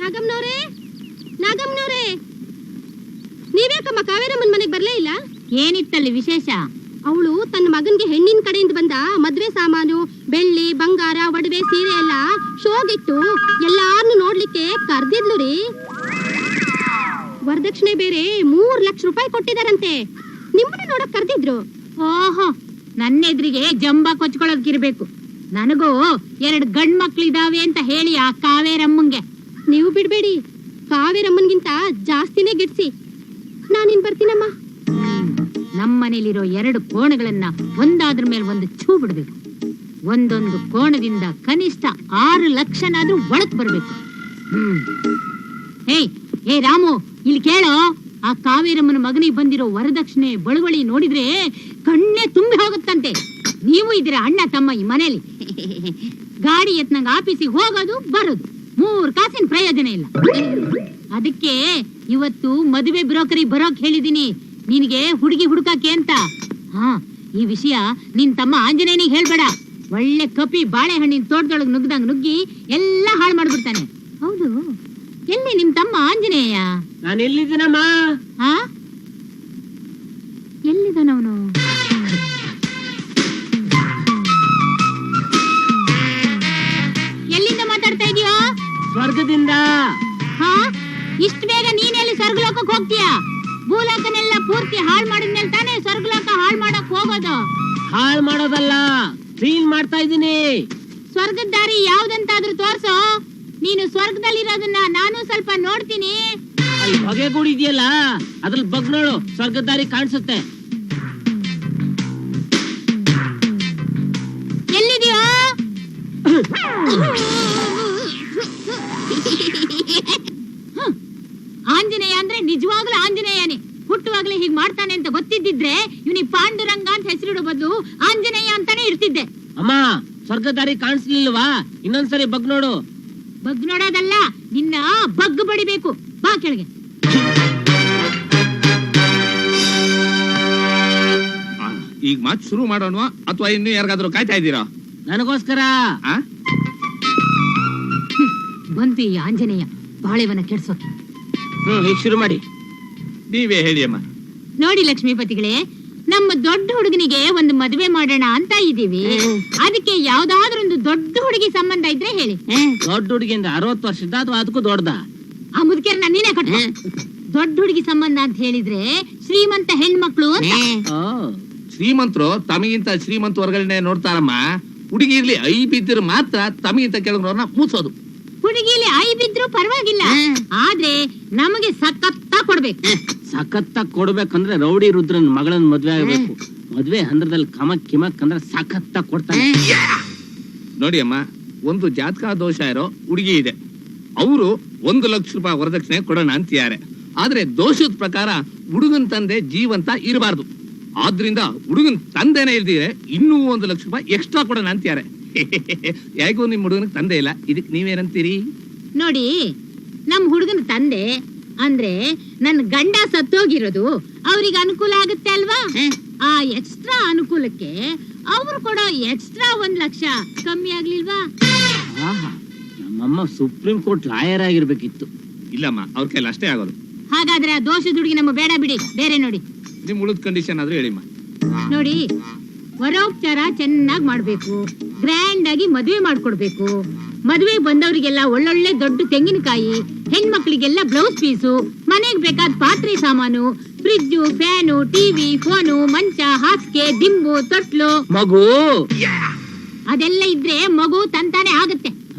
ನಾಗಮ್ಮನವ್ರೆ, ನಾಗಮ್ಮನವ್ರೆ, ನೀವ್ಯಾಕಮ್ಮ ಕಾವೇರಮ್ಮನ ಮನೆಗೆ ಬರ್ಲೇ ಇಲ್ಲ? ಏನಿತ್ತಲ್ಲಿ ವಿಶೇಷ? ಅವಳು ತನ್ನ ಮಗನ್ಗೆ ಹೆಣ್ಣಿನ ಕಡೆಯಿಂದ ಬಂದ ಮದ್ವೆ ಸಾಮಾನು, ಬೆಳ್ಳಿ, ಬಂಗಾರ, ಒಡವೆ, ಸೀರೆ ಎಲ್ಲ ಶೋಗಿಟ್ಟು ಎಲ್ಲಾರನ್ನು ನೋಡ್ಲಿಕ್ಕೆ ಕರ್ದಿದ್ಲು ರೀ. ವರದಕ್ಷಿಣೆ ಬೇರೆ 3 ಲಕ್ಷ ರೂಪಾಯಿ ಕೊಟ್ಟಿದಾರಂತೆ. ನಿಮ್ಮನ್ನ ನೋಡಕ್ ಕರ್ದಿದ್ರು. ಓಹೋ, ನನ್ನ ಎದುರಿಗೆ ಜಂಬ ಕೊಚ್ಕೊಳ್ಳೋದಕ್ಕಿರ್ಬೇಕು. ನನಗೂ 2 ಗಂಡ್ ಮಕ್ಳಿದಾವೆ ಅಂತ ಹೇಳಿ ಆ ಕಾವೇರಮ್ಮಂಗೆ. ನೀವು ಬಿಡ್ಬೇಡಿ, ಕಾವೇರಮ್ಮನ್ಗಿಂತ ಜಾಸ್ತಿನೇ ಗಿಡ್ಸಿ. ನಾನಿನ್ ಬರ್ತೀನಮ್ಮ. ನಮ್ಮನೇಲಿರೋ 2 ಕೋಣಗಳನ್ನ ಒಂದಾದ್ರ ಮೇಲೆ ಒಂದು ಛೂ ಬಿಡ್ಬೇಕು. ಒಂದೊಂದು ಕೋಣದಿಂದ ಕನಿಷ್ಠ 6 ಲಕ್ಷನಾದ್ರೂ ಒಳಕ್ ಬರ್ಬೇಕು. ಏ ರಾಮು, ಇಲ್ಲಿ ಕೇಳೋ. ಆ ಕಾವೇರಮ್ಮನ ಮಗನಿಗೆ ಬಂದಿರೋ ವರದಕ್ಷಿಣೆ ಬಳುವಳಿ ನೋಡಿದ್ರೆ ಕಣ್ಣೆ ತುಂಬಿ ಹೋಗುತ್ತಂತೆ. ನೀವು ಇದ್ದೀರಾ ಅಣ್ಣ ತಮ್ಮ ಈ ಮನೇಲಿ. ಗಾಡಿ ಎತ್ನಂಗ ಆಫೀಸಿಗೆ ಹೋಗೋದು ಬರೋದು, 3 ಕಾಸಿನ ಪ್ರಯೋಜನ ಇಲ್ಲ. ಅದಕ್ಕೆ ಇವತ್ತು ಮದುವೆ ಬ್ರೋಕರಿ ಬರೋಕ್ ಹೇಳಿದೀನಿ ನಿನಗೆ ಹುಡುಗಿ ಹುಡುಕಾಕೆ ಅಂತ. ಈ ವಿಷಯ ನಿನ್ ತಮ್ಮ ಆಂಜನೇಯನಿಗೆ ಹೇಳ್ಬೇಡ. ಒಳ್ಳೆ ಕಪಿ ಬಾಳೆಹಣ್ಣಿನ ತೋಟದೊಳಗೆ ನುಗ್ಗಿ ಎಲ್ಲ ಹಾಳು ಮಾಡ್ಬಿಡ್ತಾನೆ. ಹೌದು, ಎಲ್ಲಿ ನಿಮ್ ತಮ್ಮ ಆಂಜನೇಯ? ನಾನು ಎಲ್ಲಿದ್ದೀನಮ್ಮ? ಎಲ್ಲಿದ್ದಾನವನು? ಎಲ್ಲಿಂದ ಮಾತಾಡ್ತಾ ಇದೀಯೋ? ಸ್ವರ್ಗದಿಂದ. ಇಷ್ಟು ಬೇಗ ನೀನೆಲ್ಲಿ ಸ್ವರ್ಗಲೋಕಕ್ಕೆ ಹೋಗ್ತೀಯಾ? ಭೂಲೋಕನೆಲ್ಲ ಪೂರ್ತಿ ಹಾಳು ಮಾಡಿದ್ಮೇಲೆ ತಾನೇ ಸ್ವರ್ಗಲೋಕ ಹಾಳು ಮಾಡಕ್ ಹೋಗೋದು. ಹಾಳು ಮಾಡೋದಲ್ಲ, ಕ್ಲೀನ್ ಮಾಡ್ತಾ ಇದ್ದೀನಿ. ಸ್ವರ್ಗದ ದಾರಿ ಯಾವ್ದಂತಾದ್ರೂ ತೋರ್ಸೋ. ನೀನು ಸ್ವರ್ಗದಲ್ಲಿರೋದನ್ನ ನಾನು ಸ್ವಲ್ಪ ನೋಡ್ತೀನಿ. ಅಲ್ಲಿ ಹೊಗೆ ಗೂಡಿ ಇದೆಯಲ್ಲ, ಅದ್ರಲ್ಲಿ ಬಗ್ ನೋಡು, ಸ್ವರ್ಗದ ದಾರಿ ಕಾಣಿಸುತ್ತೆ. ಎಲ್ಲಿದೆಯೋ? ಆಂಜನೇಯ ಅಂದ್ರೆ ನಿಜವಾಗ್ಲೂ ಆಂಜನೇಯನೇ. ಹುಟ್ಟುವಾಗ್ಲೇ ಹೀಗ್ ಮಾಡ್ತಾನೆ ಅಂತ ಗೊತ್ತಿದ್ದಿದ್ರೆ ಇವನಿಗೆ ಪಾಂಡುರಂಗ ಅಂತ ಹೆಸರಿಡೋ ಬದಲು ಆಂಜನೇಯ ಅಂತಾನೆ ಇರ್ತಿದ್ದೆ. ಅಮ್ಮ, ಸ್ವರ್ಗದ ದಾರಿ ಕಾಣಿಸ್ಲಿಲ್ವಾ? ಇನ್ನೊಂದ್ಸರಿ ಬಗ್ ನೋಡು. ಬಗ್ ನೋಡೋದಲ್ಲ, ನಿನ್ನ ಬಗ್ ಬಡಿಬೇಕು. ಬಾ ಕೆಳಗೆ. ಈಗ ಮಾತು ಶುರು ಮಾಡೋಣ ಅಥವಾ ಇನ್ನು ಯಾರಿಗಾದ್ರೂ ಕಾಯ್ತಾ ಇದ್ದೀರಾ? ನನಗೋಸ್ಕರ. ಬಂತು ಈ ಆಂಜನೇಯ ಬಾಳೆವನ ಕೆಡ್ಸೋಕೆ. ಈಗ ಶುರು ಮಾಡಿ. ನೀವೇ ಹೇಳಿ ಅಮ್ಮ. ನೋಡಿ ಲಕ್ಷ್ಮೀಪತಿಗಳೇ, ನಮ್ಮ ದೊಡ್ಡ ಹುಡುಗನಿಗೆ ಒಂದು ಮದುವೆ ಮಾಡೋಣ ಅಂತ ಇದೀವಿ. ಅದಕ್ಕೆ ಯಾವ್ದಾದ್ರೂ ಒಂದು ದೊಡ್ಡ ಹುಡುಗಿ ಸಂಬಂಧ ಇದ್ರೆ ಹೇಳಿ. ದೊಡ್ಡ ಹುಡುಗಿ ಅಂದ್ರೆ 60 ವರ್ಷದ ಅಥವಾ ಅದಕ್ಕೂ ದೊಡ್ಡದ? ಆ ಮುದುಕೇರ್ ನೀನೇ ಕಟ್ಟ. ದೊಡ್ಡ ಹುಡುಗಿ ಸಂಬಂಧ ಅಂತ ಹೇಳಿದ್ರೆ ಶ್ರೀಮಂತ ಹೆಣ್ಮಕ್ಳು. ಶ್ರೀಮಂತರು ತಮಗಿಂತ ಶ್ರೀಮಂತ ವರ್ಗನೆ ನೋಡ್ತಾರಮ್ಮ. ಹುಡುಗಿ ಇರ್ಲಿ ಐ ಬಿದ್ದಿರು ಮಾತ್ರ ತಮಗಿಂತ ಕೆಳಗ್ರವ್ರನ್ನ ಮೂಸೋದು. ಹುಡುಗಿಲಿ ಐ ಬಿದ್ರು ಪರವಾಗಿಲ್ಲ, ಆದ್ರೆ ನಮಗೆ ಸಖತ್ತ ಕೊಡ್ಬೇಕು. ಸಖತ್ತ ಕೊಡ್ಬೇಕಂದ್ರೆ ರೌಡಿ ರುದ್ರನ್ ಮಗಳನ್ನ ಮದ್ವೆ ಆಗ್ಬೇಕು. ಮದ್ವೆ ಹಂದ್ರದಲ್ಲಿ ಕಮಕ್ ಕಿಮಕ್ ಅಂದ್ರೆ ಸಖತ್ತ ಕೊಡ್ತಾನೆ. ನೋಡಿ ಅಮ್ಮ, ಒಂದು ಜಾತಕ ದೋಷ ಇರೋ ಹುಡುಗಿ ಇದೆ. ಅವರು 1 ಲಕ್ಷ ರೂಪಾಯಿ ವರದಕ್ಷಿಣೆ ಕೊಡೋಣ ಅಂತಿದ್ದಾರೆ. ಆದ್ರೆ ದೋಷದ ಪ್ರಕಾರ ಹುಡುಗನ್ ತಂದೆ ಜೀವಂತ ಇರಬಾರ್ದು. ಆದ್ರಿಂದ ಹುಡುಗನ್ ತಂದೆನೇ ಇಲ್ದಿದ್ರೆ ಇನ್ನೂ 1 ಲಕ್ಷ ರೂಪಾಯಿ ಎಕ್ಸ್ಟ್ರಾ ಕೊಡೋಣ ಅಂತಿದ್ದಾರೆ. ಯಾಕೋ ನಿಮ್ ಹುಡುಗನಿಗೆ ತಂದೆ ಇಲ್ಲ, ಇದಕ್ ನೀವೇನಂತೀರಿ? ನೋಡಿ, ನಮ್ ಹುಡುಗನ ತಂದೆ ಅಂದ್ರೆ ನನ್ನ ಗಂಡ ಸತ್ತೋಗಿರೋದು ಅವ್ರಿಗೆ ಅನುಕೂಲ ಆಗುತ್ತೆ ಅಲ್ವಾ? ಆ ಎಕ್ಸ್ಟ್ರಾ ಅನುಕೂಲಕ್ಕೆ ಅವ್ರು ಕೊಡೋ ಎಕ್ಸ್ಟ್ರಾ 1 ಲಕ್ಷ ಕಮ್ಮಿ ಆಗ್ಲಿಲ್ವಾ? ನಮ್ಮಮ್ಮ ಸುಪ್ರೀಂ ಕೋರ್ಟ್ ಲಾಯರ್ ಆಗಿರ್ಬೇಕಿತ್ತು. ಇಲ್ಲಮ್ಮ, ಅವ್ರ ಕೈಲಿ ಅಷ್ಟೇ ಆಗೋದು. ಹಾಗಾದ್ರೆ ಆ ದೋಷದ ಹುಡುಗಿ ನಮ್ಮ ಬೇಡ ಬಿಡಿ, ಬೇರೆ ನೋಡಿ. ನಿಮ್ ಉಳಿದ ಕಂಡೀಷನ್ ಆದ್ರೂ ಹೇಳಿಮ್ಮ. ನೋಡಿ, ವರೋಪಚಾರ ಚೆನ್ನಾಗಿ ಮಾಡ್ಬೇಕು, ಗ್ರ್ಯಾಂಡ್ ಆಗಿ ಮದುವೆ ಮಾಡ್ಕೊಡ್ಬೇಕು. ಮದುವೆ ಬಂದವರಿಗೆಲ್ಲ ಒಳ್ಳೊಳ್ಳೆ ದೊಡ್ಡ ತೆಂಗಿನಕಾಯಿ, ಹೆಣ್ಮಕ್ಳಿಗೆಲ್ಲ ಬ್ಲೌಸ್ ಪೀಸು, ಮನೆಗ್ ಬೇಕಾದ ಪಾತ್ರೆ ಸಾಮಾನು, ಫ್ರಿಡ್ಜು, ಫ್ಯಾನು, ಟಿವಿ, ಫೋನು, ಮಂಚ, ಹಾಸಿಗೆ, ದಿಂಬು, ತೊಟ್ಲು, ಮಗು ಅದೆಲ್ಲ ಇದ್ರೆ ಮಗು ತಂತಾನೆ ಆಗುತ್ತೆ.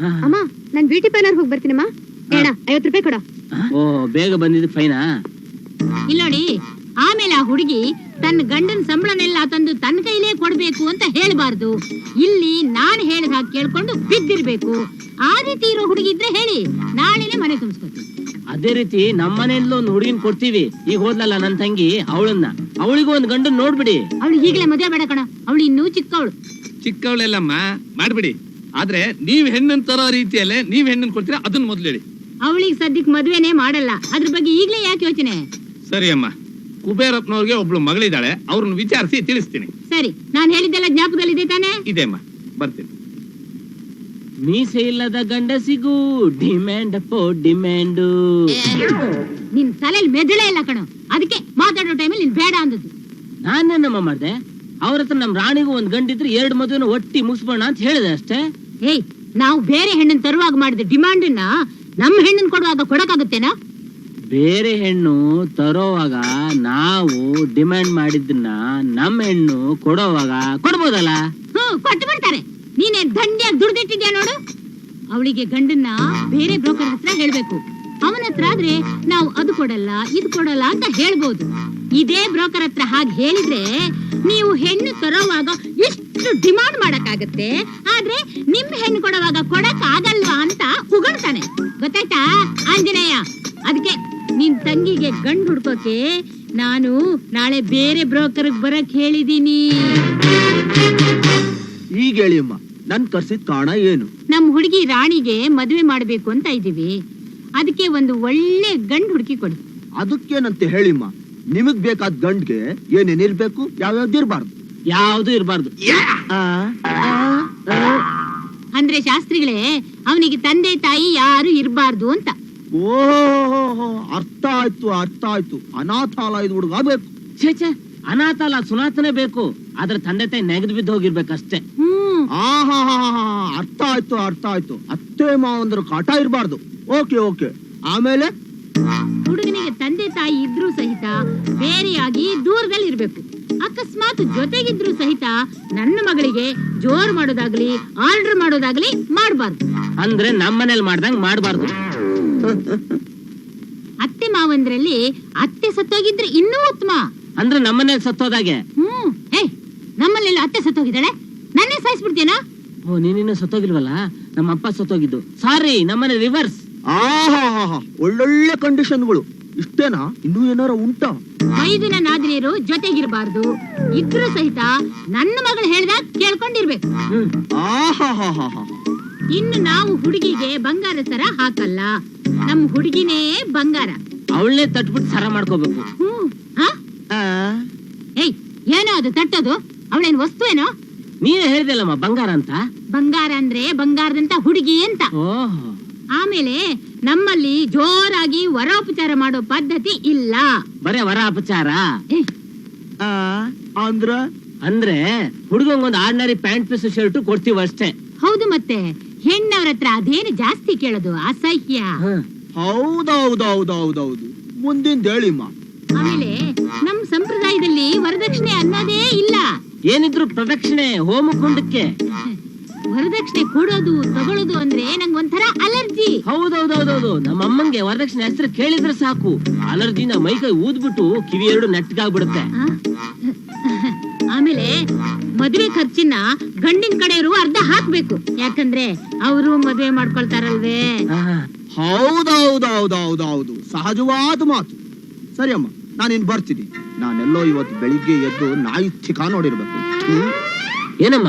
ಅಮ್ಮ, ನಾನ್ ಬ್ಯೂಟಿ ಪಾರ್ಲರ್ ಹೋಗಿ ಬರ್ತೀನಮ್ಮ. 50 ರೂಪಾಯಿ ಕೊಡ. ಓ, ಬೇಗ ಬಂದಿದ್ದು ಫೈನಾ? ಇಲ್ಲೋಡಿ, ಆಮೇಲೆ ಆ ಹುಡುಗಿ ತನ್ನ ಗಂಡನ ಸಂಬಳನೆಲ್ಲ ತಂದು ತನ್ನ ಕೈಲೇ ಕೊಡ್ಬೇಕು ಅಂತ ಹೇಳ್ಬಾರ್ದು. ಇಲ್ಲಿ ನಾನ್ ಹೇಳಿದ ಹಾಗೆ ಕೇಳ್ಕೊಂಡು ಬಿದ್ದಿರ್ಬೇಕು. ಆ ರೀತಿ ಇರೋ ಹುಡುಗಿ ಇದ್ರೆ ಹೇಳಿ, ನಾಳೆನೆ ಮನೆ ತುಂಬಿಸ್ಕೊತೀವಿ. ಅದೇ ರೀತಿ ನಮ್ಮನೆಯಲ್ಲೂ ಒಂದು ಹುಡುಗಿನ ಕೊಡ್ತೀವಿ. ಈಗ ಹೋದ್ಲಲ್ಲ ನನ್ ತಂಗಿ, ಅವಳಿಗೂ ಒಂದು ಗಂಡನ್ ನೋಡ್ಬಿಡಿ. ಅವಳು ಈಗಲೇ ಮದುವೆ ಬೇಡ ಕಣ, ಅವಳು ಇನ್ನೂ ಚಿಕ್ಕವಳು. ಚಿಕ್ಕವಳೆಲ್ಲಮ್ಮ ಮಾಡ್ಬಿಡಿ. ಆದ್ರೆ ನೀವ್ ಹೆಣ್ಣನ್ ತರೋ ರೀತಿಯಲ್ಲೇ ನೀವ್ ಹೆಣ್ಣನ್ ಕೊಡ್ತೀರಾ, ಅದನ್ನ ಮೊದ್ಲು ಹೇಳಿ. ಅವಳಿಗೆ ಸದ್ಯಕ್ಕೆ ಮದುವೆನೇ ಮಾಡಲ್ಲ, ಅದ್ರ ಬಗ್ಗೆ ಈಗ್ಲೇ ಯಾಕೆ ಯೋಚನೆ? ಸರಿ ಅಮ್ಮ, ಕುಬೇರಪ್ಪನವ್ರಿಗೆ ಒಬ್ಳು ಮಗಳಿದ್ದಾಳೆ, ಅವ್ರನ್ನ ವಿಚಾರಿಸಿ ತಿಳಿಸ್ತೀನಿ. ಸರಿ, ನಾನ್ ಹೇಳಿದ್ದೆಲ್ಲ ಜ್ಞಾಪಕದಲ್ಲಿದೆ ತಾನೆ? ಇದೆ ಅಮ್ಮ, ಬರ್ತೀನಿ. ಮೀಸೆ ಇಲ್ಲದ ಗಂಡಸಿಗೂ ಡಿಮ್ಯಾಂಡ್ ಅಪ್ಪೋ ಡಿಮ್ಯಾಂಡು. ನಿನ್ ತಲೆಯಲ್ಲಿ ಮೆದುಳೇ ಇಲ್ಲ ಕಣೋ, ಅದಕ್ಕೆ ಮಾತಾಡೋ ಟೈಮಲ್ಲಿ ನೀನ್ ಬೇಡ ಅಂದದ್ದು. ನಾನೇನಮ್ಮ ಮಾಡ್ದೆ? ಅವ್ರ ಹತ್ರ ನಮ್ ರಾಣಿಗೂ ಒಂದ್ ಗಂಡಿದ್ರೆ 2 ಮದುವೆನ ಒಟ್ಟಿ ಮುಗಿಸ್ಬೋಣ ಅಂತ ಹೇಳಿದೆ ಅಷ್ಟೇ. ಏಯ್, ನಾವು ಬೇರೆ ಹೆಣ್ಣನ್ ತರುವಾಗ ಮಾಡಿದ ಡಿಮಾಂಡನ್ನ ನಮ್ಮ ಹೆಣ್ಣನ್ ಕೊಡುವಾಗ ಕೊಡಕ್ಕಾಗುತ್ತೇನಾ? ಬೇರೆ ಹೆಣ್ಣು ತರೋವಾಗ ನಾವು ಡಿಮ್ಯಾಂಡ್ ಮಾಡಿದ್ದನ್ನ ನಮ್ಮ ಹೆಣ್ಣು ಕೊಡೋವಾಗ ಕೊಡ್ಬೋದಲ್ಲ? ಕೊಟ್ಟು ಬಿಡ್ತಾರೆ. ನೀನೇನ್ ದಂಡಿಯಾಗಿ ದುಡ್ದಿಟ್ಟಿದ್ಯಾ ನೋಡು. ಅವಳಿಗೆ ಗಂಡನ್ನ ಬೇರೆ ಬ್ರೋಕರ್ ಹತ್ರ ಹೇಳ್ಬೇಕು. ಅವನ ಹತ್ರ ಆದ್ರೆ ನಾವು ಅದು ಕೊಡಲ್ಲ ಇದು ಕೊಡಲ್ಲ ಅಂತ ಹೇಳ್ಬೋದು. ಇದೇ ಬ್ರೋಕರ್ ಹತ್ರ ಹಾಗೆ ಹೇಳಿದ್ರೆ ನೀವು ಹೆಣ್ಣು ತರೋವಾಗ ಎಷ್ಟು ಡಿಮಾಂಡ್ ಮಾಡಕ್ಕಾಗತ್ತೆ, ಆದ್ರೆ ನಿಮ್ ಹೆಣ್ಣು ಕೊಡುವಾಗ ಕೊಡಕ್ ಆಗಲ್ವಾ ಅಂತ ಉಗುಳ್ತಾನೆ. ಗೊತ್ತಾಯ್ತಾ ಆಂಜನೇಯ? ಅದಕ್ಕೆ ನಿನ್ ತಂಗಿಗೆ ಗಂಡು ಹುಡ್ಕೋಕೆ ನಾನು ನಾಳೆ ಬೇರೆ ಬ್ರೋಕರ್ ಬರಕ್ ಹೇಳಿದೀನಿ. ಈಗ ಹೇಳಿ ಅಮ್ಮ, ನನ್ ಕರ್ಸಿದ ಕಾರಣ ಏನು? ನಮ್ ಹುಡುಗಿ ರಾಣಿಗೆ ಮದುವೆ ಮಾಡ್ಬೇಕು ಅಂತ ಇದೀವಿ. ಅದಕ್ಕೆ ಒಂದು ಒಳ್ಳೆ ಗಂಡು ಹುಡುಕಿ ಕೊಡಿ. ಅದಕ್ಕೇನಂತೆ ಹೇಳಿಮ್ಮ, ನಿಮಗ್ ಬೇಕಾದ ಗಂಡ್ಗೆ ಏನೇನಿರ್ಬೇಕು, ಯಾವ್ಯಾವ್ದು ಇರ್ಬಾರ್ದು? ಯಾವ್ದು ಇರ್ಬಾರ್ದು. ಅಂದ್ರೆ ಶಾಸ್ತ್ರಿಗಳೇ, ಅವನಿಗೆ ತಂದೆ ತಾಯಿ ಯಾರು ಇರ್ಬಾರ್ದು ಅಂತ. ಓಹೋ, ಅರ್ಥ ಆಯ್ತು. ಅನಾಥಾಲಯದ ಹುಡುಗ ಬೇಕು. ಛೇ, ಅನಾಥಾಲ ಸುನಾಥನೇ ಬೇಕು. ಆದ್ರೆ ತಂದೆ ತಾಯಿ ನೆಗೆದು ಬಿದ್ದು ಹೋಗಿರ್ಬೇಕಷ್ಟೇ. ಆಹಾ, ಅರ್ಥ ಆಯ್ತು. ಅತ್ತೆ ಮಾವಂದ್ರ ಕಾಟ ಇರ್ಬಾರ್ದು. ಓಕೆ. ಆಮೇಲೆ ಹುಡುಗನಿಗೆ ತಂದೆ ತಾಯಿ ಇದ್ರೂ ಸಹಿತ ಬೇರೆಯಾಗಿ ದೂರದಲ್ಲಿ ಇರ್ಬೇಕು. ಅಕಸ್ಮಾತ್ ಜೊತೆಗಿದ್ರು ಸಹಿತ ನನ್ನ ಮಗಳಿಗೆ ಜೋರ್ ಮಾಡೋದಾಗ್ಲಿ ಆರ್ಡರ್ ಮಾಡೋದಾಗ್ಲಿ ಮಾಡ್ಬಾರ್ದು. ಅಂದ್ರೆ ನಮ್ಮನೇಲಿ ಮಾಡ್ದಂಗ್ ಮಾಡ್ಬಾರ್ದು. ಅತ್ತೆ ಮಾವಂದ್ರಲ್ಲಿ ಅತ್ತೆ ಸತ್ತೋಗಿದ್ರೆ ಇನ್ನೂ ಉತ್ತಮ. ಅಂದ್ರೆ ನಮ್ಮನೇಲಿ ಸತ್ತೋದಾಗೆ. ನಮ್ಮಲ್ಲೆಲ್ಲ ಅತ್ತೆ ಸತ್ತೋಗಿದ್ದಾಳೆ, ನನ್ನೇ ಸಾಯಿಸ್ಬಿಡ್ತೀನಾ? ಓ, ನೀನಿನ್ನ ಸತ್ತೋಗಿಲ್ವಲ್ಲ, ನಮ್ಮ ಅಪ್ಪ ಸತ್ತೋಗಿದ್ದು. ಸಾರಿ, ನಮ್ಮನೆ ರಿವರ್ಸ್. ಆಹಾ, ಒಳ್ಳೊಳ್ಳೆ ಕಂಡೀಷನ್ಗಳು. ಇಷ್ಟೇನಾ? ಇನ್ನೂ ಏನಾರ ಉಂಟಾ? ಮೈದುನ ನಾದಿನಿಯರು ಜೊತೆಗಿರ್ಬಾರ್ದು. ಇದ್ರೂ ಸಹಿತ ನನ್ನ ಮಗಳು ಹೇಳ್ದಾಗ ಕೇಳ್ಕೊಂಡಿರ್ಬೇಕು. ಆಹಾ, ಇನ್ನು ನಾವು ಹುಡುಗಿಗೆ ಬಂಗಾರ ಸರ ಹಾಕಲ್ಲ, ನಮ್ ಹುಡುಗಿನೇ ಬಂಗಾರ. ಅವಳನ್ನೇ ತಟ್ಬಿಟ್ಟು ಸರ ಮಾಡ್ಕೋಬೇಕು. ಏಯ್, ಏನೋ ಅದು ತಟ್ಟೋದು? ಅವಳೇನ್ ವಸ್ತು ಏನೋ? ನೀನೇ ಹೇಳಿದೆಲ್ಲಮ್ಮ ಬಂಗಾರ ಅಂತ. ಬಂಗಾರ ಅಂದ್ರೆ ಬಂಗಾರದಂತ ಹುಡುಗಿ ಅಂತ. ಓಹೋ. ಆಮೇಲೆ ನಮ್ಮಲ್ಲಿ ಜೋರಾಗಿ ವರೋಪಚಾರ ಮಾಡೋ ಪದ್ಧತಿ ಇಲ್ಲ. ಬರೇ ವರ ಅಪಚಾರ ಅಂದ್ರೆ ಹುಡುಗಂಗೊಂದು ಆರ್ಡಿನರಿ ಪ್ಯಾಂಟ್ ಪೀಸ್ ಶರ್ಟ್ ಕೊಡ್ತೀವಿ ಅಷ್ಟೇ. ಹೌದು, ಮತ್ತೆ ಹೆಣ್ಣವ್ರ ಹತ್ರ ಅದೇನು ಜಾಸ್ತಿ ಕೇಳೋದು ಅಸಹ್ಯ. ಹೌದೌದು. ಮುಂದಿನ ಹೇಳಿಮ್ಮ. ಆಮೇಲೆ ನಮ್ ಸಂಪ್ರದಾಯದಲ್ಲಿ ವರದಕ್ಷಿಣೆ ಅನ್ನೋದೇ ಇಲ್ಲ. ಏನಿದ್ರು ಪ್ರದಕ್ಷಿಣೆ ಹೋಮಕುಂಡಕ್ಕೆ. ವರದಕ್ಷಿಣೆ ಕೊಡೋದು ತಗೊಳ್ಳೋದು ಅಂದ್ರೆ ನಂಗೆ ಒಂಥರ ಅಲರ್ಜಿ. ಹೌದೌದು. ನಮ್ಮ ಅಮ್ಮಂಗೆ ವರದಕ್ಷಿಣೆ ಹೆಸರು ಕೇಳಿದ್ರೆ ಸಾಕು, ಅಲರ್ಜಿನ ಮೈಕೈ ಊದ್ಬಿಟ್ಟು ಕಿವಿ 2 ನೆಟ್ಟಗಾಗ್ಬಿಡುತ್ತೆ. ಆಮೇಲೆ ಮದುವೆ ಖರ್ಚಿನ ಗಂಡಿನ ಕಡೆಯವರು ಅರ್ಧ ಹಾಕ್ಬೇಕು, ಯಾಕಂದ್ರೆ ಅವರು ಮದುವೆ ಮಾಡ್ಕೊಳ್ತಾರಲ್ವೇ. ಹೌದೌದು, ಸಹಜವಾದ ಮಾತು. ಸರಿ ಅಮ್ಮ, ನಾನಿನ್ ಬರ್ತೀನಿ. ನಾನೆಲ್ಲೋ ಇವತ್ತು ಬೆಳಿಗ್ಗೆ ಎದ್ದು ನಾಯಿ ಚಿಕ್ಕ ನೋಡಿರ್ಬೇಕು. ಏನಮ್ಮ,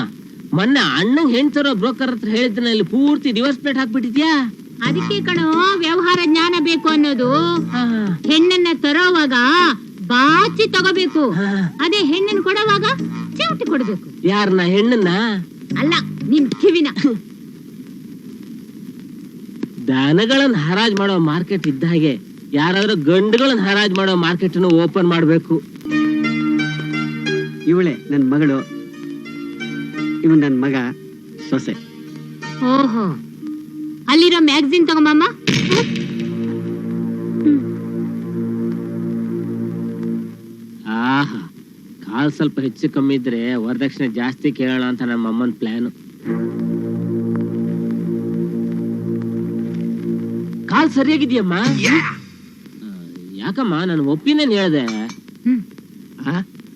ಮೊನ್ನೆ ಅಣ್ಣಂಗ್ ಹೆಣ್ತರೋ ಬ್ರೋಕರ್ ಹತ್ರ ಹೇಳಿದ್ರೆ ಇಲ್ಲಿ ಪೂರ್ತಿ ಡಿವೋರ್ಸ್ ಪ್ಲೇಟ್ ಹಾಕ್ಬಿಟ್ಟಿದ್ಯಾ? ಅದಕ್ಕೆ ಕಣೋ ವ್ಯವಹಾರ ಜ್ಞಾನ ಬೇಕು ಅನ್ನೋದು. ಹೆಣ್ಣನ್ನ ತರೋವಾಗ ಬಾಚಿ ತಗೋಬೇಕು, ಅದೇ ಹೆಣ್ಣನ್ ಕೊಡುವಾಗ ಚಿಮಟಿ ಕೊಡ್ಬೇಕು. ಯಾರನ್ನ? ಹೆಣ್ಣನ್ನ ಅಲ್ಲ, ನಿನ್ ಕಿವಿನ. ದನಗಳನ್ನ ಹರಾಜ್ ಮಾಡೋ ಮಾರ್ಕೆಟ್ ಇದ್ದ ಹಾಗೆ ಯಾರಾದ್ರೂ ಗಂಡುಗಳನ್ನ ಹರಾಜ್ ಮಾಡೋ ಮಾರ್ಕೆಟ್ ಓಪನ್ ಮಾಡ್ಬೇಕು. ಇವಳೆ ನನ್ ಮಗಳು, ಇವ್ ನನ್ ಮಗ ಸೊಸೆ. ಓಹೋ, ಅಲ್ಲಿರೋ ಮ್ಯಾಗಝಿನ್ ತಗೊಂಬಮ್ಮ. ಆಹಾ, ಕಾಲ್ ಸ್ವಲ್ಪ ಹೆಚ್ಚು ಕಮ್ಮಿ ಇದ್ರೆ ವರದಕ್ಷಿಣೆ ಜಾಸ್ತಿ ಕೇಳೋಣ ಅಂತ ನಮ್ಮ ಅಮ್ಮನ ಪ್ಲಾನ್. ಕಾಲ್ ಸರಿಯಾಗಿದ್ಯಮ್ಮ? ಯಾಕಮ್ಮ, ನಾನು ಒಪಿನಿಯನ್ ಹೇಳ್ದೆ.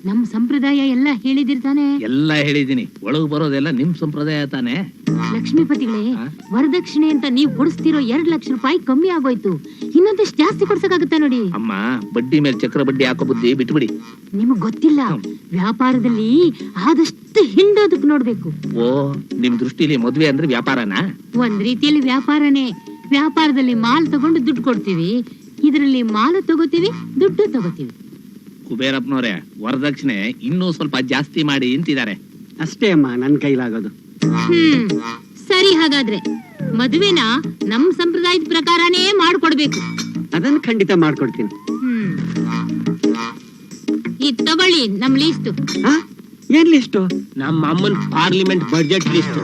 ನಮ್ ಸಂಪ್ರದಾಯ ಎಲ್ಲ ಹೇಳಿದಿರ್ತಾನೆ. ಎಲ್ಲ ಹೇಳಿದೀನಿ. ಒಳಗ್ ಬರೋದೆಲ್ಲ ನಿಮ್ ಸಂಪ್ರದಾಯ ತಾನೆ. ಲಕ್ಷ್ಮೀಪತಿಗಳೇ, ವರದಕ್ಷಿಣೆ ಅಂತ ನೀವು ಕೊಡಿಸ್ತಿರೋ 2 ಲಕ್ಷ ರೂಪಾಯಿ ಕಮ್ಮಿ ಆಗೋಯ್ತು. ಇನ್ನೊಂದಷ್ಟು ಜಾಸ್ತಿ ಕೊಡ್ಸಕ್ಕಾಗತ್ತಾ ನೋಡಿ. ಅಮ್ಮ, ಬಡ್ಡಿ ಮೇಲೆ ಚಕ್ರ ಬಡ್ಡಿ ಹಾಕೋ ಬುದ್ಧಿ ಬಿಟ್ಬಿಡಿ. ನಿಮಗ್ ಗೊತ್ತಿಲ್ಲ, ವ್ಯಾಪಾರದಲ್ಲಿ ಆದಷ್ಟು ಹಿಂಡೋದಕ್ ನೋಡ್ಬೇಕು. ಓ, ನಿಮ್ ದೃಷ್ಟಿಲಿ ಮದ್ವೆ ಅಂದ್ರೆ ವ್ಯಾಪಾರನಾ? ಒಂದ್ ರೀತಿಯಲ್ಲಿ ವ್ಯಾಪಾರನೇ. ವ್ಯಾಪಾರದಲ್ಲಿ ಮಾಲ್ ತಗೊಂಡು ದುಡ್ಡು ಕೊಡ್ತೀವಿ, ಇದರಲ್ಲಿ ಮಾಲು ತಗೋತೀವಿ, ದುಡ್ಡು ತಗೋತೀವಿ. ಕುಬೇರಪ್ಪನವ್ರೆ, ವರದಕ್ಷಿಣೆ ಇನ್ನೂ ಸ್ವಲ್ಪ ಜಾಸ್ತಿ ಮಾಡಿ ಅಂತಿದ್ದಾರೆ. ಅಷ್ಟೇ ಅಮ್ಮ ನನ್ ಕೈಲಾಗೋದು. ಸರಿ, ಹಾಗಾದ್ರೆ ಮದುವೆನ ನಮ್ ಸಂಪ್ರದಾಯದ ಪ್ರಕಾರನೇ ಮಾಡ್ಕೊಡ್ಬೇಕು. ಅದನ್ನ ಖಂಡಿತ ಮಾಡ್ಕೊಡ್ತೀನಿ. ಇದ್ ತಗೊಳ್ಳಿ ನಮ್ ಲೀಸ್ಟ್. ಹಾ, ಏನ್ ಲಿಸ್ಟು? ನಮ್ಮ ಅಮ್ಮನ್ ಪಾರ್ಲಿಮೆಂಟ್ ಬಜೆಟ್ ಲಿಸ್ಟ್.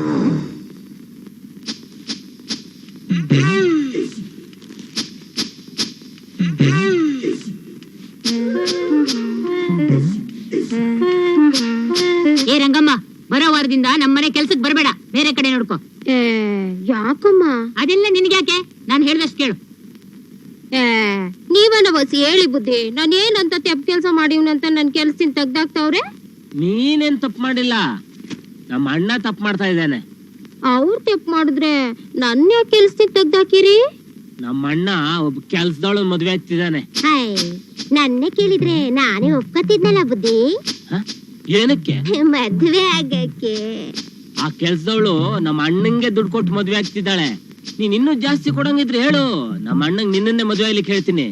ಏ ರಂಗಮ್ಮ, ಬರೋ ವಾರದಿಂದ ನಮ್ಮನೆ ಕೆಲ್ಸಕ್ ಬರ್ಬೇಡ, ಬೇರೆ ಕಡೆ ನೋಡ್ಕೋ. ಯಾಕಮ್ಮ? ಅದೆಲ್ಲ ನಿನ್ಗ್ಯಾಕೆ, ನಾನ್ ಹೇಳ್ದಷ್ಟು ಕೇಳು. ನೀವನ ಬಸ್ ಹೇಳಿ ಬುದ್ಧಿ. ನಾನು ಏನಂತ ತೆಪ್ಪ ಕೆಲಸ ಮಾಡಿವ್ನಂತ ನನ್ ಕೆಲ್ಸದಿಂದ ತೆಗ್ದಾಕ್ತವ್ರೆ. ನೀನೇನ್ ತಪ್ಪು ಮಾಡಿಲ್ಲ, ನಮ್ಮ ಅಣ್ಣ ತಪ್ಪು ಮಾಡ್ತಾ ಇದ್ದಾನೆ. ಅವ್ರು ತೆಪ್ಪ ಮಾಡಿದ್ರೆ ನನ್ನ ಯಾಕೆ ಕೆಲ್ಸದಿಂದ ತೆಗ್ದಾಕಿರಿ? ನಮ್ಮ ಅಣ್ಣ ಒಬ್ಬ ಕೆಲ್ಸದವಳು ಮದ್ವೆ ಆಗ್ತಿದ್ದಾನೆ. ನನ್ನೇ ಕೇಳಿದ್ರೆ ನಾನೇ ಒಪ್ಕೋತಿದ್ನಲ್ಲ ಬುದ್ಧಿ. ಏನಕ್ಕೆ? ಮದ್ವೆ ಆಗಕ್ಕೆ. ಆ ಕೆಲ್ಸದವಳು ನಮ್ಮ ಅಣ್ಣಂಗೆ ದುಡ್ಡು ಕೊಟ್ಟು ಮದ್ವೆ ಆಗ್ತಿದ್ದಾಳೆ. ನೀನ್ ಇನ್ನೂ ಜಾಸ್ತಿ ಕೊಡಂಗಿದ್ರೆ ಹೇಳು, ನಮ್ಮ ಅಣ್ಣಂಗ್ ನಿನ್ನನ್ನೇ ಮದ್ವೆ ಆಗ್ಲಿಕ್ಕೆ ಹೇಳ್ತೀನಿ.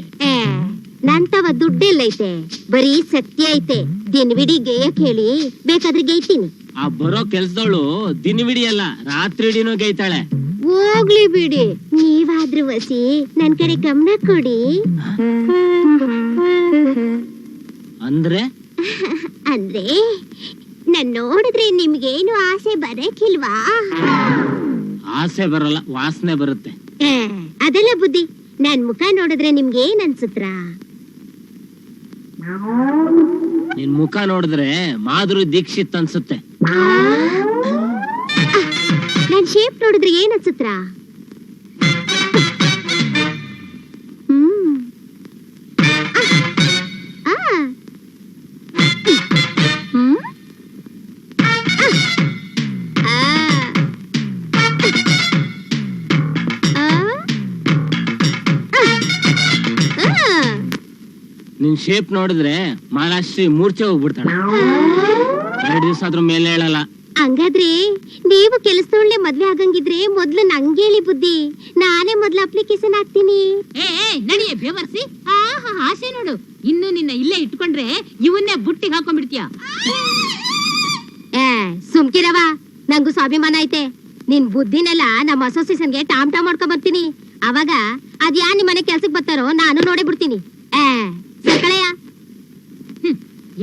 ನಂತವ ದುಡ್ಡೆಲ್ಲೈತೆ, ಬರೀ ಸತ್ಯ ಐತೆ. ದಿನವಿಡೀ ಗೇಯಕ್ ಹೇಳಿ ಬೇಕಾದ್ರೆ ಗೈತೀನಿ. ಆ ಬರೋ ಕೆಲ್ಸದವಳು ದಿನವಿಡೀ ಅಲ್ಲ, ರಾತ್ರಿಡೀನೂ ಗೈತಾಳೆ. ಹೋಗ್ಲಿ ಬಿಡಿ, ನೀವಾದ್ರೂ ವಸಿ ನನ್ ಕಡೆ ಗಮನ ಕೊಡಿ. ಅಂದ್ರೆ ಅಂದ್ರೆ ನಾನ್ ನೋಡಿದ್ರೆ ನಿಮ್ಗೇನು ಆಸೆ ಬರಕಿಲ್ವಾ? ಆಸೆ ಬರಲ್ಲ, ವಾಸನೆ ಬರುತ್ತೆ. ಅದೆಲ್ಲ ಬುದ್ಧಿ. ನನ್ ಮುಖ ನೋಡಿದ್ರೆ ನಿಮ್ಗೆ ಏನ್ ಅನ್ಸುತ್ರ? ನಿನ್ ಮುಖ ನೋಡಿದ್ರೆ ಮಾಧುರಿ ದೀಕ್ಷಿತ್ ಅನ್ಸುತ್ತೆ. ನನ್ ಶೇಪ್ ನೋಡಿದ್ರೆ ಏನ್ ಅನ್ಸುತ್ರ? ನಿನ್ ಶೇಪ್ ನೋಡಿದ್ರೆ ಮಹಾರಾಷ್ಟ್ರಿ ಮೂರ್ಛೆ ಹೋಗ್ಬಿಡ್ತಾಳೆ. 2 ದಿವಸ ಆದ್ರೂ ಮೇಲೆ ಹೇಳಲ್ಲ. ಹಂಗಾದ್ರೆ ನೀವು ಕೆಲಸದೊಳ್ಳೆ ಮದ್ವೆ ಆಗಂಗಿದ್ರೆ ಮೊದ್ಲು ನಂಗೇಳಿ ಬುದ್ಧಿ. ನಾನೇ ಮೊದ್ಲು ಅಪ್ಲಿಕೇಶನ್ ಹಾಕ್ತೀನಿ. ನಡಿಯೇ ಬೇವರ್ಸಿ. ಆಸೆ ನೋಡು, ಇನ್ನು ನಿನ್ನ ಇಲ್ಲೇ ಇಟ್ಕೊಂಡ್ರೆ ಇವನ್ನೇ ಬುಟ್ಟಿಗೆ ಹಾಕೊಂಡ್ಬಿಡ್ತೀಯ. ಸುಮ್ಕಿರವ, ನಂಗೂ ಸ್ವಾಭಿಮಾನ ಐತೆ. ನಿನ್ ಬುದ್ಧಿನೆಲ್ಲ ನಮ್ಮ ಅಸೋಸಿಯೇಷನ್ಗೆ ಟಾಮ್ ಮಾಡ್ಕೊಂಡ್ ಬರ್ತೀನಿ. ಅವಾಗ ಅದ್ ಯಾ ನಿಮ್ಮನೆ ಕೆಲ್ಸಕ್ ಬರ್ತಾರೋ ನಾನು ನೋಡೇ ಬಿಡ್ತೀನಿ. ಸಕಳೆಯ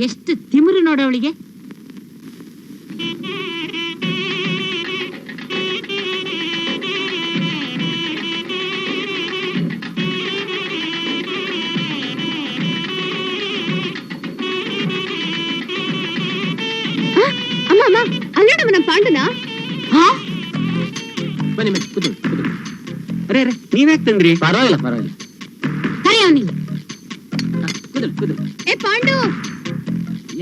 ಎಷ್ಟು ತಿಮಿರು ನೋಡವಳಿಗೆ. ಅಮ್ಮ ಅಮ್ಮ, ಅಲ್ಲೋಡಮ್ಮ ನಮ್ ಪಾಂಡುನ. ಬನ್ನಿ ಮತ್ತೆ ಕೂತ್ಕೊಳ್ಳಿ, ಕೂತ್ಕೊಳ್ಳಿ. ಅರೆ ಅರೆ, ನೀವ್ಯಾಕ್ ತಂದ್ರಿ? ಪರವಾಗಿಲ್ಲ ಪರವಾಗಿಲ್ಲ, ಕರಿ ಅವನಿಗೆ. ಕೂತ್ಕೊಳ್ಳಿ ಕೂತ್ಕೊಳ್ಳಿ. ಏ ಪಾಂಡು,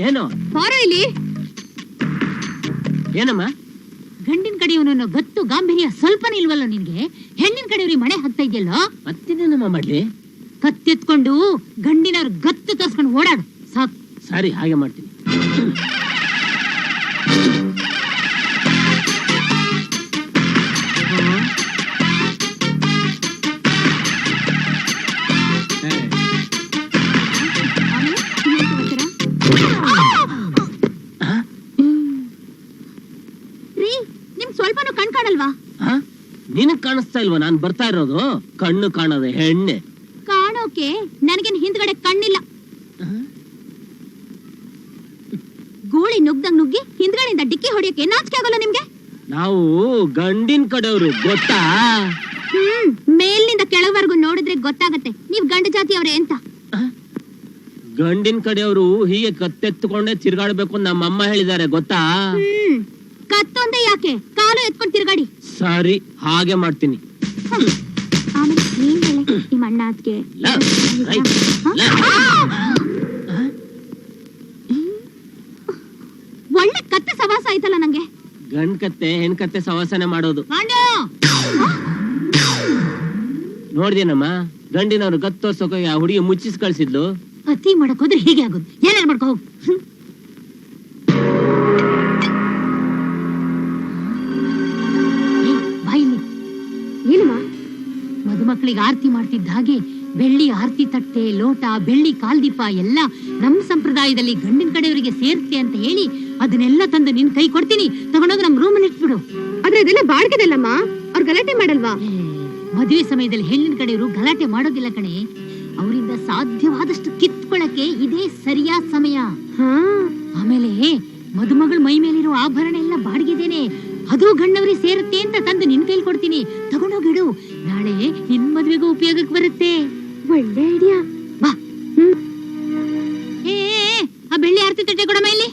ಏನು ಬಾರೋ ಇಲ್ಲಿ. ಏನಮ್ಮ? ಗಂಡಿನ ಕಡೆಯವನು ಗತ್ತು ಗಾಂಭೀರ್ಯ ಸ್ವಲ್ಪನೇ ಇಲ್ವಲ್ಲ ನಿನ್ಗೆ? ಹೆಣ್ಣಿನ ಕಡೆಯವ್ರಿಗೆ ಮಣೆ ಹಾಕ್ತಾ ಇದೆಯಲ್ಲ. ಮತ್ತೇನೇನಮ್ಮ ಮಾಡ್ಲಿ? ಕತ್ತೆತ್ಕೊಂಡು ಗಂಡಿನವ್ರ ಗತ್ತು ತರ್ಸ್ಕೊಂಡು ಓಡಾಡು ಸಾಕು. ಸರಿ, ಹಾಗೆ ಮಾಡ್ತೀನಿ. ಸ್ವಲ್ಪನೂ ಕಣ್ ಕಾಣಲ್ವಾ? ನಿನಗ್ ಕಾಣಿಸ್ತಾ ಇಲ್ವಾ? ನಾನ್ ಬರ್ತಾ ಇರೋದು ಕಣ್ಣು ಕಾಣೋದು ಹೆಣ್ಣೆ. ಕಾಣೋಕೆ ನನಗೇನ್ ಹಿಂದ್ಗಡೆ ಕಣ್ಣಿಲ್ಲ. ಗೂಳಿ ನುಗ್ದಂಗ್ ನುಗ್ಗಿ ಹಿಂದ್ಗಡೆಯಿಂದ ಡಿಕ್ಕಿ ಹೊಡಿಯೋಕೆ ನಾಚಿಕೆ ಆಗೋಲ್ಲ ನಿಮ್ಗೆ? ನಾವು ಗಂಡಿನ ಕಡೆಯವರು, ಗೊತ್ತಾ? ಮೇಲಿನಿಂದ ಕೆಳವರೆಗೂ ನೋಡಿದ್ರೆ ಗೊತ್ತಾಗತ್ತೆ ನೀವ್ ಗಂಡ ಜಾತಿಯವ್ರೆ ಅಂತ. ಗಂಡಿನ ಕಡೆಯವರು ಹೀಗೆ ಕತ್ತೆತ್ತುಕೊಂಡೇ ತಿರ್ಗಾಡ್ಬೇಕು ನಮ್ಮಮ್ಮ ಹೇಳಿದ್ದಾರೆ, ಗೊತ್ತಾ? ಕತ್ತೊಂದೇ ಯಾಕೆ, ಕಾಲು ಎತ್ಕೊಂಡು ತಿರ್ಗಾಡಿ. ಸರಿ, ಹಾಗೆ ಮಾಡ್ತೀನಿ. ಆಮೇಲೆ ನೀನ್ ಹೇಳಿ ನಿಮ್ಮ ಅಣ್ಣ ಅದ್ಕೆ ಒಳ್ಳೆ ಕತ್ತೆ ಸವಾಸ ಆಯ್ತಲ್ಲ ನಂಗೆ. ಗಂಡ್ ಕತ್ತೆ ಹೆಣ್ ಕತ್ತೆ ಸವಾಸನೆ ಮಾಡೋದು ನೋಡ್ದೇನಮ್ಮ? ಗಂಡಿನವ್ರು ಗತ್ತು ತೋರ್ಸೋಕೆ ಆ ಹುಡುಗಿ ಮುಚ್ಚಿಸ್ ಕಳ್ಸಿದ್ಲು. ಅತಿ ಮಾಡಕ್ ಹೋದ್ರೆ ಹೀಗೆ ಆಗೋದು. ಏನಾರು ಮಾಡ್ಕೋ ಹೋಗು. ಬಾಯಿಲಿ ಏನಮ್ಮ? ಮದುಮಕ್ಕಳಿಗೆ ಆರತಿ ಮಾಡ್ತಿದ್ದ ಹಾಗೆ ಬೆಳ್ಳಿ ಆರತಿ ತಟ್ಟೆ, ಲೋಟ, ಬೆಳ್ಳಿ ಕಾಲ್ದೀಪ ಎಲ್ಲ ನಮ್ ಸಂಪ್ರದಾಯದಲ್ಲಿ ಗಂಡಿನ ಕಡೆಯವರಿಗೆ ಸೇರ್ತೆ ಅಂತ ಹೇಳಿ ಅದನ್ನೆಲ್ಲ ತಂದು ನಿನ್ ಕೈ ಕೊಡ್ತೀನಿ. ತಗೊಂಡೋಗಿ ನಮ್ ರೂಮ್ ಇಟ್ಬಿಡು. ಅದ ಆದ್ರೆ ಇದೆಲ್ಲ ಬಾಡ್ಗೆದಲ್ಲಮ್ಮ, ಅವ್ರು ಗಲಾಟೆ ಮಾಡಲ್ವಾ? ಮದುವೆ ಸಮಯದಲ್ಲಿ ಹೆಣ್ಣಿನ ಕಡೆಯವರು ಗಲಾಟೆ ಮಾಡೋದಿಲ್ಲ ಕಣೆ. ಅವರಿಂದ ಸಾಧ್ಯವಾದಷ್ಟು ಕಿತ್ಕೊಳ್ಳಕ್ಕೆ ಇದೇ ಸರಿಯಾದ ಸಮಯ. ಆಮೇಲೆ ಮದುಮಗಳ ಮೈ ಮೇಲಿರೋ ಆಭರಣ ಎಲ್ಲ ಬಾಡಿಗೆದೇನೆ, ಅದು ಗಂಡವರಿಗೆ ಸೇರುತ್ತೆ ಅಂತ ತಂದು ನಿನ್ ಕೈಲಿ ಕೊಡ್ತೀನಿ, ತಗೊಂಡೋಗಿಡು. ನಾಳೆ ನಿನ್ ಮದ್ವೆಗೂ ಉಪಯೋಗಕ್ಕೆ ಬರುತ್ತೆ. ಒಳ್ಳೆ ಐಡಿಯಾ. ಬಾ. ಏ ಆ ಬೆಳ್ಳಿ ಆರತಿ ತಟ್ಟೆ ಕೊಡಮ್ಮ ಇಲ್ಲಿ.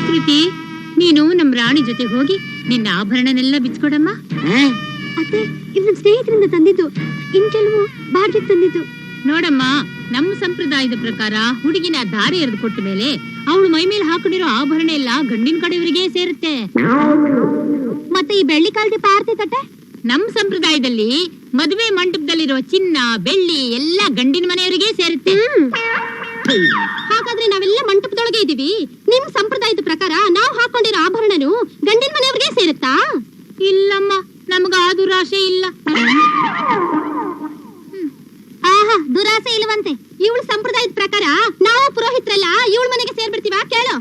ಪ್ರೀತಿ, ನೀನು ನಮ್ ರಾಣಿ ಜೊತೆಗೆ ಹೋಗಿ ನಿನ್ನ ಆಭರಣನೆಲ್ಲ ಬಿಚ್ಕೊಡಮ್ಮ. ಅತ್ತೆ, ಇದು ನನ್ನ ಸ್ನೇಹಿತರಿಂದ ತಂದಿದ್ದು, ಇನ್ ಕೆಲವು ಬಾಡ್ಗೆ ತಂದಿದ್ದು. ನೋಡಮ್ಮ, ನಮ್ಮ ಸಂಪ್ರದಾಯದ ಪ್ರಕಾರ ಹುಡುಗಿನ ದಾರಿ ಎರೆದು ಕೊಟ್ಟ ಮೇಲೆ ಅವಳು ಮೈ ಮೇಲೆ ಹಾಕೊಂಡಿರೋ ಆಭರಣ ಎಲ್ಲ ಗಂಡಿನ ಕಡೆಯವರಿಗೆ ಸೇರುತ್ತೆ. ಮತ್ತೆ ಈ ಬೆಳ್ಳಿ ಕಾಲ್ದೀಪ ಆರತಿ ತಟ್ಟೆ? ನಮ್ಮ ಸಂಪ್ರದಾಯದಲ್ಲಿ ಮದುವೆ ಮಂಟಪದಲ್ಲಿರೋ ಚಿನ್ನ ಬೆಳ್ಳಿ ಎಲ್ಲ ಗಂಡಿನ ಮನೆಯವರಿಗೆ ಸೇರುತ್ತೆ. ಹಾಗಾದ್ರೆ ನಾವೆಲ್ಲ ಮಂಟಪದೊಳಗೆ ಇದೀವಿ. ನಿಮ್ ಸಂಪ್ರದಾಯದ ಪ್ರಕಾರ ನಾವು ಹಾಕೊಂಡಿರೋ ಆಭರಣನು ಗಂಡಿನ ಮನೆಯವ್ರಿಗೆ ಸೇರುತ್ತಾ? ಇಲ್ಲಮ್ಮ, ನಮಗ ಆ ದುರಾಶೆ ಇಲ್ಲ. ಆಹಾ, ದುರಾಸೆ ಇಲ್ವಂತೆ. ಇವಳ ಸಂಪ್ರದಾಯದ ಪ್ರಕಾರ ನಾವು ಪುರೋಹಿತ್ರಲ್ಲ ಇವಳ ಮನೆಗೆ ಸೇರ್ಬಿಡ್ತೀವ? ಕೇಳು.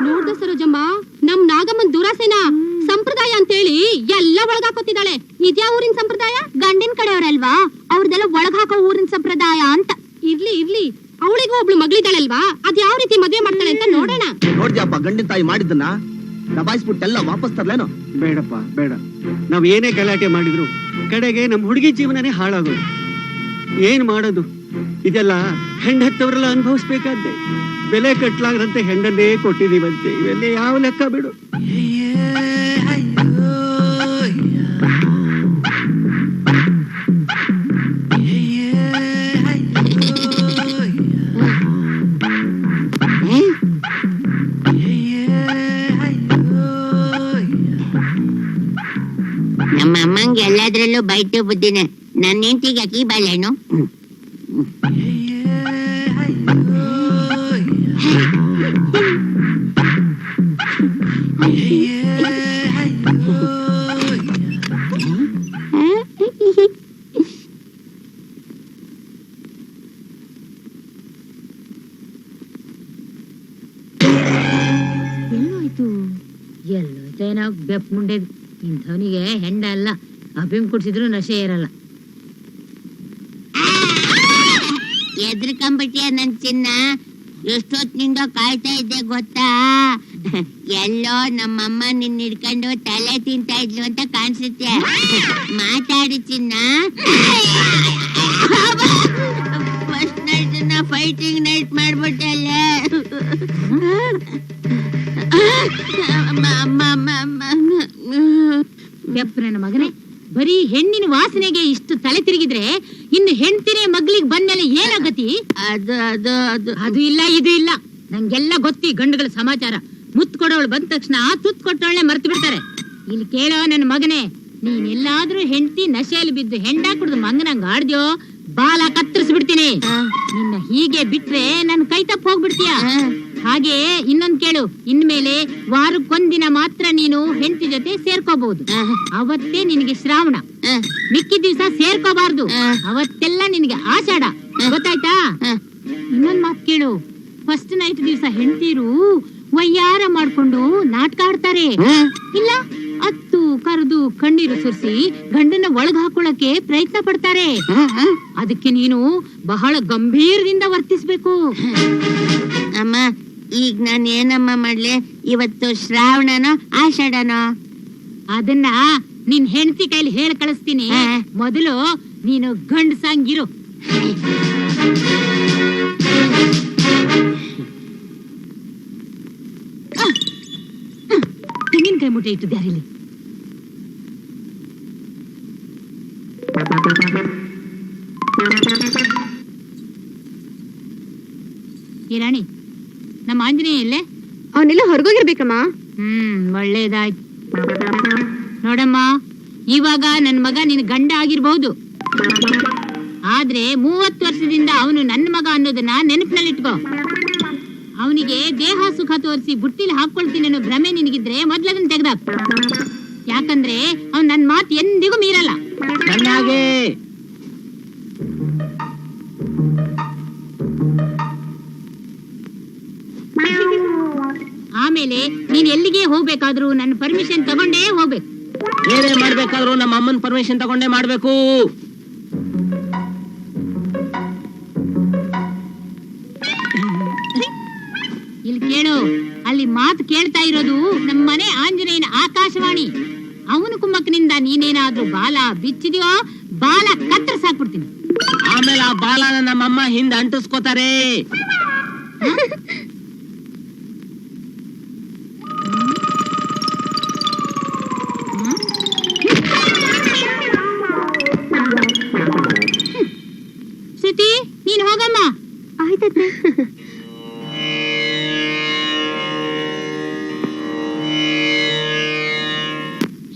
ನೋಡ್ದ ಸರೋಜಮ್ಮ, ನಮ್ ನಾಗಮ್ಮನ್ ದುರಾಸೆನ ಸಂಪ್ರದಾಯ ಅಂತೇಳಿ ಎಲ್ಲ ಒಳಗಾಕೋತಿದ್ದಾಳೆ. ಇದ್ಯಾ ಊರಿನ ಸಂಪ್ರದಾಯ? ಗಂಡಿನ ಕಡೆಯವರಲ್ವಾ, ಅವ್ರದೆಲ್ಲ ಒಳಗಾಕೋ ಊರಿನ ಸಂಪ್ರದಾಯ ಅಂತ. ಇರ್ಲಿ ಇರ್ಲಿ, ಅವಳಿಗೂ ಒಬ್ಳು ಮಗಳಿದ್ದಾಳಲ್ವಾ, ಅದ್ ಯಾವ ರೀತಿ ಮದ್ವೆ ಮಾಡ್ತಾಳೆ ಅಂತ ನೋಡೋಣ. ನೋಡ್ದ್ಯಪ್ಪ ಗಂಡಿನ ತಾಯಿ ಮಾಡಿದ್ದನ್ನ? ದಬಾಯಿಸ್ಬಿಟ್ಟೆಲ್ಲ ವಾಪಸ್ ತರ್ಲೇನೋ? ಬೇಡಪ್ಪ ಬೇಡ. ನಾವ್ ಏನೇ ಗಲಾಟೆ ಮಾಡಿದ್ರು ಕಡೆಗೆ ನಮ್ ಹುಡುಗಿ ಜೀವನನೇ ಹಾಳಾಗೋದು. ಏನ್ ಮಾಡೋದು? ಇದೆಲ್ಲ ಹೆಂಡತ್ತವರೆಲ್ಲ ಅನುಭವಿಸ್ಬೇಕಾದ್ದೆ. ಬೆಲೆ ಕಟ್ಲಾಗದಂತೆ ಹೆಂಡನ್ನೇ ಕೊಟ್ಟಿದೀವಂತೆ. ಇವೆಲ್ಲ ಯಾವ ಲೆಕ್ಕ ಬಿಡು. ನಮ್ಮ ಅಮ್ಮಂಗೆ ಎಲ್ಲದ್ರಲ್ಲೂ ಬೈಟು ಬುದ್ಧಿನೇ. ನನ್ನ ಹೆಂಡತಿಗೆ ಅಕ್ಕಿ ಬಾಳೆಹಣ್ಣು. ಎಲ್ಲೋಯ್ತು ಎಲ್ಲೋಯ್ತೇನೋ ಬೆಪ್ ಮುಂಡೆ. ಇಂಥವನಿಗೆ ಹೆಂಡ ಅಲ್ಲ, ಅಭಿಮ್ ಕುಡ್ಸಿದ್ರು ನಶೆ ಇರಲ್ಲ. ಎದ್ರಕಂಬಿಟ್ಟಿಯ ನನ್ ಚಿನ್ನ, ಎಷ್ಟೊತ್ತಿನಿಂದ ಕಾಯ್ತಾ ಇದ್ದೆ ಗೊತ್ತಾ? ಎಲ್ಲೋ ನಮ್ಮಮ್ಮ ನಿನ್ನ ಹಿಡ್ಕೊಂಡು ತಲೆ ತಿಂತಾ ಇದ್ಲು ಅಂತ ಕಾಣಿಸುತ್ತೆ. ಮಾತಾಡಿ ಚಿನ್ನ. ಫಸ್ಟ್ ನೈಟ್ ಫೈಟಿಂಗ್ ನೈಟ್ ಮಾಡ್ಬಿಟ್ಟಲ್ಲ. ಬೆಪ್ಪ ನನ್ನ ಮಗನೇ, ಬರೀ ಹೆಣ್ಣಿನ ವಾಸನೆಗೆ ಇಷ್ಟು ತಲೆ ತಿರುಗಿದ್ರೆ ಇನ್ನು ಹೆಣ್ತಿನೇ ಮಗ್ಲಿಗೆ ಬಂದ್ಮೇಲೆ ಏನಾಗತಿ? ಅದು ಅದು ಅದು ಅದು ಇಲ್ಲ ಇದು ಇಲ್ಲ, ನಂಗೆಲ್ಲ ಗೊತ್ತಿ ಗಂಡುಗಳ ಸಮಾಚಾರ. ಮುತ್ ಕೊಡೋಳು ಬಂದ ತಕ್ಷಣ ತುತ್ ಕೊಟ್ಟವಳೆ ಮರ್ತು ಬಿಡ್ತಾರೆ. ಇಲ್ಲಿ ಕೇಳೋ ನನ್ನ ಮಗನೇ, ನೀನೆಲ್ಲಾದ್ರೂ ಹೆಂಡತಿ ನಶೆಯಲ್ಲಿ ಬಿದ್ದು ಹೆಂಡ ಕುಡ್ದು ಮಂಗನಂಗ ಆಡ್ದ್ಯೋ ಬಾಲ ಕತ್ತರಿಸ್ಬಿಡ್ತೀನಿ. ನಿನ್ನ ಹೀಗೆ ಬಿಟ್ರೆ ನನ್ ಕೈ ತಪ್ಪ ಹೋಗ್ಬಿಡ್ತೀಯ. ಹಾಗೆ ಇನ್ನೊಂದ್ ಕೇಳು, ಇನ್ಮೇಲೆ ವಾರಕ್ಕೊಂದಿನ ಮಾತ್ರ ನೀನು ಹೆಂಡತಿ ಜೊತೆ ಸೇರ್ಕೋಬಹುದು. ಅವತ್ತೇ ನಿನಗೆ ಶ್ರಾವಣ, ಮಿಕ್ಕಿದ ದಿವ್ಸ ಸೇರ್ಕೋಬಾರ್ದು. ಅವತ್ತೆಲ್ಲ ನಿನಗೆ ಆಷಾಢ, ಗೊತ್ತಾಯ್ತಾ? ಇನ್ನೊಂದ್ ಮಾತು ಕೇಳು, ಫಸ್ಟ್ ನೈಟ್ ದಿವ್ಸ ಹೆಂಡತಿರು ವಯ್ಯಾರ ಮಾಡ್ಕೊಂಡು ನಾಟಕ ಆಡ್ತಾರೆ. ಇಲ್ಲ ಅತ್ತು ಕರೆದು ಕಣ್ಣೀರು ಸುರಿಸಿ ಗಂಡನ ಒಳಗ್ ಹಾಕೊಳ್ಳಕ್ಕೆ ಪ್ರಯತ್ನ ಪಡ್ತಾರೆ. ಅದಕ್ಕೆ ನೀನು ಬಹಳ ಗಂಭೀರದಿಂದ ವರ್ತಿಸ್ಬೇಕು. ಅಮ್ಮ, ಈಗ ನಾನು ಏನಮ್ಮ ಮಾಡ್ಲಿ? ಇವತ್ತು ಶ್ರಾವಣನೋ ಆಷಾಢನೋ? ಅದನ್ನ ನಿನ್ ಹೆಂಡತಿ ಕೈಲಿ ಹೇಳಿ ಕಳಿಸ್ತೀನಿ. ಮೊದಲು ನೀನು ಗಂಡಸಂಗಿರು. ತೆಂಗಿನಕಾಯಿ ಮುಟ್ಟೆ ಇಟ್ಟು ದಾರಿಲಿ. ಈ ರಾಣಿ, ನಮ್ಮ ಆಂಜನೇಯ ಎಲ್ಲೇ? ಅವನೆಲ್ಲ ಹೊರಗೋಗಿರ್ಬೇಕಮ್ಮ. ಒಳ್ಳೇದಾಯ್ತು. ನೋಡಮ್ಮ, ಇವಾಗ ನನ್ ಮಗ ನಿನ್ ಗಂಡ ಆಗಿರ್ಬಹುದು, ಆದ್ರೆ 30 ವರ್ಷದಿಂದ ಅವನು ನನ್ನ ಮಗ ಅನ್ನೋದನ್ನ ನೆನಪಿನಲ್ಲಿಟ್ಕೋ. ಅವನಿಗೆ ದೇಹ ಸುಖ ತೋರಿಸಿ ಬುಟ್ಟಿಲಿ ಹಾಕೊಳ್ತೀನಿ ಅನ್ನೋ ಭ್ರಮೆ ನಿನಗಿದ್ರೆ ಮೊದ್ಲದನ್ನ ತೆಗ್ದಾಕ್. ಯಾಕಂದ್ರೆ ಅವ್ನ್ ನನ್ ಮಾತು ಎಂದಿಗೂ ಮೀರಲ್ಲ. ಚೆನ್ನಾಗೆ ಆಮೇಲೆ ನೀನ್ ಎಲ್ಲಿಗೆ ಹೋಗ್ಬೇಕಾದ್ರೂ ನನ್ನ ಪರ್ಮಿಷನ್ ತಗೊಂಡೇ ಹೋಗ್ಬೇಕು. ಏನೇ ಮಾಡ್ಬೇಕಾದ್ರೂ ನಮ್ಮ ಅಮ್ಮನ ಪರ್ಮಿಷನ್ ತಗೊಂಡೇ ಮಾಡ್ಬೇಕು. ಇಲ್ಲಿ ಕೇಳು, ಅಲ್ಲಿ ಮಾತು ಕೇಳ್ತಾ ಇರೋದು ನಮ್ಮನೆ ಆಂಜನೇಯನ ಆಕಾಶವಾಣಿ. ಅವನು ಕುಮ್ಮಕ್ಕನಿಂದ ನೀನೇನಾದ್ರೂ ಬಾಲ ಬಿಚ್ಚಿದ್ಯೋ ಬಾಲ ಕತ್ತರಿಸಾಕ್ಬಿಡ್ತೀನಿ. ಆಮೇಲೆ ಆ ಬಾಲನ ನಮ್ಮಮ್ಮ ಹಿಂದೆ ಅಂಟಿಸ್ಕೋತಾರೆ. ಶ್ರುತಿ, ನೀನ್ ಹೋಗಮ್ಮ. ಆಯ್ತತ್ತೆ.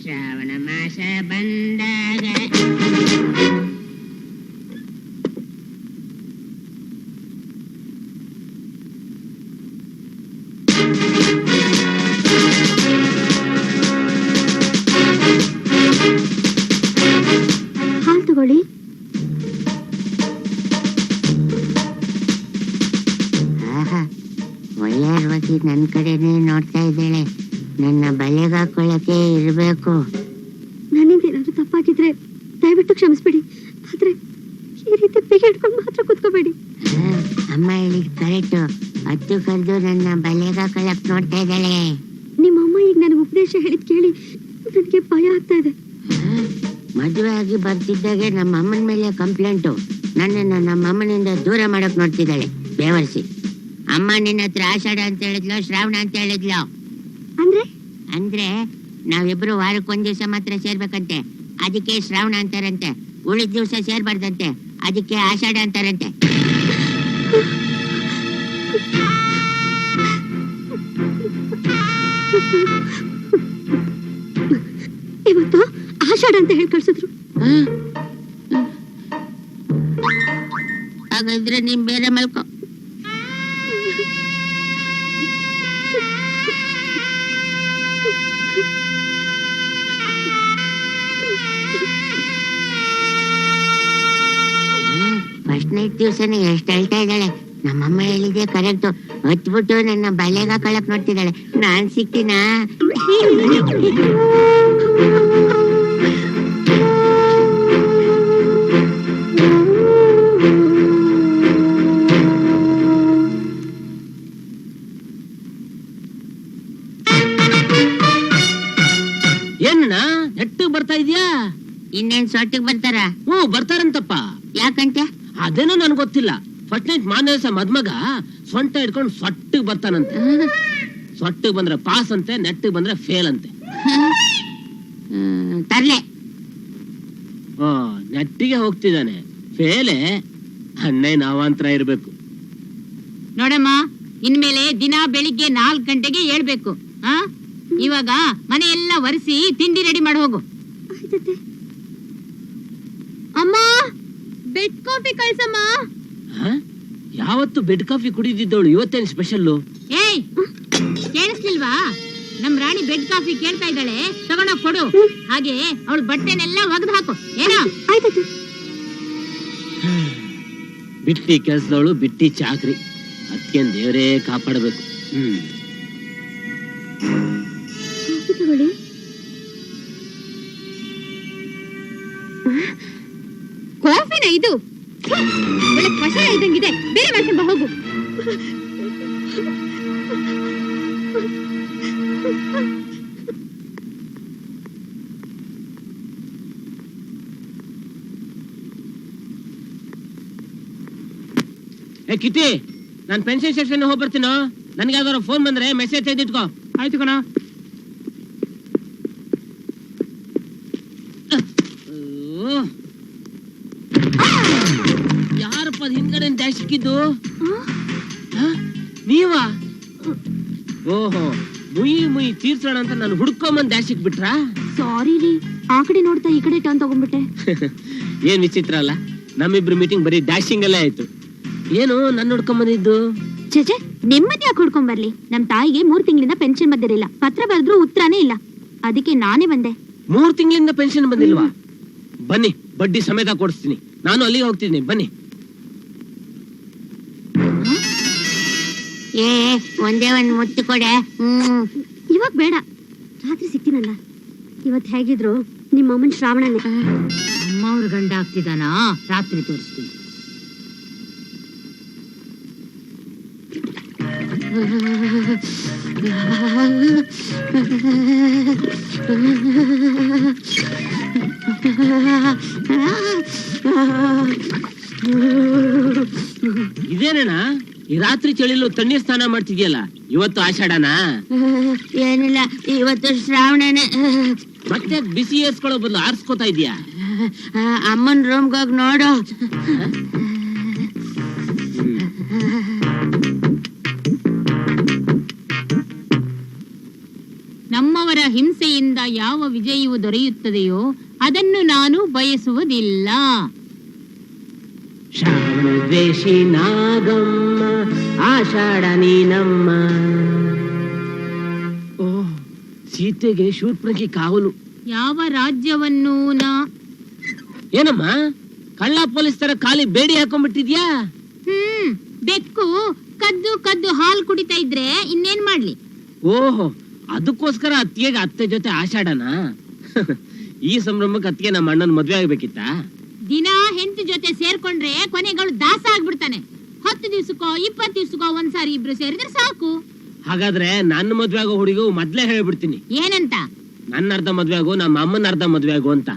ಶ್ರಾವಣ ಮಾಸ ಬಂದಾಗ ಹಾಲು ತಗೊಳ್ಳಿ. ಒಳ್ಳೆಯರ್ವತಿ ನನ್ ಕಡೆನೇ ನೋಡ್ತಾ ಇದ್ದಾಳೆ. ನನ್ನ ಬಲೆಗೆ ಹಾಕೊಳ್ಳಕ್ಕೆ ಇರ್ಬೇಕು. ನನ್ನಿಂದ ಏನಾದ್ರೂ ತಪ್ಪಾಗಿದ್ರೆ ದಯವಿಟ್ಟು ಕ್ಷಮಿಸ್ಬಿಡಿ. ಆದ್ರೆ ಈ ರೀತಿ ಬಿಗಿ ಹಿಡ್ಕೊಂಡು ಮಾತ್ರ ಕೂತ್ಕೋಬೇಡಿ. ಅಮ್ಮ ಹೇಳಿದ್ ಕರೆಕ್ಟು. ಹತ್ತು ಕರೆದು ನನ್ನ ಬಲೆಗೆ ಹಾಕೊಳ್ಳಕ್ ನೋಡ್ತಾ ಇದ್ದಾಳೆ. ನಿಮ್ಮಮ್ಮ ಈಗ ನನಗೆ ಉಪದೇಶ ಹೇಳಿದ್ ಕೇಳಿ ನನಗೆ ಭಯ ಆಗ್ತಾ ಇದೆ. ಮದುವೆ ಆಗಿ ಬರ್ತಿದ್ದಾಗೆ ನಮ್ಮ ಅಮ್ಮನ ಮೇಲೆ ಕಂಪ್ಲೇಂಟು. ನನ್ನನ್ನು ನಮ್ಮ ಅಮ್ಮನಿಂದ ದೂರ ಮಾಡಕ್ ನೋಡ್ತಿದ್ದಾಳೆ ಬೇವರ್ಸಿ. ಅಮ್ಮ ನಿನ್ನ ಹತ್ರ ಆಷಾಢ ಅಂತ ಹೇಳಿದ್ಲು, ಶ್ರಾವಣ ಅಂತ ಹೇಳಿದ್ಲು. ಅಂದ್ರೆ ನಾವಿಬ್ರು ವಾರಕ್ಕೊಂದ್ ದಿವಸ ಮಾತ್ರ ಸೇರ್ಬೇಕಂತೆ, ಅದಕ್ಕೆ ಶ್ರಾವಣ ಅಂತಾರಂತೆ. ಉಳಿದ ದಿವಸ ಸೇರ್ಬಾರ್ದಂತೆ, ಅದಕ್ಕೆ ಆಷಾಢ ಅಂತಾರಂತೆ. ಇವತ್ತು ಆಷಾಢ ಅಂತ ಹೇಳಿ ಕಳ್ಸಿದ್ರು. ಹಾಗಾದ್ರೆ ನೀನ್ ಬೇರೆ ಮಲ್ಕೋ. ಫಸ್ಟ್ ನೈಟ್ ದಿವಸನೇ ಎಷ್ಟು ಹೇಳ್ತಾ ಇದ್ದಾಳೆ. ನಮ್ಮಮ್ಮ ಹೇಳಿದೆ ಕರೆಕ್ಟು. ಹೊತ್ಬಿಟ್ಟು ನನ್ನ ಬಲೆಗ ಕಳಕ್ ನೋಡ್ತಿದ್ದಾಳೆ. ನಾನ್ ಸಿಕ್ತೀನಾ? ಏನ ನೆಟ್ಟು ಬರ್ತಾ ಇದ್ಯಾ? ಇನ್ನೇನ್ ಸೊಟ್ಟಿಗೆ ಬರ್ತಾರ? ಹ್ಞೂ ಬರ್ತಾರಂತಪ್ಪ. ಯಾಕಂತೆ? ಅದೇನೋ ನನ್ ಗೊತ್ತಿಲ್ಲ. ಫಸ್ಟ್ ನೈಟ್ ಮಾರನೇ ದಿವಸ ಮದ್ಮಗ ಸೊಂಟ ಹಿಡ್ಕೊಂಡು ಸೊಟ್ಟಿಗೆ ಬರ್ತಾನಂತೆ. ಸೊಟ್ಟಿಗೆ ಬಂದ್ರೆ ಪಾಸ್ ಅಂತೆ, ನೆಟ್ಟಿಗೆ ಬಂದ್ರೆ ಫೇಲ್ ಅಂತೆ. ತರ್ಲೆ. ಓ, ನೆಟ್ಟಿಗೆ ಹೋಗ್ತಿದ್ದಾನೆ, ಫೇಲೆ ಅಣ್ಣೆ ನಾವಾಂತರ ಇರ್ಬೇಕು. ನೋಡಮ್ಮ, ಇನ್ಮೇಲೆ ದಿನ ಬೆಳಿಗ್ಗೆ 4 ಗಂಟೆಗೆ ಹೇಳ್ಬೇಕು. ಇವಾಗ ಮನೆ ಎಲ್ಲ ಒರೆಸಿ ತಿಂಡಿ ರೆಡಿ ಮಾಡಿ ಹೋಗು. ಅಮ್ಮ, ಬೆಡ್ ಕಾಫಿ ಕಳ್ಸಮ್ಮ. ಯಾವತ್ತು ಬೆಡ್ ಕಾಫಿ ಕುಡಿದಿದ್ದವಳು ಇವತ್ತೇನು ಸ್ಪೆಷಲ್ಲು? ಏಯ್, ಕೇಳಿಸ್ಲಿಲ್ವಾ? ನಮ್ ರಾಣಿ ಬೆಡ್ ಕಾಫಿ ಕೇಳ್ತಾ ಇದ್ದಾಳೆ, ತಗೊಂಡೋಗ್ ಕೊಡು. ಹಾಗೆ ಅವಳು ಬಟ್ಟೆನೆಲ್ಲ ಒಗೆದು ಹಾಕು. ಏನೋ? ಆಯ್ತು. ಬಿಟ್ಟಿ ಕೆಲ್ಸದವಳು ಬಿಟ್ಟಿ ಚಾಕ್ರಿ. ಅದಕ್ಕೆ ದೇವರೇ ಕಾಪಾಡಬೇಕು. ತಗೊಳ್ಳಿ. ಕಾಫಿನ ಇದು? ಒಳ್ಳೆ ಕಷಾಯ ಇದ್ದಂಗಿದೆ. ಬೇರೆ ಮಾಡ್ಕೊಂಡು ಬಾ, ಹೋಗು. ಏ ಕಿತಿ, ನಾನು ಪೆನ್ಷನ್ ಸೆಕ್ಷನ್ ಹೋಗಿ ಬರ್ತೀನೋ. ನನ್ಗೆ ಯಾವ್ದಾರ ಫೋನ್ ಬಂದ್ರೆ ಮೆಸೇಜ್ ತೆಗೆದಿಟ್ಕೋ. ಆಯ್ತು ಕಣ. ಯಾರಪ್ಪ ಹಿಂದ್ಗಡೆ ಡ್ಯಾಶ್ ಸಿಕ್ಕಿದ್ದು? ನೀವಾ? ಓಹೋ, ಮುಯಿ ತೀರ್ಸೋಣ ಅಂತ ನಾನು ಹುಡ್ಕೊಂಬಂದ್ ಡ್ಯಾಶ್ ಸಿಕ್ಬಿಟ್ರಾ? ಸಾರಿ ರೀ, ಆ ಕಡೆ ನೋಡ್ತಾ ಈ ಕಡೆ ಟರ್ನ್ ತಗೊಂಡ್ಬಿಟ್ಟೆ. ಏನ್ ವಿಚಿತ್ರ ಅಲ್ಲ, ನಮ್ಮಿಬ್ರು ಮೀಟಿಂಗ್ ಬರೀ ಡ್ಯಾಶಿಂಗ್ ಅಲ್ಲೇ ಆಯ್ತು. ಏನು ನನ್ನ ಹುಡ್ಕೊಂಬಂದಿದ್ದು? ಛೇ, ನೆಮ್ಮದಿ ಯಾಕೆ ಹುಡ್ಕೊಂಡ್ ಬರ್ಲಿ? ನಮ್ ತಾಯಿಗೆ 3 ತಿಂಗಳಿಂದ ಪೆನ್ಷನ್ ಬಂದಿರಲಿಲ್ಲ. ಪತ್ರ ಬರೆದ್ರು ಉತ್ತರನೇ ಇಲ್ಲ. ಅದಕ್ಕೆ ನಾನೇ ಬಂದೆ. 3 ತಿಂಗಳಿಂದ ಪೆನ್ಷನ್ ಬಂದಿಲ್ವಾ? ಬನ್ನಿ, ಬಡ್ಡಿ ಸಮೇತ ಕೊಡಿಸ್ತೀನಿ. ನಾನು ಅಲ್ಲಿಗೆ ಹೋಗ್ತೀನಿ, ಬನ್ನಿ. ಏ ಒಂದೇ ಒಂದ್ ಮುತ್ತು ಕೊಡೆ. ಇವಾಗ ಬೇಡ, ರಾತ್ರಿ ಸಿಗ್ತೀನಲ್ಲ. ಇವತ್ ಹೇಗಿದ್ರು ನಿಮ್ಮ ಅಮ್ಮನ್ ಶ್ರಾವಣನೇ. ಅಮ್ಮ ಅವ್ರ ಗಂಡ ಆಗ್ತಿದಾನಾ? ರಾತ್ರಿ ತೋರಿಸ್ತೀನಿ. ಇದೇನಣ್ಣ, ಈ ರಾತ್ರಿ ಚಳಿಲು ತಣ್ಣೀರ್ ಸ್ನಾನ ಮಾಡ್ತಿದ್ಯಲ್ಲ, ಇವತ್ತು ಆಷಾಢನಾ? ಏನಿಲ್ಲ, ಇವತ್ತು ಶ್ರಾವಣನೇ. ಮತ್ತೆ ಬಿಸಿ ಏರ್ಸ್ಕೊಳ್ಳೋ ಬದಲು ಆರ್ಸ್ಕೊತಾ ಇದೀಯಾ? ಅಮ್ಮನ್ ರೂಮ್ಗೆ ಹೋಗಿ ನೋಡು. ನಮ್ಮವರ ಹಿಂಸೆಯಿಂದ ಯಾವ ವಿಜಯವು ದೊರೆಯುತ್ತದೆಯೋ ಅದನ್ನು ನಾನು ಬಯಸುವುದಿಲ್ಲ. ಶ್ರಾವಣ ದ್ವೇಷಿ ನಾಗಮ್ಮ, ಆಷಾಢ ನೀನಮ್ಮ. ಓ, ಸೀತೆಗೆ ಶೂರ್ಪಣಖಿ ಕಾವಲು. ಯಾವ ರಾಜ್ಯವನ್ನು ಏನಮ್ಮ ಕಳ್ಳ ಪೊಲೀಸ್ ತರ ಖಾಲಿ ಬೇಡಿ ಹಾಕೊಂಡ್ಬಿಟ್ಟಿದ್ಯಾ? ಬೆಕ್ಕು ಕದ್ದು ಕದ್ದು ಹಾಲು ಕುಡಿತಾ ಇದ್ರೆ ಇನ್ನೇನ್ ಮಾಡ್ಲಿ? ಓಹೋ, ಅದಕ್ಕೋಸ್ಕರ ಅತ್ತಿಗೆಗೆ ಅತ್ತೆ ಜೊತೆ ಆಷಾಢನಾ? ಈ ಸಂಭ್ರಮಕ್ಕೆ ಅತ್ತಿಗೆ ನಮ್ಮ ಅಣ್ಣನ ಮದ್ವೆ ಆಗ್ಬೇಕಿತ್ತ? ದಿನ ಹೆಂಡತಿ ಜೊತೆ ಸೇರ್ಕೊಂಡ್ರೆ ಕೊನೆಗಳು ದಾಸ ಆಗ್ಬಿಡ್ತಾನೆ. 10 ದಿವ್ಸಕ್ಕೋ 20 ದಿವ್ಸಕ್ಕೋ ಒಂದ್ಸಾರಿ ಇಬ್ರು ಸೇರಿದ್ರೆ ಸಾಕು. ಹಾಗಾದ್ರೆ ನನ್ನ ಮದ್ವೆ ಆಗೋ ಹುಡುಗ ಮೊದ್ಲೇ ಹೇಳ್ಬಿಡ್ತೀನಿ. ಏನಂತ? ನನ್ನ ಅರ್ಧ ಮದ್ವೆ ಆಗು, ನಮ್ಮ ಅಮ್ಮನ ಅರ್ಧ ಮದ್ವೆ ಆಗು ಅಂತ.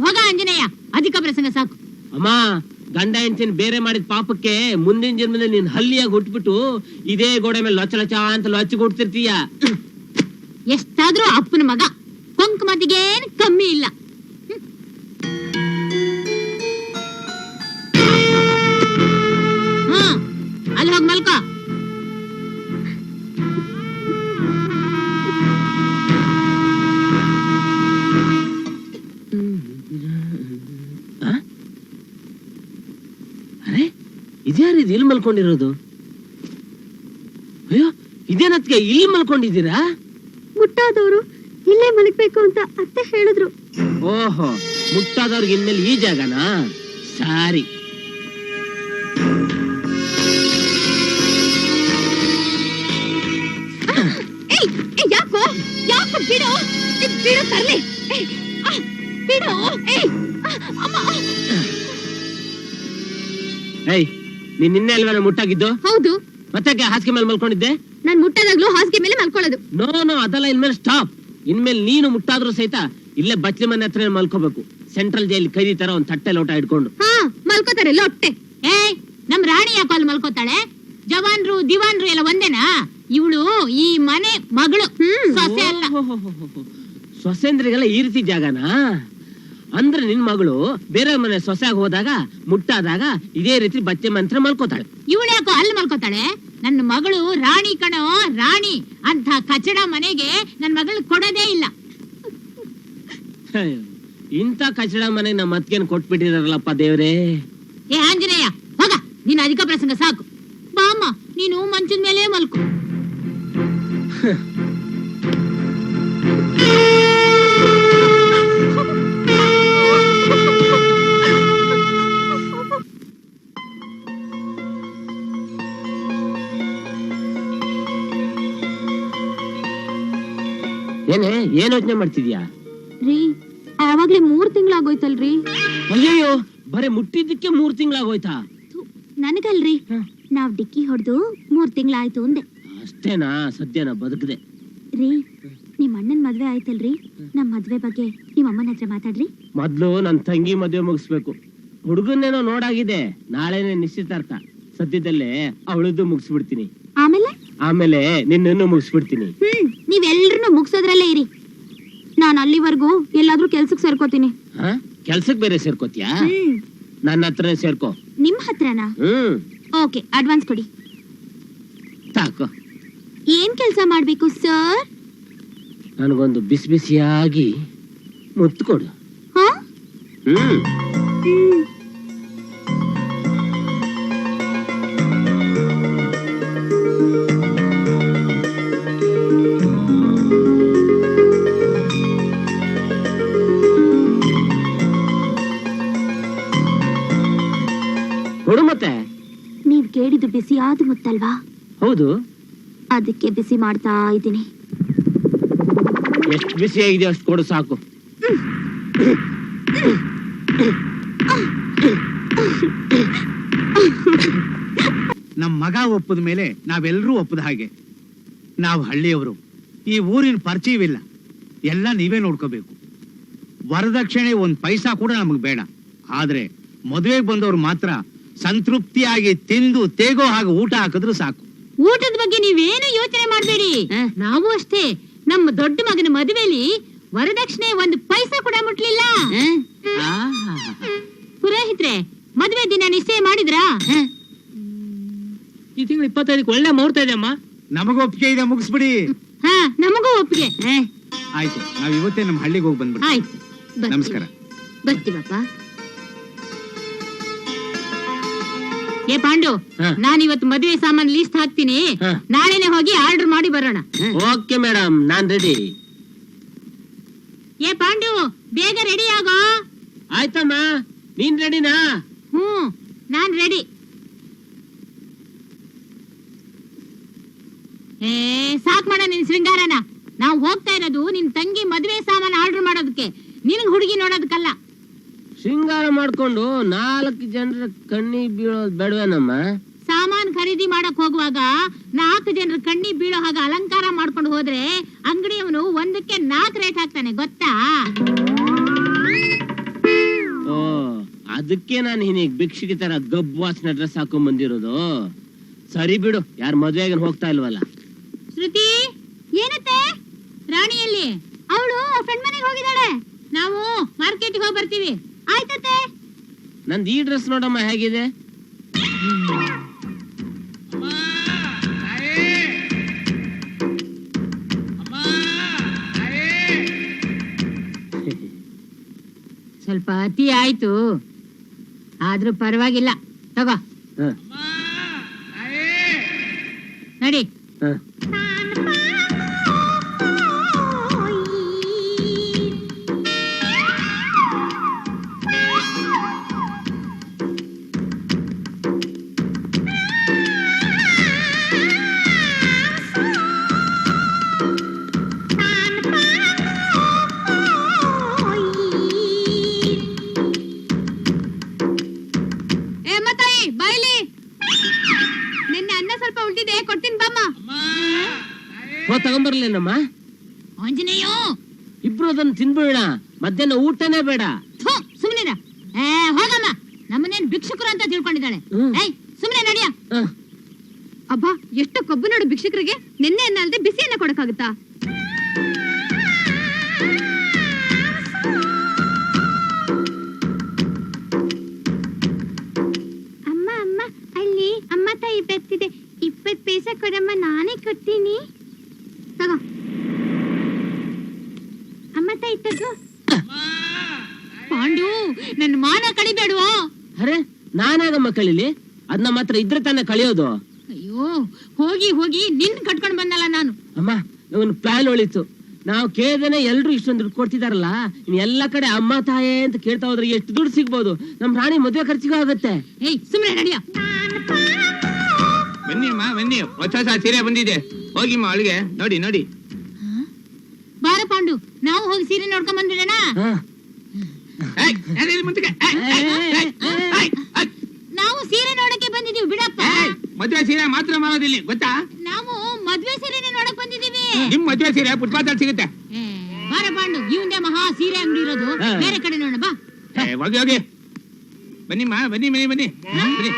ಹೋಗ ಆಂಜನೇಯ, ಅಧಿಕ ಪ್ರಸಂಗ ಸಾಕು. ಅಮ್ಮ, ಗಂಡ ಹೆಂಡತಿನ ಬೇರೆ ಮಾಡಿದ ಪಾಪಕ್ಕೆ ಮುಂದಿನ ಜನ್ಮದಲ್ಲಿ ನೀನ್ ಹಲ್ಲಿಯಾಗಿ ಹುಟ್ಬಿಟ್ಟು ಇದೇ ಗೋಡೆ ಮೇಲೆ ಲೊಚ್ಚ ಲೊಚ್ಚ ಅಂತ ಲೊಚ್ಚಿಗೆ ಹುಡ್ತಿರ್ತೀಯ. ಎಷ್ಟಾದ್ರೂ ಅಪ್ಪನ ಮಗ, ಕೊಂಕ್ ಮತಿಗೇನ್ ಕಮ್ಮಿ ಇಲ್ಲ. ಅಲ್ಲಿ ಹೋಗಿ ಮಲ್ಕೋ. ಅರೆ, ಇದ್ಯಾರು ಇದು ಇಲ್ಲಿ ಮಲ್ಕೊಂಡಿರೋದು? ಅಯ್ಯೋ, ಇದೇನತ್ಗೆ ಇಲ್ಲಿ ಮಲ್ಕೊಂಡಿದ್ದೀರಾ? ಮುಟ್ಟಾದವರು ಇಲ್ಲೇ ಮಲಗ್ಬೇಕು ಅಂತ ಅತ್ತೆ ಹೇಳಿದ್ರು. ಓಹೋ, ಮುಟ್ಟಾದವ್ರಿಗೆ ಇನ್ಮೇಲೆ ಈ ಜಾಗನಾ? ಸಾರಿ. ಯಾಕೋ ಯಾಕೋ ಬಿಡು, ಬಿಡು ತರ್ಲಿ, ಬಿಡು. ಏಯ್, ನೀನ್ ನಿನ್ನೆ ಅಲ್ವೇನ ಮುಟ್ಟಾಗಿದ್ದು? ಹೌದು. ಮತ್ತೆ ಹಾಸಿಗೆ ಮೇಲೆ ಮಲ್ಕೊಂಡಿದ್ದೆ? ನಾನ್ ಮುಟ್ಟಾದಾಗ್ಲೂ ಹಾಸಿಗೆ ಮೇಲೆ ಮಲ್ಕೊಳ್ಳೋದು. ನೋ, ಅದೆಲ್ಲ ಇನ್ಮೇಲೆ ಸ್ಟಾಪ್. ಇನ್ಮೇಲೆ ನೀನು ಮುಟ್ಟಾದ್ರೂ ಸಹಿತ ಇಲ್ಲೇ ಬಚ್ಲಿ ಮನೆ ಹತ್ರ ಮಲ್ಕೋಬೇಕು. ಸೆಂಟ್ರಲ್ ಜೈಲ್ ಕೈದಿ ತರ ಒಂದ್ ತಟ್ಟೆ ಲೋಟ ಇಟ್ಕೊಂಡು. ಮಲ್ಕೋತಾರೆ ಲೊಟ್ಟೆ. ನಮ್ ರಾಣಿ ಯಾಕೋ ಅಲ್ಲಿ ಮಲ್ಕೋತಾಳೆ? ಜವಾನ್ರು ದಿವಾನ್ರು ಎಲ್ಲ ಒಂದೇನಾ? ಇವಳು ಈ ಮನೆ ಮಗಳು, ಸೊಸೆ ಅಲ್ಲ. ಸೊಸೆಂದ್ರಿಗೆಲ್ಲ ಈ ರೀತಿ ಜಾಗನಾ? ಅಂದ್ರೆ ನಿನ್ ಮಗಳು ಬೇರೆ ಮನೆ ಸೊಸೆಯಾಗಿ ಹೋದಾಗ ಮುಟ್ಟಾದಾಗ ಇದೇ ರೀತಿ ಬಚ್ಚೆ ಮಂತ್ರ ಮಲ್ಕೋತಾಳೆ. ಇವಳು ಯಾಕೋ ಅಲ್ಲಿ ಮಲ್ಕೋತಾಳೆ? ನನ್ನ ಮಗಳು ರಾಣಿ ಕಣೋ, ರಾಣಿ. ಅಂತ ಕಚಡ ಮನೆಗೆ ನನ್ ಮಗಳು ಕೊಡೋದೇ ಇಲ್ಲ. ಇಂಥ ಕಚಡ ಮನೆ ನಮ್ಮ ಅತ್ತಿಗೆನ್ ಕೊಟ್ಬಿಟ್ಟಿದಾರಲ್ಲಪ್ಪ ದೇವ್ರೇ. ಏ ಆಂಜನೇಯ, ಹೋಗ, ನೀನ್ ಅಧಿಕ ಪ್ರಸಂಗ ಸಾಕು. ಬಾಮ್ಮ, ನೀನು ಮಂಚದ ಮೇಲೆ ಮಲ್ಕೋ. ಏನೇ, ಏನ್ ಯೋಚನೆ ಮಾಡ್ತಿದ್ಯಾ? ರೀ, ಆವಾಗ್ಲೇ 3 ತಿಂಗಳಾಗೋಯ್ತಲ್ರಿ. ಅಯ್ಯೋ, ಬರೀ ಮುಟ್ಟಿದ್ದಕ್ಕೆ 3 ತಿಂಗಳಾಗೋಯ್ತಾ? ನನಗಲ್ರಿ, ನಾವ್ ಡಿಕ್ಕಿ ಹೊಡೆದು 3 ತಿಂಗಳಾಯ್ತು ಅಂದೆ. ಅಷ್ಟೇನಾ? ಸದ್ಯನ ಬದುಕದೆ. ರೀ, ನಿಮ್ ಅಣ್ಣನ್ ಮದ್ವೆ ಆಯ್ತಲ್ರಿ, ನಮ್ ಮದ್ವೆ ಬಗ್ಗೆ ನಿಮ್ ಅಮ್ಮನ ಹತ್ರ ಮಾತಾಡ್ರಿ. ಮೊದ್ಲು ನನ್ ತಂಗಿ ಮದ್ವೆ ಮುಗಿಸ್ಬೇಕು. ಹುಡುಗನ್ನೇನೋ ನೋಡಾಗಿದೆ, ನಾಳೆನೆ ನಿಶ್ಚಿತಾರ್ಥ. ಸದ್ಯದಲ್ಲೇ ಅವಳದ್ದು ಮುಗಿಸ್ಬಿಡ್ತೀನಿ. ಆಮೇಲೆ ನಿನ್ನನ್ನು ಮುಗಿಸ್ಬಿಡ್ತೀನಿ. ನೀವೆಲ್ರನ್ನೂ ಮುಗಿಸೋದ್ರಲ್ಲೇ ಇರಿ. ನಾನ್ ಅಲ್ಲಿವರೆಗೂ ಎಲ್ಲಾದ್ರೂ ಕೆಲ್ಸಕ್ ಸೇರ್ಕೋತೀನಿ. ಕೆಲ್ಸಕ್ ಬೇರೆ ಸೇರ್ಕೋತಿಯಾ? ನನ್ನ ಹತ್ರನೇ ಸೇರ್ಕೋ. ನಿಮ್ ಹತ್ರನಾ? ಓಕೆ, ಅಡ್ವಾನ್ಸ್ ಕೊಡಿ. ತಾಕೋ. ಏನ್ ಕೆಲ್ಸ ಮಾಡ್ಬೇಕು ಸರ್? ನನಗೊಂದು ಬಿಸಿ ಬಿಸಿಯಾಗಿ ಮುತ್ತು ಕೊಡು. ಕೊಡು ಮತ್ತೆ. ನೀವ್ ಕೇಳಿದ್ದು ಬಿಸಿ ಆದ ಮುತ್ತಲ್ವಾ, ಹೌದು. ಅದಕ್ಕೆ ಬಿಸಿ ಮಾಡ್ತಾ ಇದ್ದೀನಿ. ಎಷ್ಟು ಬಿಸಿ ಆಗಿದೆ ಅಷ್ಟು ಕೊಡು ಸಾಕು. ನಮ್ ಮಗ ಒಪ್ಪದ ಮೇಲೆ ನಾವೆಲ್ಲರೂ ಒಪ್ಪದ ಹಾಗೆ. ನಾವು ಹಳ್ಳಿಯವರು, ಈ ಊರಿನ ಪರಿಚಯವಿಲ್ಲ, ಎಲ್ಲ ನೀವೇ ನೋಡ್ಕೋಬೇಕು. ವರದಕ್ಷಿಣೆ ಒಂದ್ ಪೈಸಾ ಕೂಡ ನಮಗ್ ಬೇಡ. ಆದ್ರೆ ಮದುವೆಗೆ ಬಂದವ್ರು ಮಾತ್ರ ಸಂತೃಪ್ತಿಯಾಗಿ ತಿಂದು ತೇಗೋ ಹಾಗೆ ಊಟ ಹಾಕಿದ್ರು ಸಾಕು. ಊಟದ ಬಗ್ಗೆ ನೀವೇನು ಯೋಚನೆ ಮಾಡ್ಬೇಡಿ. ನಾವು ಅಷ್ಟೇ, ನಮ್ಮ ದೊಡ್ಡ ಮಗನ ಮದುವೆಲಿ ವರದಕ್ಷಿಣೆ ಒಂದು ಪೈಸಾ ಕೂಡ ಮುಟ್ಲಿಲ್ಲ. ಪುರೋಹಿತ್ರೆ, ಮದುವೆ ದಿನ ನಿಶ್ಚಯ ಮಾಡಿದ್ರಾ? ಈ ತಿಂಗಳು 25ಕ್ಕೆ ಒಳ್ಳೆ ಮುಹೂರ್ತ ಇದೆ ಅಮ್ಮ. ನಮಗ ಒಪ್ಪಿಗೆ ಇದೆ, ಮುಗಿಸ್ಬಿಡಿ. ಹಾ, ನಮಗೂ ಒಪ್ಪಿಗೆ. ಆಯ್ತು, ನಾವ್ ಇವತ್ತೇ ನಮ್ಮ ಹಳ್ಳಿಗೆ ಹೋಗಿ ಬಂದ್ಬಿಡಿ. ಆಯ್ತು, ನಮಸ್ಕಾರ. ಬರ್ತೀವಪ್ಪ. ಏ ಪಾಂಡು, ಹಾ. ನಾನಿವತ್ತು ಮದುವೆ ಸಾಮಾನು ಲೀಸ್ಟ್ ಹಾಕ್ತೀನಿ. ಹಾ. ನಾಳೆನೆ ಹೋಗಿ ಆರ್ಡರ್ ಮಾಡಿ ಬರೋಣ. ಓಕೆ ಮೇಡಮ್, ನಾನ್ ರೆಡಿ. ಏ ಪಾಂಡು, ಬೇಗ ರೆಡಿ ಆಗೋ. ಆಯ್ತಮ್ಮ, ನೀನ್ ರೆಡಿನಾ? ನಾನ್ ರೆಡಿ. ಸಾಕ್ ಮಾಡ ನಿನ್ ಶೃಂಗಾರನ. ನಾವು ಹೋಗ್ತಾ ಇರೋದು ನಿನ್ ತಂಗಿ ಮದುವೆ ಸಾಮಾನು ಆರ್ಡರ್ ಮಾಡೋದಕ್ಕೆ, ನಿನಗ್ ಹುಡುಗಿ ನೋಡೋದಕ್ಕಲ್ಲ. ಶೃಂಗಾರ ಮಾಡ್ಕೊಂಡು 4 ಜನರ ಕಣ್ಣಿಗೆ ಬೀಳೋದ್ ಬೇಡವೇನಮ್ಮ? ಸಾಮಾನ್ ಖರೀದಿ ಮಾಡಕ್ ಹೋಗುವಾಗ 4 ಜನರ ಕಣ್ಣಿ ಬೀಳೋ ಹಾಗೆ ಅಲಂಕಾರ ಮಾಡ್ಕೊಂಡು ಹೋದ್ರೆ ಅಂಗಡಿಯವನು ಒಂದಕ್ಕೆ 4 ರೇಟ್ ಹಾಕ್ತಾನೆ, ಗೊತ್ತಾ? ಓ, ಅದಕ್ಕೆ ನಾನು ಹೀನಿಗ್ ಭಿಕ್ಷುಕಿ ತರ ಗಬ್ಬು ವಾಸನೆ ಡ್ರೆಸ್ ಹಾಕೊಂಡ್ ಬಂದಿರೋದು. ಸರಿ ಬಿಡು, ಯಾರ ಮದ್ವೆಗೆ ಹೋಗ್ತಾ ಇಲ್ವಲ್ಲ. ಶ್ರುತಿ, ಏನತ್ತೆ? ರಾಣಿಯಲ್ಲಿ ಅವಳು ಫ್ರೆಂಡ್ ಮನೆಗೆ ಹೋಗಿದ್ದಾಳೆ. ನಾವು ಮಾರ್ಕೆಟ್ಗೆ ಹೋಗಿ ಬರ್ತೀವಿ. ಆಯ್ತತ್ತೆ. ನಂದು ಈ ಡ್ರೆಸ್ ನೋಡಮ್ಮ ಹೇಗಿದೆ. ಸ್ವಲ್ಪ ಅತಿ ಆಯ್ತು, ಆದ್ರೂ ಪರವಾಗಿಲ್ಲ, ತಗೋ. ಹ, ನಡಿ. ಹ. ಬಾಯ್ಲಿ, ನಿನ್ನೆ ಅನ್ನ ಸ್ವಲ್ಪ ಉಳ್ದಿದೆ, ಕೊಡ್ತೀನಿ ಬಮ್ಮ. ತಗೊಂಬರ್ಲೇನಮ್ಮ? ಆಂಜನೇಯ, ಇಬ್ರು ಅದನ್ನ ತಿನ್ಬಿಡ, ಮಧ್ಯಾಹ್ನ ಊಟನೇ ಬೇಡ. ಸುಮ್ನಿರ. ಹೋಗಮ್ಮ, ನಮ್ಮನೇನ್ ಭಿಕ್ಷುಕರು ಅಂತ ತಿಳ್ಕೊಂಡಿದ್ದಾಳೆ. ಏಯ್, ಸುಮ್ನೆ ನಡಿಯ. ಅಬ್ಬಾ, ಎಷ್ಟು ಕೊಬ್ಬು ನೋಡು ಭಿಕ್ಷುಕರಿಗೆ. ನಿನ್ನೆ ಅನ್ನ ಅಲ್ದೆ ಬಿಸಿ ಅನ್ನ ಕೊಡಕ್ಕಾಗುತ್ತಾ? ಅಮ್ಮ ಅಮ್ಮ, ಅಲ್ಲಿ ಅಮ್ಮ ತಾಯಿ ಬರ್ತಿದೆ. 20 ಪೈಸೆ ಕೊಡಮ್ಮ, ನಾನೇ ಕೊಡ್ತೀನಿ. ತಗೋ ಅಮ್ಮ ತಾಯಿ, ತಗೋ. ಪಾಂಡು, ನನ್ನ ಮಾನ ಕಳಿಬೇಡುವೋ. ಅರೆ, ನಾನಾಗಮ್ಮ ಕಳೀಲಿ? ಅದನ್ನ ಮಾತ್ರ ಇದ್ರೆ ತಾನೇ ಕಳಿಯೋದು. ಅಯ್ಯೋ, ಹೋಗಿ ಹೋಗಿ ನಿನ್ ಕಟ್ಕೊಂಡ್ ಬಂದಲ್ಲ ನಾನು. ಅಮ್ಮ, ಒಂದು ಪ್ಲಾನ್ ಒಳಿತು. ನಾವು ಕೇಳ್ದೇನೆ ಎಲ್ರು ಇಷ್ಟೊಂದು ದುಡ್ಡು ಕೊಡ್ತಿದಾರಲ್ಲ, ಇನ್ ಎಲ್ಲಾ ಕಡೆ ಅಮ್ಮ ತಾಯೇ ಅಂತ ಕೇಳ್ತಾ ಹೋದ್ರೆ ಎಷ್ಟು ದುಡ್ಡು ಸಿಗ್ಬೋದು. ನಮ್ ರಾಣಿ ಮದುವೆ ಖರ್ಚಿಗೂ ಆಗುತ್ತೆ. ಏಯ್, ಸುಮ್ನೆ ನಡಿಯ. ಬನ್ನಿ ಅಮ್ಮ, ಬನ್ನಿ. ಹೊಸ ಸೀರೆ ಬಂದಿದೆ, ಹೋಗಿಮ್ಮ ಅಳಿಗೆ ನೋಡಿ ನೋಡಿ. ಬಾರ ಪಾಂಡು, ನಾವು ಹೋಗಿ ಸೀರೆ ನೋಡ್ಕೊಂಡ್ ಬಂದ್ಬಿಡೋಣ. ಹ. ನಾವು ಸೀರೆ ನೋಡಕ್ಕೆ ಬಂದಿದೀವಿ ಬಿಡಪ್ಪ. ಮದ್ವೆ ಸೀರೆ ಮಾತ್ರ ಮಾಡೋದಿಲ್ಲ, ಗೊತ್ತಾ? ನಾವು ಮದ್ವೆ ಸೀರೆನೆ ನೋಡಕ್ ಬಂದಿದೀವಿ. ನಿಮ್ ಮದ್ವೆ ಸೀರೆ ಫುಟ್ಪಾತ್ ಅಲ್ಲಿ ಸಿಗುತ್ತೆ. ಬಾರ ಪಾಂಡು, ಇವಂದೇ ಮಹಾ ಸೀರೆ ಅಂಗಡಿ ಇರೋದು. ಬೇರೆ ಕಡೆ ನೋಡ ಬಾ. ಹೋಗಿ ಹೋಗಿ ಬನ್ನಿಮ್ಮ, ಬನ್ನಿ ಬನ್ನಿ ಬನ್ನಿ ಬನ್ನಿ.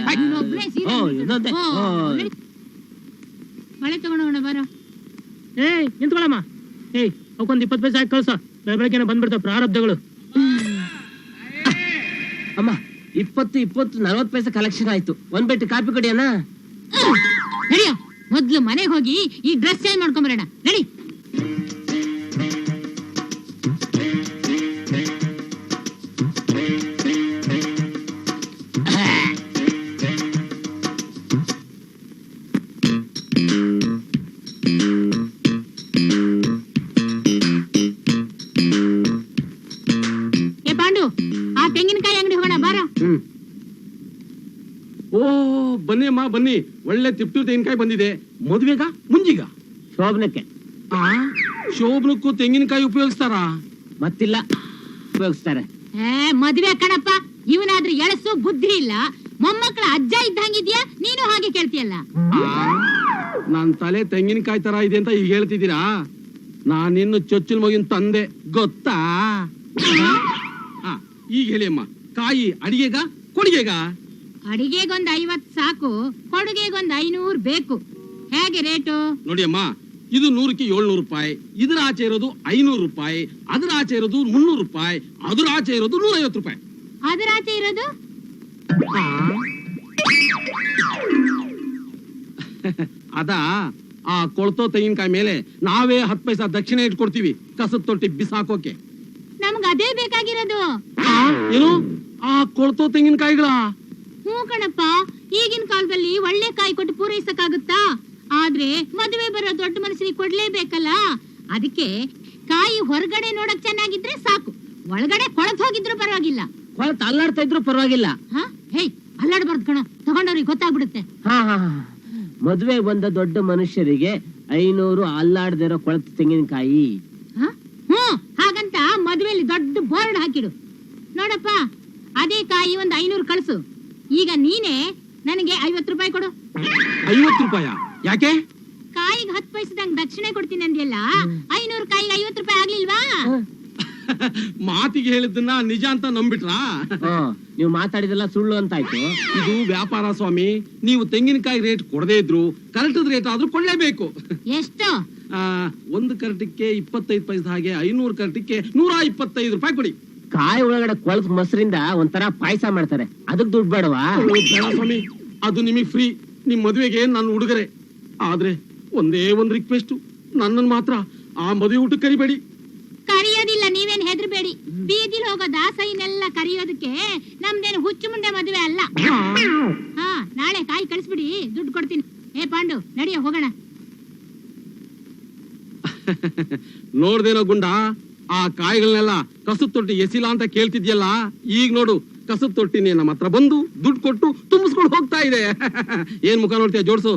ನೀನೊಬ್ನೇ ಸೀರೆ ಓ, ಇನ್ನೊಂದೇ. ಓ. ನಡಿ. ಮಳೆ ತಗೊಂಡೋಣ ಬಾರ. ನಿಂತ್ಕೊಳಮ್ಮ. ಅವಕ್ಕೊಂದು 20 ಪೈಸೆ ಹಾಕಿ ಕಳ್ಸ, ಬೆಳಗ್ಗೆ ಬಂದ್ಬಿಡ್ತಾವ ಪ್ರಾರಬ್ಧಗಳು. ಅಮ್ಮ, 20, 40 ಪೈಸೆ ಕಲೆಕ್ಷನ್ ಆಯ್ತು. ಒಂದ್ ಬೆಟ್ಟು ಕಾಪಿ ಕೊಡಿಯಣ್ಣ. ನಡಿಯ, ಮೊದ್ಲು ಮನೆಗೆ ಹೋಗಿ ಈ ಡ್ರೆಸ್ ಚೇಂಜ್ ಮಾಡ್ಕೊಂಬರೋಣ. ನಡಿ. ಬನ್ನಿ, ಒಳ್ಳೆ ತಿಪ್ಟು ತೆಂಗಿನಕಾಯಿ ಬಂದಿದೆ. ಮದುವೆಗ ಮುಂಜಿಗ ಶೋಭನಕ್ಕೆ ಶೋಭನಕ್ಕೂ ತೆಂಗಿನಕಾಯಿ ಉಪಯೋಗಿಸ್ತಾರಾ? ಮತ್ತಿಲ್ಲ, ಉಪಯೋಗಿಸ್ತಾರೆ. ಮದ್ವೆ ಕಣಪ್ಪ, ಇವನಾದ್ರೂ ಎಳಸು ಬುದ್ಧಿ ಇಲ್ಲ. ಮೊಮ್ಮಕ್ಕಳ ಅಜ್ಜ ಇದ್ದಂಗಿದ್ಯಾ, ನೀನು ಹಾಗೆ ಕೇಳ್ತೀಯಲ್ಲ. ನನ್ ತಲೆ ತೆಂಗಿನಕಾಯಿ ತರ ಇದೆ ಅಂತ ಈಗ ಹೇಳ್ತಿದ್ದೀರಾ? ನಾನಿನ್ನು ಚೊಚ್ಚಲ್ ಮಗಿನ ತಂದೆ ಗೊತ್ತಾ? ಈಗ ಹೇಳಿ ಅಮ್ಮ, ಕಾಯಿ ಅಡಿಗೆಗ ಕೊಡಿಗೆಗ? ಅಡಿಗೆಗೊಂದ್ 50 ಸಾಕು, ಕೊಡುಗೆಗೊಂದ್ 500 ಬೇಕು. ಹೇಗೆ ರೇಟು? ನೋಡಿ ಅಮ್ಮ, ಇದು 100ಕ್ಕೆ 700 ರೂಪಾಯಿ, ಇದರ ಆಚೆ ಇರೋದು 500 ರೂಪಾಯಿ, ಅದರ ಆಚೆ ಇರೋದು 300 ರೂಪಾಯಿ, ಅದರ ಆಚೆ ಇರೋದು 150 ರೂಪಾಯಿ. ಅದರ ಆಚೆ ಇರೋದು ಅದ ಆ ಕೊಳ್ತೋ ತೆಂಗಿನಕಾಯಿ ಮೇಲೆ ನಾವೇ 10 ಪೈಸಾ ದಕ್ಷಿಣ ಇಟ್ಕೊಡ್ತೀವಿ, ಕಸದ ತೊಟ್ಟಿ ಬಿಸಾಕೋಕೆ. ನಮ್ಗ್ ಅದೇ ಬೇಕಾಗಿರೋದು. ಏನು ಆ ಕೊಳ್ತೋ ತೆಂಗಿನಕಾಯಿಗಳ? ಹ್ಞೂ ಕಣಪ್ಪ, ಈಗಿನ ಕಾಲದಲ್ಲಿ ಒಳ್ಳೆ ಕಾಯಿ ಕೊಟ್ಟು ಪೂರೈಸಕ್ಕಾಗುತ್ತಾ? ಆದ್ರೆ ಮದುವೆ ಬರೋ ದೊಡ್ಡ ಮನಸ್ಸಿಗೆ ಕೊಡ್ಲೇಬೇಕಲ್ಲ. ಅದಕ್ಕೆ ಕಾಯಿ ಹೊರಗಡೆ ನೋಡಕ್ ಚೆನ್ನಾಗಿದ್ರೆ ಸಾಕು, ಒಳಗಡೆ ಕೊಳತ್ ಹೋಗಿದ್ರು ಪರವಾಗಿಲ್ಲ. ಕೊಳತ್ ಅಲ್ಲಾಡ್ತಾ ಇದ್ರು ಪರವಾಗಿಲ್ಲ. ಹೇ, ಅಲ್ಲಾಡ್ಬಾರ್ದು ಕಣ, ತಗೊಂಡವ್ರಿಗೆ ಗೊತ್ತಾಗ್ಬಿಡುತ್ತೆ. ಹಾ, ಮದುವೆ ಬಂದ ದೊಡ್ಡ ಮನುಷ್ಯರಿಗೆ 500 ಅಲ್ಲಾಡ್ದಿರೋ ಕೊಳತು ತೆಂಗಿನಕಾಯಿ. ಹಾಗಂತ ಮದುವೆಯಲ್ಲಿ ದೊಡ್ಡ ಬೋರ್ಡ್ ಹಾಕಿಡು. ನೋಡಪ್ಪ, ಅದೇ ಕಾಯಿ ಒಂದ್ 500 ಕಳ್ಸು. ಈಗ ನೀನೇ ನನಗೆ 50 ರೂಪಾಯಿ ಕೊಡು. 50 ರೂಪಾಯ? ಯಾಕೆ? ಕಾಯಿಗೆ 10 ಪೈಸದಂಗ್ ದಕ್ಷಿಣೆ ಕೊಡ್ತೀನಿ ಅಂದ್ಯಲ್ಲ, 500 ಕಾಯಿಗೆ 50 ರೂಪಾಯಿ ಆಗ್ಲಿಲ್ವಾ? ಮಾತಿಗೆ ಹೇಳಿದ್ದನ್ನ ನಿಜ ಅಂತ ನಂಬಿಟ್ರಾ? ನೀವು ಮಾತಾಡಿದೆಲ್ಲ ಸುಳ್ಳು ಅಂತ ಆಯ್ತು. ಇದು ವ್ಯಾಪಾರ ಸ್ವಾಮಿ. ನೀವು ತೆಂಗಿನಕಾಯಿ ರೇಟ್ ಕೊಡದೇ ಇದ್ರು ಕರೆಕ್ಟದ ರೇಟ್ ಆದ್ರೂ ಕೊಡ್ಲೇಬೇಕು. ಎಷ್ಟು? ಒಂದು ಕರೆಕ್ಟಕ್ಕೆ 25 ಪೈಸೆ, ಹಾಗೆ 500 ಕರೆಕ್ಟಕ್ಕೆ 125 ರೂಪಾಯಿ ಕೊಡಿ. ಕಾಯಿ ಒಳಗಡೆ ಕೊಳತ್ ಮೊಸರಿಂದ ಒಂಥರ ಪಾಯಸ ಮಾಡ್ತಾರೆ, ಅದಕ್ ದುಡ್ಡು ಬೇಡವಾ? ಸ್ವಾಮಿ, ಅದು ನಿಮಗ್ ಫ್ರೀ, ನಿಮ್ ಮದುವೆಗೆ ನನ್ನ ಉಡುಗೊರೆ. ಆದ್ರೆ ಒಂದೇ ಒಂದು ರಿಕ್ವೆಸ್ಟ್, ನನ್ನನ್ ಮಾತ್ರ ಆ ಮದುವೆ ಊಟಕ್ಕೆ ಕರಿಬೇಡಿ. ಕರಿಯೋದಿಲ್ಲ, ನೀವೇನ್ ಹೆದರ್ಬೇಡಿ. ಬೀದಿಲ್ ಹೋಗೋ ದಾಸೈನೆಲ್ಲ ಕರಿಯೋದಕ್ಕೆ ನಮ್ದೇನು ಹುಚ್ಚು ಮುಂಡೆ ಮದುವೆ ಅಲ್ಲ. ನಾಳೆ ಕಾಯಿ ಕಳಿಸ್ಬಿಡಿ, ದುಡ್ಡು ಕೊಡ್ತೀನಿ. ಪಾಂಡು, ನಡಿಯೋ ಹೋಗೋಣ. ನೋಡ್ದೇನೋ ಗುಂಡ, ಆ ಕಾಯಿಗಳನ್ನೆಲ್ಲ ಕಸದ ತೊಟ್ಟಿ ಎಸಿಲ ಅಂತ ಕೇಳ್ತಿದ್ಯಲ್ಲ, ಈಗ ನೋಡು ಕಸದ ತೊಟ್ಟಿನೇ ನಮ್ಮ ಹತ್ರ ಬಂದು ದುಡ್ಡು ಕೊಟ್ಟು ತುಂಬಿಸ್ಕೊಂಡು ಹೋಗ್ತಾ ಇದೆ. ಏನ್ ಮುಖ ನೋಡ್ತೀಯ? ಜೋಡ್ಸು.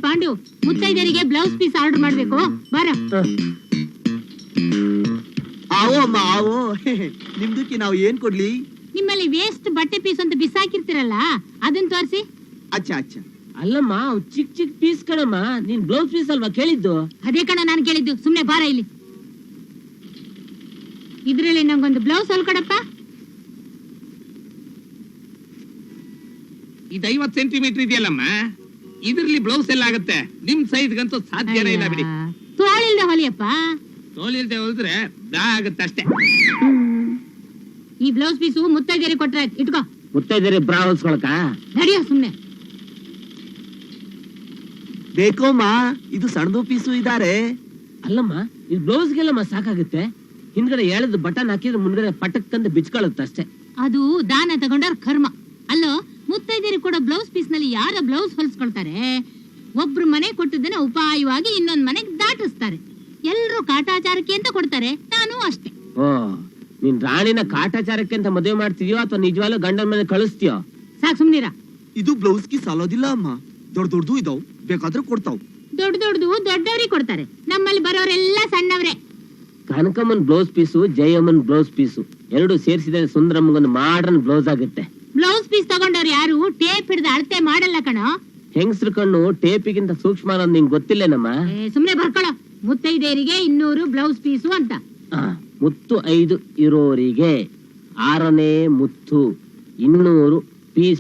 ಪಾಂಡು, ಮುತ್ತೈದರಿಗೆ ಬ್ಲೌಸ್ ಪೀಸ್ ಆರ್ಡರ್ ಮಾಡ್ಬೇಕು, ಬರ. ಆವೋ ಅಮ್ಮ ಆವೋ. ನಿಮ್ದಕ್ಕೆ ನಾವು ಏನ್ ಕೊಡ್ಲಿ? ನಿಮ್ಮಲ್ಲಿ ವೇಸ್ಟ್ ಬಟ್ಟೆ ಪೀಸ್ ಅಂತ ಬಿಸಾಕಿರ್ತಿರಲ್ಲ, ಅದನ್ನ ತೋರಿಸಿ. ಅಚ್ಚಾ ಅಚ್ಚಾ. ಅಲ್ಲಮ್ಮ, ಚಿಕ್ಕ ಚಿಕ್ಕ ಪೀಸ್ ಕಣಮ್ಮ. ನೀನ್ ಬ್ಲೌಸ್ ಪೀಸ್ ಅಲ್ವಾ ಕೇಳಿದ್ದು? ಅದೇ ಕಣ ನಾನು ಕೇಳಿದ್ದು. ಸುಮ್ನೆ ಬಾರ ಇಲ್ಲಿ. ಇದ್ರಲ್ಲಿ ನಂಗೊಂದು ಬ್ಲೌಸ್ ಹೊಲ್ಕೊಡಪ್ಪ. ಇದು 50 ಸೆಂಟಿಮೀಟರ್ ಇದೆಯಲ್ಲಮ್ಮ, ಇದ್ರಲ್ಲಿ ಬ್ಲೌಸ್ ಎಲ್ಲ ಆಗತ್ತೆ. ನಿಮ್ ಸೈಜ್ಗಂತೂ ಸಾಧ್ಯನೇ ಇಲ್ಲ ಬಿಡಿ. ತೋಳಿಲ್ದೆ ಹೊಲಿಯಪ್ಪ. ತೋಳಿಲ್ದೆ ಹೊಲಿದ್ರೆ ದಾ ಆಗತ್ತೆ ಅಷ್ಟೇ. ಈ ಬ್ಲೌಸ್ ಪೀಸು ಮುತ್ತೈದೆರಿ ಕೊಟ್ರೆ ಇಟ್ಕೋ. ಮುತ್ತೈದೆರಿ ಬ್ರಾ ಹೊಲ್ಸ್ಕೊಳಕ? ನಡಿಯೋ ಸುಮ್ನೆ. ಬೇಕೋಮ್ಮ, ಇದು ಸಣ್ಣದು ಪೀಸು ಇದಾರೆ. ಅಲ್ಲಮ್ಮ, ಇದು ಬ್ಲೌಸ್ಗೆಲ್ಲಮ್ಮ ಸಾಕಾಗುತ್ತೆ. ಹಿಂದ್ಗಡೆ ಎಳೆದು ಬಟನ್ ಹಾಕಿದ್ರೆ ಮುಂದ್ಗಡೆ ಪಟಕ್ಕಂದು ಬಿಚ್ಕೊಳ್ಳುತ್ತೆ ಅಷ್ಟೇ. ಅದು ದಾನ ತಗೊಂಡವ್ರ ಕರ್ಮ. ಅಲ್ಲೋ, ಮುತ್ತೈದೆರಿ ಕೊಡೋ ಬ್ಲೌಸ್ ಪೀಸ್ ನಲ್ಲಿ ಯಾರ ಬ್ಲೌಸ್ ಹೊಲ್ಸ್ಕೊಳ್ತಾರೆ? ಒಬ್ರು ಮನೆ ಕೊಟ್ಟದನ್ನ ಉಪಾಯವಾಗಿ ಇನ್ನೊಂದ್ ಮನೆಗ್ ದಾಟಿಸ್ತಾರೆ. ಎಲ್ರು ಕಾಟಾಚಾರಕ್ಕೆ ಅಂತ ಕೊಡ್ತಾರೆ, ನಾನು ಅಷ್ಟೇ. ಓ, ನೀನ್ ರಾಣಿನ ಕಾಟಾಚಾರಕ್ಕೆ ಅಂತ ಮದುವೆ ಮಾಡ್ತಿದ್ಯೋ ಅಥವಾ ನಿಜವಾಗ್ಲೂ ಗಂಡನ ಮನೆ ಕಳಿಸ್ತೀಯೋ? ಸಾಕ್ ಸುಮ್ನಿರ. ಇದು ಬ್ಲೌಸ್ಗೆ ಸಾಲೋದಿಲ್ಲ ಅಮ್ಮ, ದೊಡ್ಡ ದೊಡ್ಡದು ಇದಾವ್, ಬೇಕಾದ್ರೆ ಕೊಡ್ತಾವ್. ದೊಡ್ಡದು ದೊಡ್ಡವ್ರಿಗೆ ಕೊಡ್ತಾರೆ, ನಮ್ಮಲ್ಲಿ ಬರೋರೆಲ್ಲ ಸಣ್ಣವ್ರೆ. ಕನಕಮ್ಮನ್ ಬ್ಲೌಸ್ ಪೀಸು, ಜಯಮ್ಮನ್ ಬ್ಲೌಸ್ ಪೀಸು ಎರಡು ಸೇರಿಸಿದ್ರೆ ಸುಂದರಮ್ಮಗೊಂದು ಮಾಡರ್ನ್ ಬ್ಲೌಸ್ ಆಗುತ್ತೆ. ಬ್ಲೌಸ್ ಪೀಸ್ ತಗೊಂಡವ್ರು ಯಾರು ಟೇಪ್ ಹಿಡಿದು ಅಳತೆ ಮಾಡಲ್ಲ ಕಣೋ. ಹೆಂಗಸ್ರ ಕಣ್ಣು ಟೇಪಿಗಿಂತ ಸೂಕ್ಷ್ಮ ಅನ್ನೋದು ನಿಂಗೆ ಗೊತ್ತಿಲ್ಲೇನಮ್ಮ? ಸುಮ್ನೆ ಬರ್ಕೊಳ. ಮುತ್ತೈದೇರಿಗೆ 200 ಬ್ಲೌಸ್ ಪೀಸು ಅಂತ. ಮುತ್ತು 5 ಇರೋರಿಗೆ 6ನೇ ಮುತ್ತು 200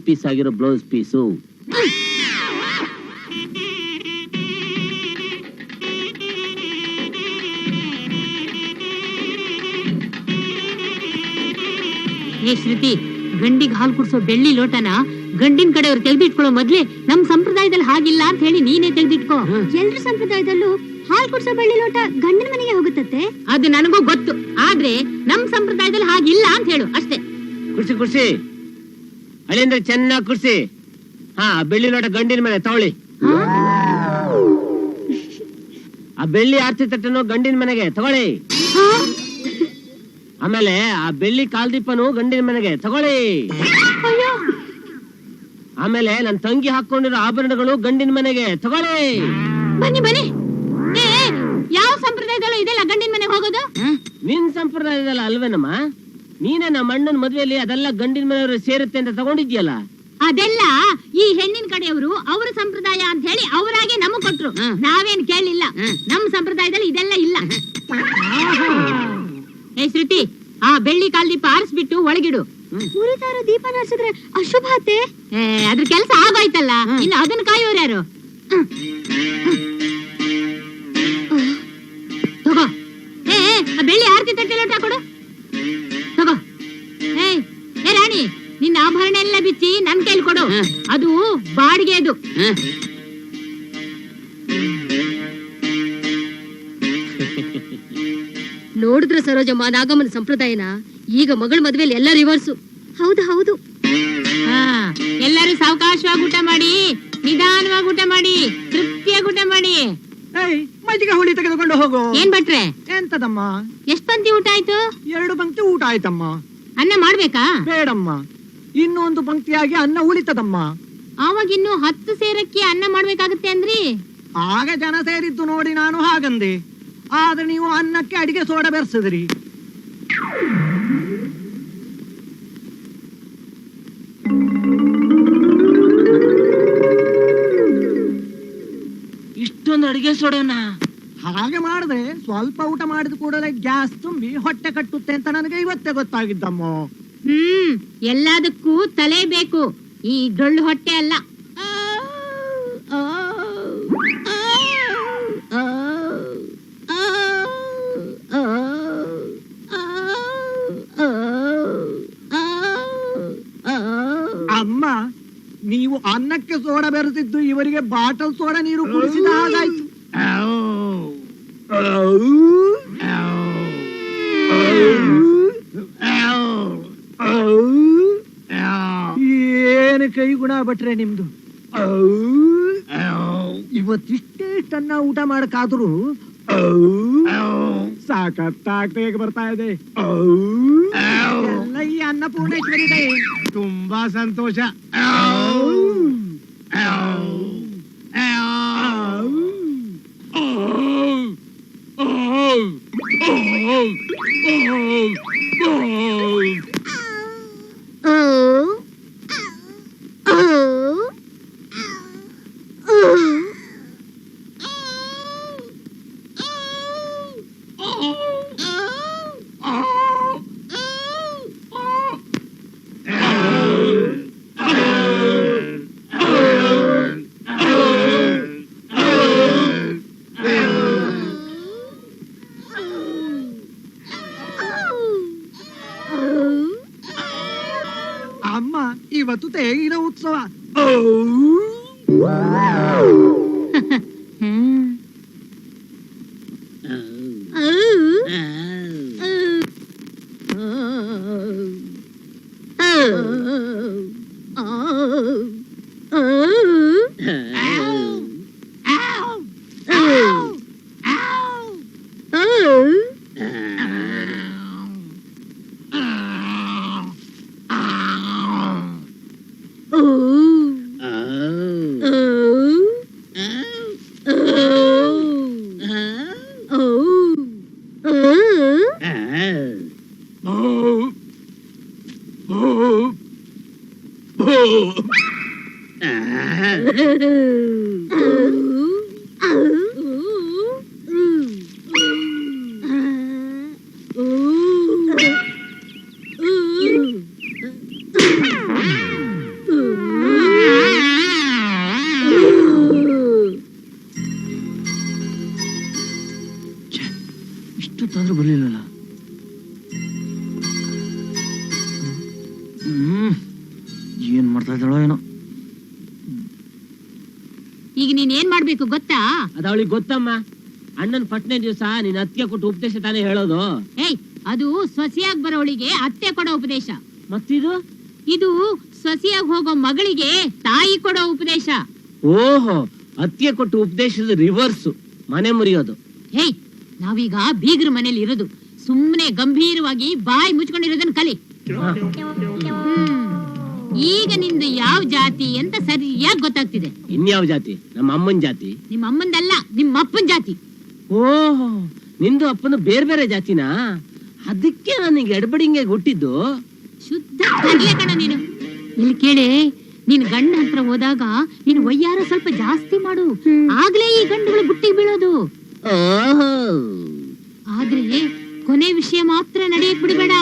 ಪೀಸ್ ಆಗಿರೋ ಬ್ಲೌಸ್ ಪೀಸು. ಶ್ರುತಿ, ಗಂಡಿಗೆ ಹಾಲು ಕುಡಿಸೋ ಬೆಳ್ಳಿ ಲೋಟನ ಗಂಡಿನ ಕಡೆಯವ್ರು ತೆಗೆದಿಟ್ಕೊಳ್ಳೋ ಮೊದ್ಲೇ ನಮ್ ಸಂಪ್ರದಾಯದಲ್ಲಿ ಹಾಗಿಲ್ಲ ಅಂತ ಹೇಳಿ ನೀನೇ ತೆಗೆದಿಟ್ಕೋ. ಎಲ್ರ ಸಂಪ್ರದಾಯದಲ್ಲೂ ಹಾಲು ಕುಡಿಸೋ ಬೆಳ್ಳಿ ಲೋಟ ಗಂಡನ ಮನೆಗೆ ಹೋಗುತ್ತತ್ತೆ. ಅದು ನನಗೂ ಗೊತ್ತು, ಆದ್ರೆ ನಮ್ ಸಂಪ್ರದಾಯದಲ್ಲಿ ಹಾಗಿಲ್ಲ ಅಂತ ಹೇಳು ಅಷ್ಟೇ. ಕುರ್ಸಿ ಅಳಿಂದ್ರೆ ಚೆನ್ನಾಗಿ ಕುರ್ಸಿ. ಬೆಳ್ಳಿ ಲೋಟ ಗಂಡಿನ ಮನೆ ತಗೊಳ್ಳಿ. ಆ ಬೆಳ್ಳಿ ಆರ್ತಿ ತಟ್ಟನು ಗಂಡಿನ ಮನೆಗೆ ತಗೊಳ್ಳಿ. ಆಮೇಲೆ ಆ ಬೆಳ್ಳಿ ಕಾಲ್ದೀಪನು ಗಂಡಿನ ಮನೆಗೆ ತಗೊಳ್ಳಿ. ಆಮೇಲೆ ನನ್ ತಂಗಿ ಹಾಕೊಂಡಿರೋ ಆಭರಣಗಳು ಗಂಡಿನ ಮನೆಗೆ ತಗೊಳ್ಳಿ. ಬನ್ನಿ ಬನ್ನಿ. ಏ, ಯಾವ ಸಂಪ್ರದಾಯದಲ್ಲೂ ಇದೆಲ್ಲ ಗಂಡಿನ ಮನೆಗೆ ಹೋಗೋದು? ನಿನ್ ಸಂಪ್ರದಾಯದಲ್ಲ ಅಲ್ವೇನಮ್ಮ? ನೀನೇ ನಮ್ಮ ಅಣ್ಣನ ಮದ್ವೆಯಲ್ಲಿ ಅದೆಲ್ಲ ಗಂಡಿನ ಮನೆಯವರು ಸೇರುತ್ತೆ ಅಂತ ತಗೊಂಡಿದ್ಯಲ್ಲ. ಅದೆಲ್ಲ ಈ ಹೆಣ್ಣಿನ ಕಡೆಯವರು ಅವರ ಸಂಪ್ರದಾಯ ಅಂತ ಹೇಳಿ ಅವರಾಗೆ ನಮಗ್ ಕೊಟ್ರು. ನಾವೇನ್ ಕೇಳಲಿಲ್ಲ. ನಮ್ ಸಂಪ್ರದಾಯದಲ್ಲಿ ಇದೆಲ್ಲ ಇಲ್ಲ. ಏ ಶ್ರುತಿ, ಆ ಬೆಳ್ಳಿ ಕಾಲ್ ದೀಪ ಆರಿಸ್ಬಿಟ್ಟು ಒಳಗಿಡು. ಉರಿತಾ ಇರೋ ದೀಪ ನಡೆಸಿದ್ರೆ ಅಶುಭ ಆತೆ. ಅದ್ರ ಕೆಲ್ಸ ಆಗೋಯ್ತಲ್ಲ, ಇನ್ನು ಅದನ್ನ ಕಾಯೋರು ಯಾರು? ತಗೋ. ಏ, ಆ ಬೆಳ್ಳಿ ಆರತಿ ತಟ್ಟೆ ಲೋಟ ಕೊಡು. ತಗೋ. ಏ ರಾಣಿ, ನಿನ್ನ ಆಭರಣ ಎಲ್ಲ ಬಿಚ್ಚಿ ನನ್ ಕೈಲಿ ಕೊಡು. ಅದು ಬಾಡಿಗೆ ಅದು. ನೋಡಿದ್ರ ಸರೋಜಮ್ಮ ನಾಗಮ್ಮನ ಸಂಪ್ರದಾಯನ? ಈಗ ಮಗಳ ಮದ್ವೆಲಿ ಎಲ್ಲ ರಿವರ್ಸು. ಹೌದು ಹೌದು. ಎಲ್ಲರೂ ಸಾವಕಾಶವಾಗಿ ಊಟ ಮಾಡಿ, ನಿಧಾನವಾಗಿ ಊಟ ಮಾಡಿ, ತೃಪ್ತಿಯಾಗಿ ಊಟ ಮಾಡಿ. ಮಜ್ಜಿಗೆ ಹುಳಿ ತೆಗೆದುಕೊಂಡು ಹೋಗು. ಏನ್ ಭಟ್ರೆ? ಎಂತದಮ್ಮ? ಎಷ್ಟ್ ಪಂಕ್ತಿ ಊಟ ಆಯ್ತು? 2 ಪಂಕ್ತಿ ಊಟ ಆಯ್ತಮ್ಮ. ಅನ್ನ ಮಾಡ್ಬೇಕಾ? ಬೇಡಮ್ಮ, ಇನ್ನೊಂದು ಪಂಕ್ತಿಯಾಗಿ ಅನ್ನ ಉಳಿತದಮ್ಮ. ಆವಾಗ ಇನ್ನು 10 ಸೇರಕ್ಕೆ ಅನ್ನ ಮಾಡ್ಬೇಕಾಗತ್ತೆ ಅಂದ್ರಿ. ಆಗ ಜನ ಸೇರಿದ್ದು ನೋಡಿ ನಾನು ಹಾಗಂದೆ. ಆದ್ರೆ ನೀವು ಅನ್ನಕ್ಕೆ ಅಡಿಗೆ ಸೋಡಾ ಬೆರೆಸಿದ್ರಿ. ಇಷ್ಟೊಂದು ಅಡಿಗೆ ಸೋಡನ? ಹಾಗೆ ಮಾಡಿದ್ರೆ ಸ್ವಲ್ಪ ಊಟ ಮಾಡಿದ ಕೂಡಲೇ ಗ್ಯಾಸ್ ತುಂಬಿ ಹೊಟ್ಟೆ ಕಟ್ಟುತ್ತೆ ಅಂತ ನನಗೆ ಇವತ್ತೇ ಗೊತ್ತಾಗಿದ್ದಮ್ಮ. ಎಲ್ಲದಕ್ಕೂ ತಲೆ ಬೇಕು, ಈ ಡೊಳ್ಳು ಹೊಟ್ಟೆ ಅಲ್ಲ. ಅಮ್ಮ, ನೀವು ಅನ್ನಕ್ಕೆ ಸೋಡಾ ಬೆರೆಸಿದ್ದು ಇವರಿಗೆ ಬಾಟಲ್ ಸೋಡಾ ನೀರು ಕುಡಿಸಿದ ಹಾಗಾಯ್ತು. ಏನು ಕೈ ಗುಣ ಭಟ್ರೆ ನಿಮ್ದು. ಇವತ್ತಿಷ್ಟೇ ಅನ್ನ ಊಟ ಮಾಡಕ್ಕಾದ್ರೂ ಸಾಕತ್ತಾಗ ಬರ್ತಾ ಇದೆ. ಎಲ್ಲ ಈ ಅನ್ನಪೂರ್ಣೇಶ್ವರಿ ಇದೆ. ತುಂಬಾ ಸಂತೋಷ. ಅಮ್ಮ, ಇವತ್ತು ತೇಗಿನ ಉತ್ಸವ. ಇಷ್ಟೊತ್ತಾದ್ರೂ ಬರ್ಲಿಲ್ಲಲ್ಲ. ಏನ್ ಮಾಡ್ತಾ ಇದ್ದಾಳೋ ಏನೋ. ಈಗ ನೀನ್ ಏನ್ ಮಾಡ್ಬೇಕು ಗೊತ್ತಾ? ಅದ ಅವಳಿಗೆ ಗೊತ್ತಮ್ಮ. ಅಣ್ಣನ್ ಪಟ್ನೆ ದಿವಸ ನೀನ್ ಅತ್ತಿಗೆ ಕೊಟ್ಟು ಉಪದೇಶ ತಾನೇ ಹೇಳೋದು. ಏಯ್, ಅದು ಸೊಸೆಯಾಗಿ ಬರೋಳಿಗೆ ಅತ್ತೆ ಕೊಡೋ ಉಪದೇಶ. ಮತ್ತಿದು? ಇದು ಸೊಸೆಯಾಗಿ ಹೋಗೋ ಮಗಳಿಗೆ ತಾಯಿ ಕೊಡೋ ಉಪದೇಶ. ಓಹೋ, ಅತ್ತಿಗೆ ಕೊಟ್ಟು ಉಪದೇಶದ ರಿವರ್ಸ್, ಮನೆ ಮುರಿಯೋದು. ಹೇಯ್, ನಾವೀಗ ಬೀಗ್ರ ಮನೇಲಿ ಇರೋದು. ಸುಮ್ನೆ ಗಂಭೀರವಾಗಿ ಬಾಯಿ ಮುಚ್ಕೊಂಡಿರೋದನ್ನ ಕಲಿ. ಈಗ ನಿಂದು ಯಾವ ಜಾತಿ ಅಂತ ಸರಿಯಾಗಿ ಗೊತ್ತಾಗ್ತಿದೆ. ಇನ್ಯಾವ ಜಾತಿ? ನಮ್ಮ ಅಮ್ಮನ್ ಜಾತಿ. ನಿಮ್ಮ ಅಮ್ಮಂದಲ್ಲ, ನಿಮ್ಮ ಅಪ್ಪನ ಜಾತಿ. ಓಹೋ, ನಿಂದು ಅಪ್ಪನ ಬೇರೆ ಬೇರೆ ಜಾತಿನಾ? ಅದಕ್ಕೆ ನನಗೆ ಎಡಬಡಿಂಗೆ ಹುಟ್ಟಿದ್ದು. ಶುದ್ಧ ಕಡ್ಲೆ ಕಣ ನೀನು. ಇಲ್ಲಿ ಕೇಳಿ, ನೀನ್ ಗಂಡ ಹತ್ರ ಹೋದಾಗ ನೀನು ವಯ್ಯಾರ ಸ್ವಲ್ಪ ಜಾಸ್ತಿ ಮಾಡು, ಆಗ್ಲೇ ಈ ಗಂಡುಗಳು ಬುಟ್ಟಿಗೆ ಬೀಳೋದು. ಓಹೋ, ಆದ್ರೆ ಕೊನೆ ವಿಷಯ ಮಾತ್ರ ನಡೆಯಕ್ ಬಿಡಬೇಡ.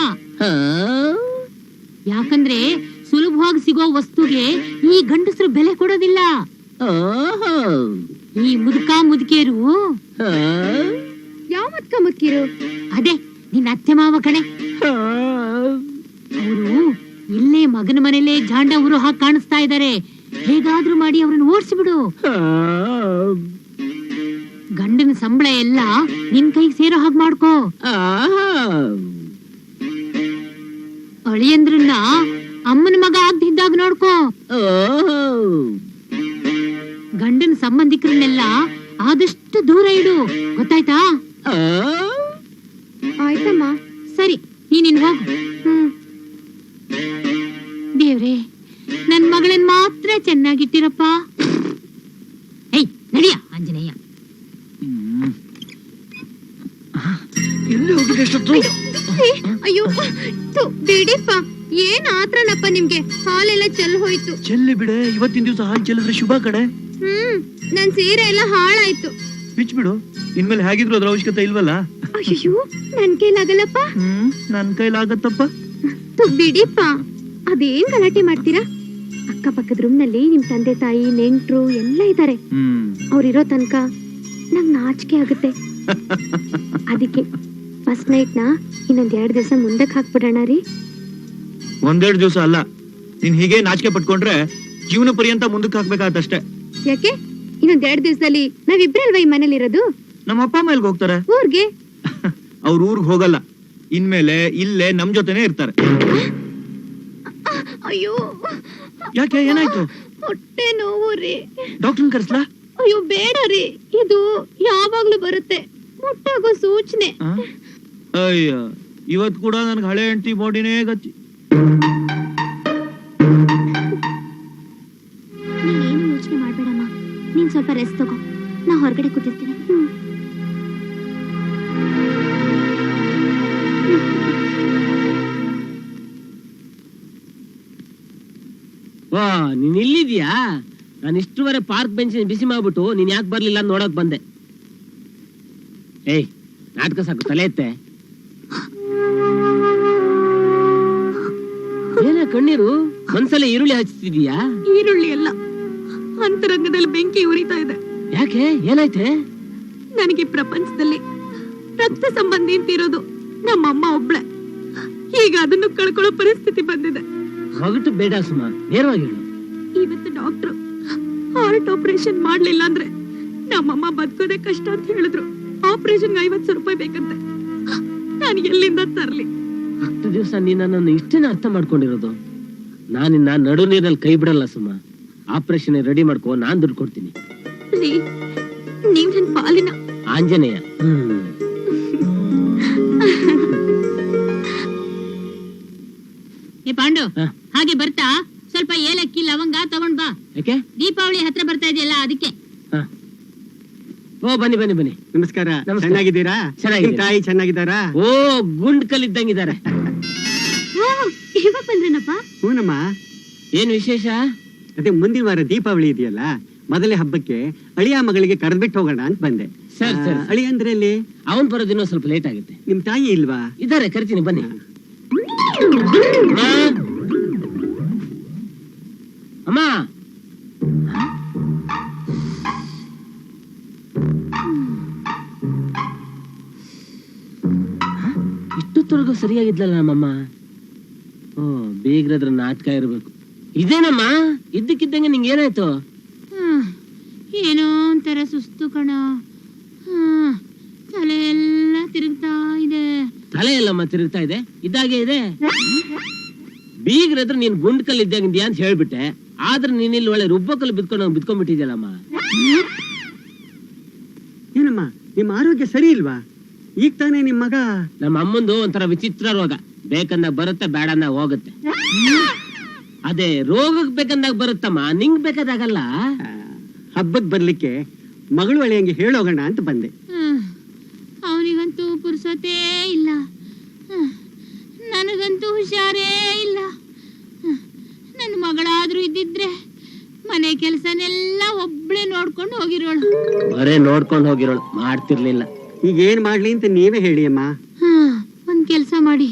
ಯಾಕಂದ್ರೆ ಸುಲಭವಾಗಿ ಸಿಗೋ ವಸ್ತುಗೆ ಈ ಗಂಡಸರು ಬೆಲೆ ಕೊಡೋದಿಲ್ಲ. ಓಹೋ, ಈ ಮುದುಕ ಮುದುಕಿಯರು. ಯಾವ ಮುದ್ಕ ಮುದ್ಕಿರು? ಅದೇ ನಿನ್ನ ಅತ್ತೆ ಮಾವ ಕಣೆ. ಅವರು ಇಲ್ಲೇ ಮಗನ ಮನೇಲೆ ಜಾಂಡ ಊರು ಹಾಕಿ ಕಾಣಿಸ್ತಾ ಇದ್ದಾರೆ. ಹೇಗಾದ್ರೂ ಮಾಡಿ ಅವ್ರನ್ನ ಓಡಿಸ್ಬಿಡು. ಗಂಡನ ಸಂಬಳ ಎಲ್ಲ ನಿನ್ ಕೈಗೆ ಸೇರೋ ಹಾಗೆ ಮಾಡ್ಕೋ. ಅಳಿಯಂದ್ರನ್ನ ಅಮ್ಮನ ಮಗ ಆಗ್ದಿದ್ದಾಗ ನೋಡ್ಕೋ. ಗಂಡನ ಸಂಬಂಧಿಕರನ್ನೆಲ್ಲ ಆದಷ್ಟು ದೂರ ಇಡು, ಗೊತ್ತಾಯ್ತಾ? ಆಯ್ತಮ್ಮ. ಸರಿ, ನೀನಿನ್ ಹೋಗು. ದೇವ್ರೆ, ನನ್ ಮಗಳನ್ ಮಾತ್ರ ಚೆನ್ನಾಗಿಟ್ಟಿರಪ್ಪ. ಏಯ್ ನಡಿಯ ಆಂಜನೇಯ. ಎಲ್ಲಿ ಹೋಗಿದೆ ಎಷ್ಟೊತ್ತು? ಅಯ್ಯೋ ಬಿಡಿಪ್ಪ, ಏನ್ ಆತ್ರನಪ್ಪ ನಿಮ್ಗೆ? ಹಾಲೆಲ್ಲ ಚೆಲ್ ಹೋಯ್ತು. ಚೆಲ್ಲಿ ಬಿಡೆ, ಇವತ್ತಿನ ದಿವಸ ಹಾಲು ಚೆಲ್ಲಿದ್ರೆ ಶುಭ ಕಡೆ. ನನ್ ಸೀರೆ ಎಲ್ಲ ಹಾಳಾಯ್ತು. ಬಿಚ್ಬಿಡು, ಇನ್ಮೇಲೆ ಹೇಗಿದ್ರು ಅದ್ರ ಅವಶ್ಯಕತೆ ಇಲ್ವಲ್ಲ. ಅಯ್ಯೋ, ನನ್ ಕೈಲಾಗಲ್ಲಪ್ಪ. ನನ್ ಕೈಲಾಗತ್ತಪ್ಪ. ಬಿಡಿಪ್ಪ, ಅದೇನ್ ಗಲಾಟೆ ಮಾಡ್ತೀರಾ? ಅಕ್ಕಪಕ್ಕದ ರೂಮ್ ನಲ್ಲಿ ನಿಮ್ ತಂದೆ ತಾಯಿ ನೆಂಟ್ರು ಎಲ್ಲ ಇದ್ದಾರೆ. ಅವ್ರಿರೋ ತನಕ ನಂಗ್ ನಾಚಿಕೆ ಆಗುತ್ತೆ. ಅದಕ್ಕೆ ಫಸ್ಟ್ ನೈಟ್ ನ ಇನ್ನೊಂದ್ 2 ದಿವಸ ಮುಂದಕ್ಕೆ ಹಾಕ್ಬಿಡೋಣ ರೀ. 1-2 ದಿವಸ ಅಲ್ಲ, ನೀನ್ ಹೀಗೆ ನಾಚಿಕೆ ಪಟ್ಕೊಂಡ್ರೆ ಜೀವನ ಪರ್ಯಂತ ಮುಂದಕ್ಕೆ ಹಾಕ್ಬೇಕಾಗತ್ತಷ್ಟೇ. ಯಾಕೆ? ಇನ್ನೊಂದ್ 2 ದಿವಸದಲ್ಲಿ ನಾವಿಬ್ರೇ ಅಲ್ವಾ ಈ ಮನೇಲಿ ಇರೋದು? ನಮ್ಮ ಅಪ್ಪ ಅಮ್ಮ ಎಲ್ಗ್ ಹೋಗ್ತಾರೆ? ಊರ್ಗೆ. ಅವ್ರ ಊರ್ಗ್ ಹೋಗಲ್ಲ, ಇನ್ಮೇಲೆ ಇಲ್ಲೇ ನಮ್ ಜೊತೆನೆ ಇರ್ತಾರೆ. ಅಯ್ಯೋ, ಯಾಕೆ, ಏನಾಯ್ತು? ಹೊಟ್ಟೆ ನೋವು ರೀ. ಡಾಕ್ಟರ್ ಕರ್ಸ್ಲಾ? ಅಯ್ಯೋ ಬೇಡ ರೀ, ಇದು ಯಾವಾಗ್ಲೂ ಬರುತ್ತೆ, ಮುಟ್ಟಾಗೋ ಸೂಚನೆ. ಅಯ್ಯ, ಇವತ್ ಕೂಡ ನನ್ಗೆ ಹಳೆ ಹೆಂಡತಿ ಬಾಡಿನೇ ಗಚ್ಚಿ. ನೀನೇನು ಯೋಚನೆ ಮಾಡ್ಬೇಡಮ್ಮ, ನೀನ್ ಸ್ವಲ್ಪ ರೆಸ್ಟ್ ತಗೋ, ನಾ ಹೊರಗಡೆ ಕೂತಿರ್ತೀನಿ. ವಾ, ನೀನ್ ಇಲ್ಲಿದ್ಯಾ? ನಾನು ಇಷ್ಟುವರೆ ಪಾರ್ಕ್ ಬೆಂಚ್ ಬಿಸಿ ಮಾಡ್ಬಿಟ್ಟು ನೀನ್ ಯಾಕೆ ಬರ್ಲಿಲ್ಲ ಅಂತ ನೋಡಕ್ ಬಂದೆ. ಏಯ್, ನಾಟಕ ಸಾಕು, ತಲೆ ಎತ್ತೆ. ಏನ ಕಣ್ಣೀರು? ಮನ್ಸಲ್ಲೇ ಈರುಳ್ಳಿ ಹಚ್ತಿದೀಯಾ? ಈರುಳ್ಳಿ ಅಲ್ಲ, ಅಂತರಂಗದಲ್ಲಿ ಬೆಂಕಿ ಉರಿತಾ ಇದೆ. ಯಾಕೆ, ಏನಾಯ್ತೆ? ನನಗೆ ಪ್ರಪಂಚದಲ್ಲಿ ರಕ್ತ ಸಂಬಂಧಿ ಅಂತಿರೋದು ನಮ್ಮಮ್ಮ ಒಬ್ಳೆ. ಈಗ ಅದನ್ನು ಕಳ್ಕೊಳ್ಳೋ ಪರಿಸ್ಥಿತಿ ಬಂದಿದೆ. ಹೊಗಟು ಬೇಡ ಸುಮಾ, ನೇರವಾಗಿ ಹೇಳು. ಇವತ್ತು ಡಾಕ್ಟ್ರು ಹಾರ್ಟ್ ಆಪರೇಷನ್ ಮಾಡ್ಲಿಲ್ಲ ಅಂದ್ರೆ ನಮ್ಮಮ್ಮ ಬದುಕೋದೇ ಕಷ್ಟ ಅಂತ ಹೇಳಿದ್ರು. ಆಪರೇಷನ್ 50,000 ರೂಪಾಯಿ ಬೇಕಂತೆ. ನಾನು ಎಲ್ಲಿಂದ ತರ್ಲಿ? ಇಷ್ಟು ದಿವಸ ನೀನ್ ನನ್ನನ್ನು ಇಷ್ಟೇನ ಅರ್ಥ ಮಾಡ್ಕೊಂಡಿರೋದು. ನಾನಿನ್ನ ನಡು ನೀರಲ್ಲಿ ಕೈ ಬಿಡಲ್ಲ ಸುಮಾ. ಆಪರೇಷನ್ ರೆಡಿ ಮಾಡ್ಕೋ, ನಾನ್ ದುಡ್ಡು ಕೊಡ್ತೀನಿ. ನೀವ್ ನನ್ ಪಾಲಿನ ಆಂಜನೇಯ. ಏ ಪಾಂಡು, ಹಾಗೆ ಬರ್ತಾ ಸ್ವಲ್ಪ ಏಲಕ್ಕಿ ಲವಂಗ ತಗೊಂಡ್ ಬಾ. ಯಾಕೆ? ದೀಪಾವಳಿ ಹತ್ರ ಬರ್ತಾ ಇದೆಯಲ್ಲ, ಅದಕ್ಕೆ. ಓ, ಬನ್ನಿ ಬನ್ನಿ ಬನ್ನಿ. ನಮಸ್ಕಾರ. ನಮಸ್ಕಾರ. ಚೆನ್ನಾಗಿದ್ದೀರಾ? ಚೆನ್ನಾಗಿದ್ದೀನಿ. ತಾಯಿ ಚೆನ್ನಾಗಿದ್ದಾರಾ? ಓ, ಗುಂಡ್ ಕಲ್ಲಿದ್ದಂಗಿದ್ದಾರೆ. ಇವಾಗ ಬಂದ್ರೇನಪ್ಪ? ಹೂನಮ್ಮ. ಏನ್ ವಿಶೇಷ? ಅದೇ ಮುಂದಿನ ವಾರ ದೀಪಾವಳಿ ಇದೆಯಲ್ಲ, ಮೊದಲೇ ಹಬ್ಬಕ್ಕೆ ಅಳಿಯ ಮಗಳಿಗೆ ಕರೆದ್ಬಿಟ್ಟು ಹೋಗೋಣ ಅಂತ ಬಂದೆ. ಸರಿ ಸರಿ. ಅಳಿಯ ಅಂದ್ರೆ ಎಲ್ಲಿ? ಅವನ್ ಬರೋದಿನ್ನೂ ಸ್ವಲ್ಪ ಲೇಟ್ ಆಗುತ್ತೆ. ನಿಮ್ ತಾಯಿ ಇಲ್ವಾ? ಇದಾರೆ, ಕರಿತೀನಿ, ಬನ್ನಿ. ಅಮ್ಮ, ಇಷ್ಟೊತ್ತೊಳಗೂ ಸರಿಯಾಗಿದ್ಲಲ್ಲ ನಮ್ಮಮ್ಮ. ಓ, ಬೇಗ್ರದ್ರ ನಾಟಕ ಇರ್ಬೇಕು. ಇದೇನಮ್ಮ, ಇದ್ದಕ್ಕಿದ್ದಂಗೆ ನಿಂಗೆ ಏನಾಯ್ತು? ಏನೋ ಒಂಥರ ಸುಸ್ತು ಕಣ. ತಲೆ ಎಲ್ಲ ತಿರುಗ್ತಾ ಇದೆ. ತಲೆ ಎಲ್ಲಮ್ಮ ತಿರುಗ್ತಾ ಇದೆ? ಇದ್ದಾಗೆ ಇದೆ. ಬೀಗ್ರದ್ರ ನೀನ್ ಗುಂಡ್ ಕಲ್ ಇದ್ದಂಗಿದ್ಯಾ ಅಂತ ಹೇಳ್ಬಿಟ್ಟೆ, ಆದ್ರೆ ನೀನ್ ಇಲ್ಲಿ ಒಳ್ಳೆ ರುಬ್ಬಕಲ್ ಬಿದ್ಕೊಂಡ್ಬಿಟ್ಟಿದ್ಯಲ್ಲಮ್ಮ. ಏನಮ್ಮ, ನಿಮ್ಮ ಆರೋಗ್ಯ ಸರಿ ಇಲ್ವಾ? ಈಗ ತಾನೇ ನಿಮ್ ಮಗ. ನಮ್ಮ ಅಮ್ಮಂದು ಒಂಥರ ವಿಚಿತ್ರ ರೋಗ. ಬೇಕಂದ ಬರುತ್ತೆ, ಬೇಡನ್ನ ಹೋಗುತ್ತೆ. ಅದೇ ರೋಗಕ್ ಬೇಕಂದಾಗ ಬರುತ್ತಮ್ಮ, ನಿಂಗ್ ಬೇಕಾದಾಗಲ್ಲ. ಹಬ್ಬಕ್ ಬರ್ಲಿಕ್ಕೆ ಮಗಳು ಅಳಿಯಂಗೆ ಹೇಳೋಗೋಣ ಅಂತ ಬಂದೆ. ಅವನಿಗಂತೂ ಪುರ್ಸೊತೇ ಇಲ್ಲ, ನನಗಂತೂ ಹುಷಾರೇ ಇಲ್ಲ. ನನ್ನ ಮಗಳಾದ್ರೂ ಇದ್ದಿದ್ರೆ ಮನೆ ಕೆಲಸನೆಲ್ಲ ಒಬ್ಳೆ ನೋಡ್ಕೊಂಡು ಹೋಗಿರೋಳು. ಬರೇ ನೋಡ್ಕೊಂಡು ಹೋಗಿರೋಳು, ಮಾಡ್ತಿರ್ಲಿಲ್ಲ. ಈಗ ಏನ್ ಮಾಡ್ಲಿ ಅಂತ ನೀವೇ ಹೇಳಿ ಅಮ್ಮ. ಒಂದ್ ಕೆಲ್ಸ ಮಾಡಿ,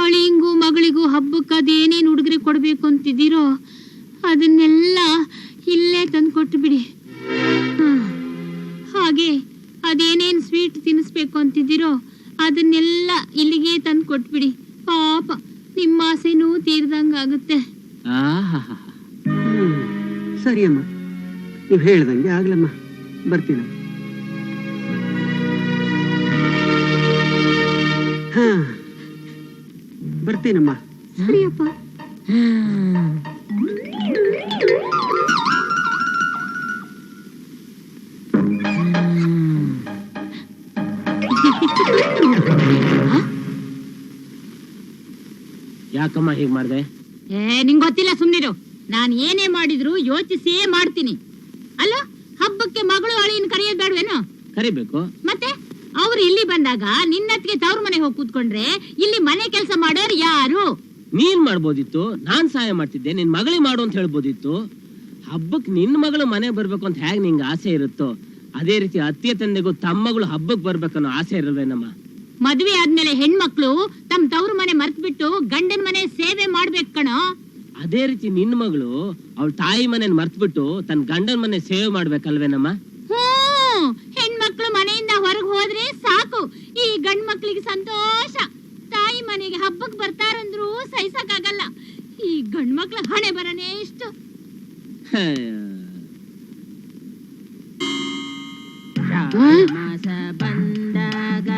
ಅಳಿಂಗೂ ಮಗಳಿಗೂ ಹಬ್ಬಕ್ಕೆ ಅದೇನೇನು ಉಡುಗೊರೆ ಕೊಡ್ಬೇಕು ಅಂತಿದ್ದೀರೋ ಅದನ್ನೆಲ್ಲ ಇಲ್ಲೇ ತಂದು ಕೊಟ್ಟು ಬಿಡಿ. ಹಾಗೆ ಅದೇನೇನ್ ಸ್ವೀಟ್ ತಿನ್ನಿಸ್ಬೇಕು ಅಂತಿದ್ದೀರೋ ಅದನ್ನೆಲ್ಲ ಇಲ್ಲಿಗೆ ತಂದು ಕೊಟ್ಬಿಡಿ. ಪಾಪ ನಿಮ್ಮ ಆಸೆನೂ ತೀರ್ದಂಗಾಗುತ್ತೆ. ಸರಿ ಅಮ್ಮ, ನೀವು ಹೇಳ್ದಂಗೆ ಆಗ್ಲಮ್ಮ, ಬರ್ತೀನಿ. ಹಾ, ಬರ್ತೀನಮ್ಮ. ಸರಿಯಪ್ಪ. ಯಾಕಮ್ಮ ಹೀಗ್ ಮಾಡ್ದೆ? ನಿಂಗ್ ಗೊತ್ತಿಲ್ಲ, ಸುಮ್ನಿರು. ನಾನ್ ಏನೇ ಮಾಡಿದ್ರು ಯೋಚಿಸಿಯೇ ಮಾಡ್ತೀನಿ. ಅಲ್ಲ, ಹಬ್ಬಕ್ಕೆ ಮಗಳು ಅಳಿಯನ್ ಕರೆಯೋದ್ ಬೇಡವೇನು? ಕರಿಬೇಕು. ಮತ್ತೆ ಅವ್ರು ಇಲ್ಲಿ ಬಂದಾಗ ನಿನ್ನತ್ತಿಗೆ ತವ್ರ ಮನೆ ಹೋಗಿ ಕೂತ್ಕೊಂಡ್ರೆ ಇಲ್ಲಿ ಮನೆ ಕೆಲಸ ಮಾಡೋರು ಯಾರು? ನೀನ್ ಮಾಡ್ಬೋದಿತ್ತು, ನಾನ್ ಸಹಾಯ ಮಾಡ್ತಿದ್ದೆ, ನಿನ್ ಮಗಳಿಗೆ ಮಾಡು ಅಂತ ಹೇಳ್ಬೋದಿತ್ತು. ಹಬ್ಬಕ್ ನಿನ್ ಮಗಳು ಮನೆ ಬರ್ಬೇಕು ಅಂತ ಹೇಗ್ ನಿಂಗೆ ಆಸೆ ಇರುತ್ತೋ ಅದೇ ರೀತಿ ಅತ್ತಿಯ ತಂದೆಗೂ ತಮ್ಮಗಳು ಹಬ್ಬಕ್ ಬರ್ಬೇಕನ್ನೋ ಆಸೆ ಇರಲ್ವೇನಮ್ಮ? ಮದ್ವೆ ಆದ್ಮೇಲೆ ಹೆಣ್ಮಕ್ಳು ತಮ್ಮ ತವ್ರ ಮನೆ ಮರ್ತ್ಬಿಟ್ಟು ಗಂಡನ ಮನೆ ಸೇವೆ ಮಾಡ್ಬೇಕು ಕಣೋ. ಅದೇ ರೀತಿ ನಿನ್ ಮಗಳು ಅವಳ ತಾಯಿ ಮನೆ ಮರ್ತ್ಬಿಟ್ಟು ತನ್ನ ಗಂಡನ ಮನೆ ಸೇವೆ ಮಾಡ್ಬೇಕಲ್ವೇನಮ್ಮ? ಹೆಣ್ಮಕ್ಳು ಮನೆಯಿಂದ ಹೊರಗೆ ಹೋದ್ರೆ ಸಾಕು, ಈ ಗಂಡ್ ಮಕ್ಳಿಗೆ ಸಂತೋಷ. ತಾಯಿ ಮನೆಗೆ ಹಬ್ಬಕ್ ಬರ್ತಾರಂದ್ರು ಸಹಿಸಕ್ಕಾಗಲ್ಲ. ಈ ಗಂಡ್ ಮಕ್ಳ ಹಣೆ ಬರನೇ ಇಷ್ಟು. ಬಂದಾಗ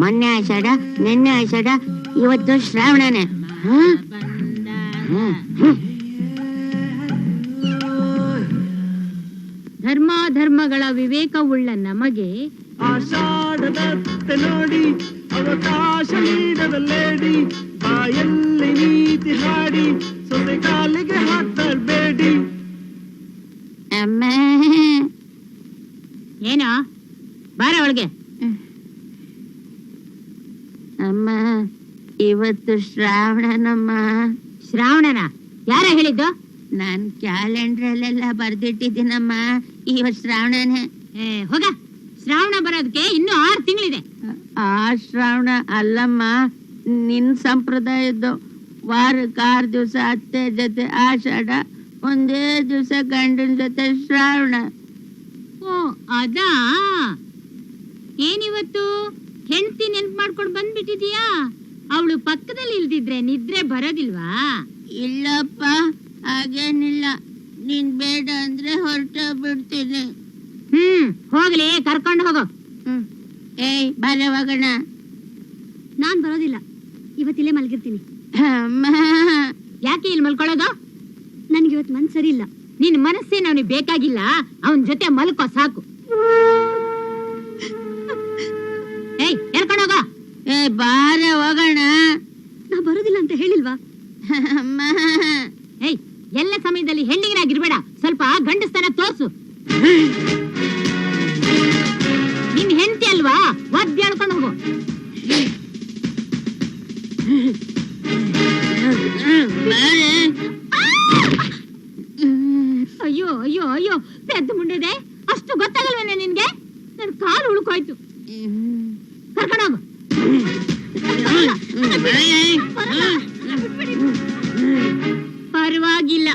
ಮೊನ್ನೆ ಆಷಾಢ, ನಿನ್ನೆ ಆಷಾಢ, ಇವತ್ತು ಶ್ರಾವಣನೇ. ಧರ್ಮಾಧರ್ಮಗಳ ವಿವೇಕವುಳ್ಳ ನಮಗೆ ಆಷಾಢದತ್ತೆ ನೋಡಿ ಅವಕಾಶ ನೀಡದಲ್ಲೇಡಿ, ಬಾಯಲ್ಲಿ ನೀತಿ ಹಾಡಿ ಸೊಸೆ ಕಾಲಿಗೆ ಹಾಕಬೇಡಿ. ಅಮ್ಮ ಏನೋ ಬಾರ ಒಳಗೆ. ಅಮ್ಮ, ಇವತ್ತು ಶ್ರಾವಣನಮ್ಮ. ಶ್ರಾವಣನ? ಯಾರ ಹೇಳಿದ್ದು? ನಾನ್ ಕ್ಯಾಲೆಂಡ್ರಲ್ಲೆಲ್ಲ ಬರ್ದಿಟ್ಟಿದ್ದೀನಮ್ಮ, ಇವತ್ತು ಶ್ರಾವಣನೇ. ಹೋಗ, ಶ್ರಾವಣ ಬರೋದಕ್ಕೆ ಇನ್ನು 6 ತಿಂಗಳಿದೆ. ಆ ಶ್ರಾವಣ ಅಲ್ಲಮ್ಮ, ನಿನ್ ಸಂಪ್ರದಾಯದ್ದು. ವಾರಕ್ಕೆ 6 ದಿವಸ ಅತ್ತೆ ಜೊತೆ ಆಷಾಢ, ಒಂದೇ ದಿವಸ ಗಂಡನ ಜೊತೆ ಶ್ರಾವಣ. ಓ ಅದಾ? ಏನಿವತ್ತು ಹೆಂಡತಿ ನೆನ್ಪು ಮಾಡ್ಕೊಂಡು ಬಂದ್ಬಿಟ್ಟಿದೀಯಾ? ಅವಳು ಪಕ್ಕದಲ್ಲಿ ಇಲ್ದಿದ್ರೆ ನಿದ್ರೆ ಬರೋದಿಲ್ವಾ? ಇಲ್ಲಪ್ಪ, ಹಾಗೇನಿಲ್ಲ. ನೀನ್ ಬೇಡ ಅಂದ್ರೆ ಹೊರಟ ಬಿಡ್ತೀನಿ. ಹೋಗ್ಲಿ, ಕರ್ಕೊಂಡು ಹೋಗೋ. ಏಯ್, ಬಾರೆ ಹೋಗೋಣ. ನಾನ್ ಬರೋದಿಲ್ಲ, ಇವತ್ತಿಲ್ಲೇ ಮಲಗಿರ್ತೀನಿ. ಅಮ್ಮ, ಯಾಕೆ ಇಲ್ಲಿ ಮಲ್ಕೊಳ್ಳೋದು? ನನ್ಗಿವತ್ ಮನ್ಸ್ ಸರಿ ಇಲ್ಲ. ನಿನ್ ಮನಸ್ಸೇನು ಅವನಿಗೆ ಬೇಕಾಗಿಲ್ಲ, ಅವನ್ ಜೊತೆ ಮಲ್ಕೋ ಸಾಕು. ಏಯ್, ಎರ್ಕೊಂಡೋಗ. ಏ ಬಾರೆ ಹೋಗೋಣ. ನಾ ಬರೋದಿಲ್ಲ ಅಂತ ಹೇಳಿಲ್ವಾ? ಅಮ್ಮ, ಏಯ್, ಎಲ್ಲ ಸಮಯದಲ್ಲಿ ಹೆಣ್ಣಿಗನಾಗಿರ್ಬೇಡ, ಸ್ವಲ್ಪ ಗಂಡಸ್ತನ ತೋರ್ಸು. ನಿನ್ ಹೆಂಡತಿ ಅಲ್ವಾ, ಒದ್ದು ಹೇಳ್ಕೊಂಡು ಹೋಗು. ಬಾರೆ. ಅಯ್ಯೋ ಅಯ್ಯೋ ಅಯ್ಯೋ, ಪೆದ್ದು ಮುಂಡಿದೆ. ಅಷ್ಟು ಗೊತ್ತಾಗಲ್ವೇನೆ ನಿನ್ಗೆ? ನನ್ ಕಾಲು ಉಳ್ಕೋಯ್ತು. ಕರ್ಕೊಂಡೋಗು. ಪರವಾಗಿಲ್ಲ,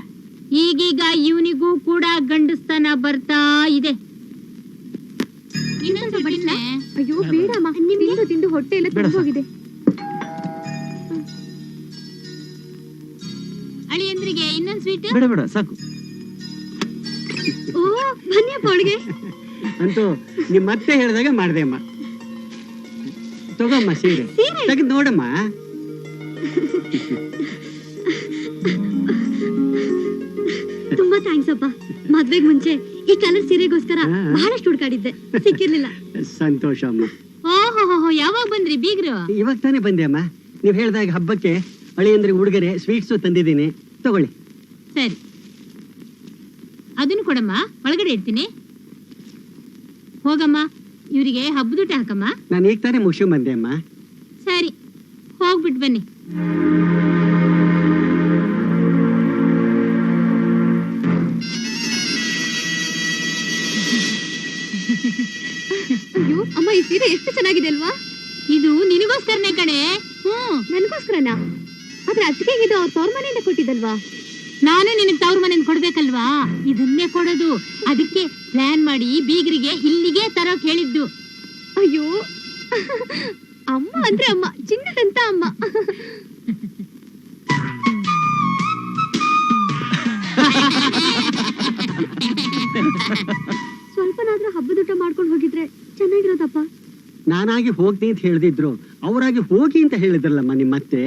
ಈಗೀಗ ಇವನಿಗೂ ಕೂಡ ಗಂಡಸ್ತನ ಬರ್ತಾ ಇದೆ. ಅಯ್ಯೋ ಬೇಡಮ್ಮ, ನಿಮ್ಗೆ ತಿಂದು ಹೊಟ್ಟೆ ಎಲ್ಲ ತುಂಬ ಹೋಗಿದೆ. ಅಳಿಯಂದ್ರಿಗೆ ಇನ್ನೊಂದ್ ಸ್ವೀಟ್. ಬೇಡ ಬೇಡ, ಸಾಕು. ಓ ಬನ್ನಿಯಪ್ಪ ಒಳಗೆ. ಅಂತೂ ನಿಮ್ ಮತ್ತೆ ಹೇಳ್ದಾಗ ಮಾಡ್ದೆ ಅಮ್ಮ. ತಗೋಮ್ಮ ಸೀರೆ, ತೆಗೆದು ನೋಡಮ್ಮ. ತುಂಬಾ ಥ್ಯಾಂಕ್ಸ್ ಅಪ್ಪ. ಮದ್ವೆಗ್ ಮುಂಚೆ ಈ ಕಲರ್ ಸೀರೆಗೋಸ್ಕರ ಬಹಳಷ್ಟು ಹುಡುಕಾಡಿದ್ದೆ, ಸಿಕ್ಕಿರ್ಲಿಲ್ಲ. ಸಂತೋಷ ಅಮ್ಮ. ಓಹೋ, ಯಾವ ಯಾವಾಗ ಬಂದ್ರಿ ಬೀಗ್ರು? ಇವಾಗ ತಾನೇ ಬಂದೆ ಅಮ್ಮ. ನೀವು ಹೇಳ್ದಾಗ ಹಬ್ಬಕ್ಕೆ ಅಳಿಯಂದ್ರಿಗೆ ಉಡುಗೊರೆ ಸ್ವೀಟ್ಸು ತಂದಿದ್ದೀನಿ, ತಗೊಳ್ಳಿ. ಸರಿ, ಅದನ್ನು ಕೊಡಮ್ಮ, ಒಳಗಡೆ ಇಡ್ತೀನಿ. ಹೋಗಮ್ಮ, ಇವರಿಗೆ ಹಬ್ಬದೂಟ ಹಾಕಮ್ಮ. ನಾನು ಈಗ ತಾನೇ ಮುಗಿಸ್ಕೊಂಡ್ ಬಂದೆ ಅಮ್ಮ. ಸರಿ, ಹೋಗ್ಬಿಟ್ಟು ಬನ್ನಿ. ಅಯ್ಯೋ ಅಮ್ಮ, ಈ ಸೀರೆ ಎಷ್ಟು ಚೆನ್ನಾಗಿದೆ ಅಲ್ವಾ? ಇದು ನಿನಗೋಸ್ಕರನೇ ಕಣೆ. ನನಗೋಸ್ಕರನಾ? ಆದ್ರೆ ಅದಕ್ಕೆ ಇದು ಅವ್ರ ತವ್ರ ಮನೆಯಿಂದ ಕೊಟ್ಟಿದ್ದಲ್ವಾ? ನಾನು ನಿನಗ್ ತವ್ರ ಮನೆಯಿಂದ ಕೊಡ್ಬೇಕಲ್ವಾ? ಇದನ್ನೇ ಕೊಡೋದು. ಅದಕ್ಕೆ ಪ್ಲಾನ್ ಮಾಡಿ ಬೀಗರಿಗೆ ಇಲ್ಲಿಗೆ ತರೋಕ್ ಹೇಳಿದ್ದು. ಅಯ್ಯೋ ಅಮ್ಮ ಅಂದ್ರೆ ಅಮ್ಮ, ಚಿನ್ನದಂತ ಅಮ್ಮ. ಸ್ವಲ್ಪನಾದ್ರೂ ಹಬ್ಬದೂಟ ಮಾಡ್ಕೊಂಡು ಹೋಗಿದ್ರೆ ಚೆನ್ನಾಗಿರೋದಪ್ಪ. ನಾನಾಗಿ ಹೋಗ್ತೀನಿ ಅಂತ ಹೇಳ್ದಿದ್ರು, ಅವರಾಗಿ ಹೋಗಿ ಅಂತ ಹೇಳಿದ್ರಲ್ಲಮ್ಮ ನಿಮ್ಮತ್ತೆ.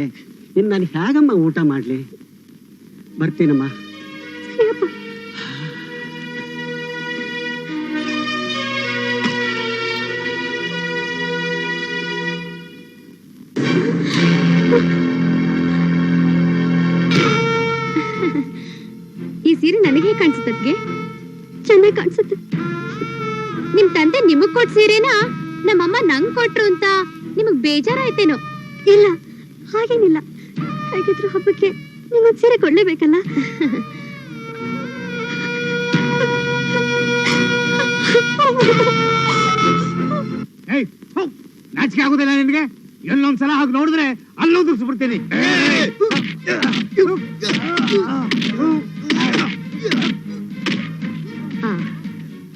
ಇನ್ನು ನಾನು ಹೇಗಮ್ಮ ಊಟ ಮಾಡ್ಲಿ? ಬರ್ತೀನಮ್ಮ. ಸರಿಯಪ್ಪ. ಈ ಸೀರೆ ನನಗೆ ಕಾಣಿಸುತ್ತೆ, ಚೆನ್ನಾಗಿ ಕಾಣಿಸುತ್ತೆ. ನಿಮ್ ತಂದೆ ನಿಮಗ್ ಕೊಟ್ಟ ಸೀರೆನಾ ನಮ್ಮಮ್ಮ ನಂಗ್ ಕೊಟ್ರು ಅಂತ ನಿಮಗ್ ಬೇಜಾರಾಯ್ತೇನೋ? ಇಲ್ಲ, ಹಾಗೇನಿಲ್ಲ. ಹೇಗಿದ್ರು ಹಬ್ಬಕ್ಕೆ ನಿಮಗ್ ಸೀರೆ ಕೊಡ್ಲೇಬೇಕಲ್ಲ. ನಾಚಿಕೆ ಆಗೋದಿಲ್ಲ ನಿನ್ಗೆ? ಎಲ್ಲೊಂದ್ಸಲ ಹಾಗೆ ನೋಡಿದ್ರೆ ಅಲ್ಲೋದಿಸ್ಬಿಡ್ತೀನಿ.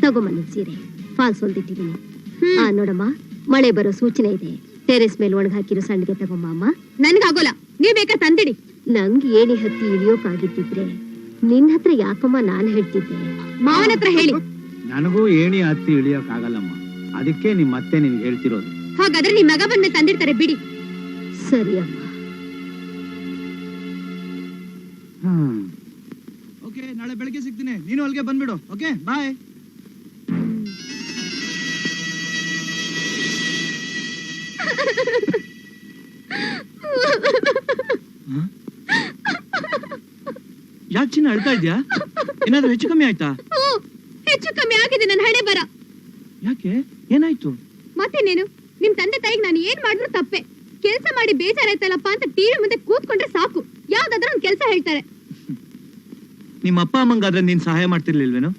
ತಗೊಂಬನ್ನಿ ಸೀರೆ, ಫಾಲ್ಸ್ ಹೊಲ್ದಿಟ್ಟಿದ್ದೀನಿ. ನೋಡಮ್ಮ, ಮಳೆ ಬರೋ ಸೂಚನೆ ಇದೆ. ಟೆರೆಸ್ ಮೇಲೆ ಒಣಗ ಹಾಕಿರೋ ಸಂಡಿಗೆ ತಗೊಂಬ ಅಮ್ಮ. ನನ್ಗಾಗೋಲ್ಲ, ನೀವ್ ಬೇಕಾ ತಂದಿಡಿ. ನಂಗೆ ಏಣಿ ಹತ್ತಿ ಇಳಿಯೋಕಾಗಿದ್ದಿದ್ರೆ ನಿನ್ ಹತ್ರ ಯಾಕಮ್ಮ ನಾನ್ ಹೇಳ್ತಿದ್ದೆ. ಮಾವನ ಹತ್ರ ಹೇಳಿ. ನನಗೂ ಏಣಿ ಹತ್ತಿ ಇಳಿಯೋಕ್ ಆಗಲ್ಲಮ್ಮ, ಅದಕ್ಕೆ ನಿಮ್ ಮತ್ತೆ ನಿನ್ಗೆ ಹೇಳ್ತಿರೋದು. ಹಾಗಾದ್ರೆ ನಿಮ್ ಮಗ ಬಂದ್ಮೇಲೆ ತಂದಿರ್ತಾರೆ ಬಿಡಿ. ಸರಿ ಅಮ್ಮ. ಓಕೆ, ನಾಳೆ ಬೆಳಗ್ಗೆ ಸಿಗ್ತೀನಿ. ನೀನು ಅಲ್ಲಿಗೆ ಬಂದ್ಬಿಡು. ಓಕೆ, ಬಾಯ್. ಯಾಕೆ ಚಿನ್ನ ಅಳ್ತಾ ಇದ್ಯಾ? ಏನಾದ್ರೂ ಹೆಚ್ಚು ಕಮ್ಮಿ ಆಯ್ತಾ? ಹೆಚ್ಚು ಕಮ್ಮಿ ಆಗಿದೆ ನನ್ನ ಹಣೆ ಬರ. ಯಾಕೆ, ಏನಾಯ್ತು? ಮತ್ತೇನೇನು, ನಿಮ್ ತಂದೆ ತಾಯಿಗೆ ನಾನು ಏನ್ ಮಾಡಿದ್ರು ತಪ್ಪೆ. ಕೆಲ್ಸ ಮಾಡಿ ಬೇಜಾರಾಯ್ತಲ್ಲಪ್ಪ ಅಂತ ಟಿವಿ ಮುಂದೆ ಕೂತ್ಕೊಂಡ್ರೆ ಸಾಕು, ಯಾವ್ದಾದ್ರೂ ಒಂದ್ ಕೆಲ್ಸ ಹೇಳ್ತಾರೆ. ನಿಮ್ಮ ಅಪ್ಪ ಅಮ್ಮಂಗಾದ್ರೆ ನೀನ್ ಸಹಾಯ ಮಾಡ್ತಿರ್ಲಿಲ್ವೇನು?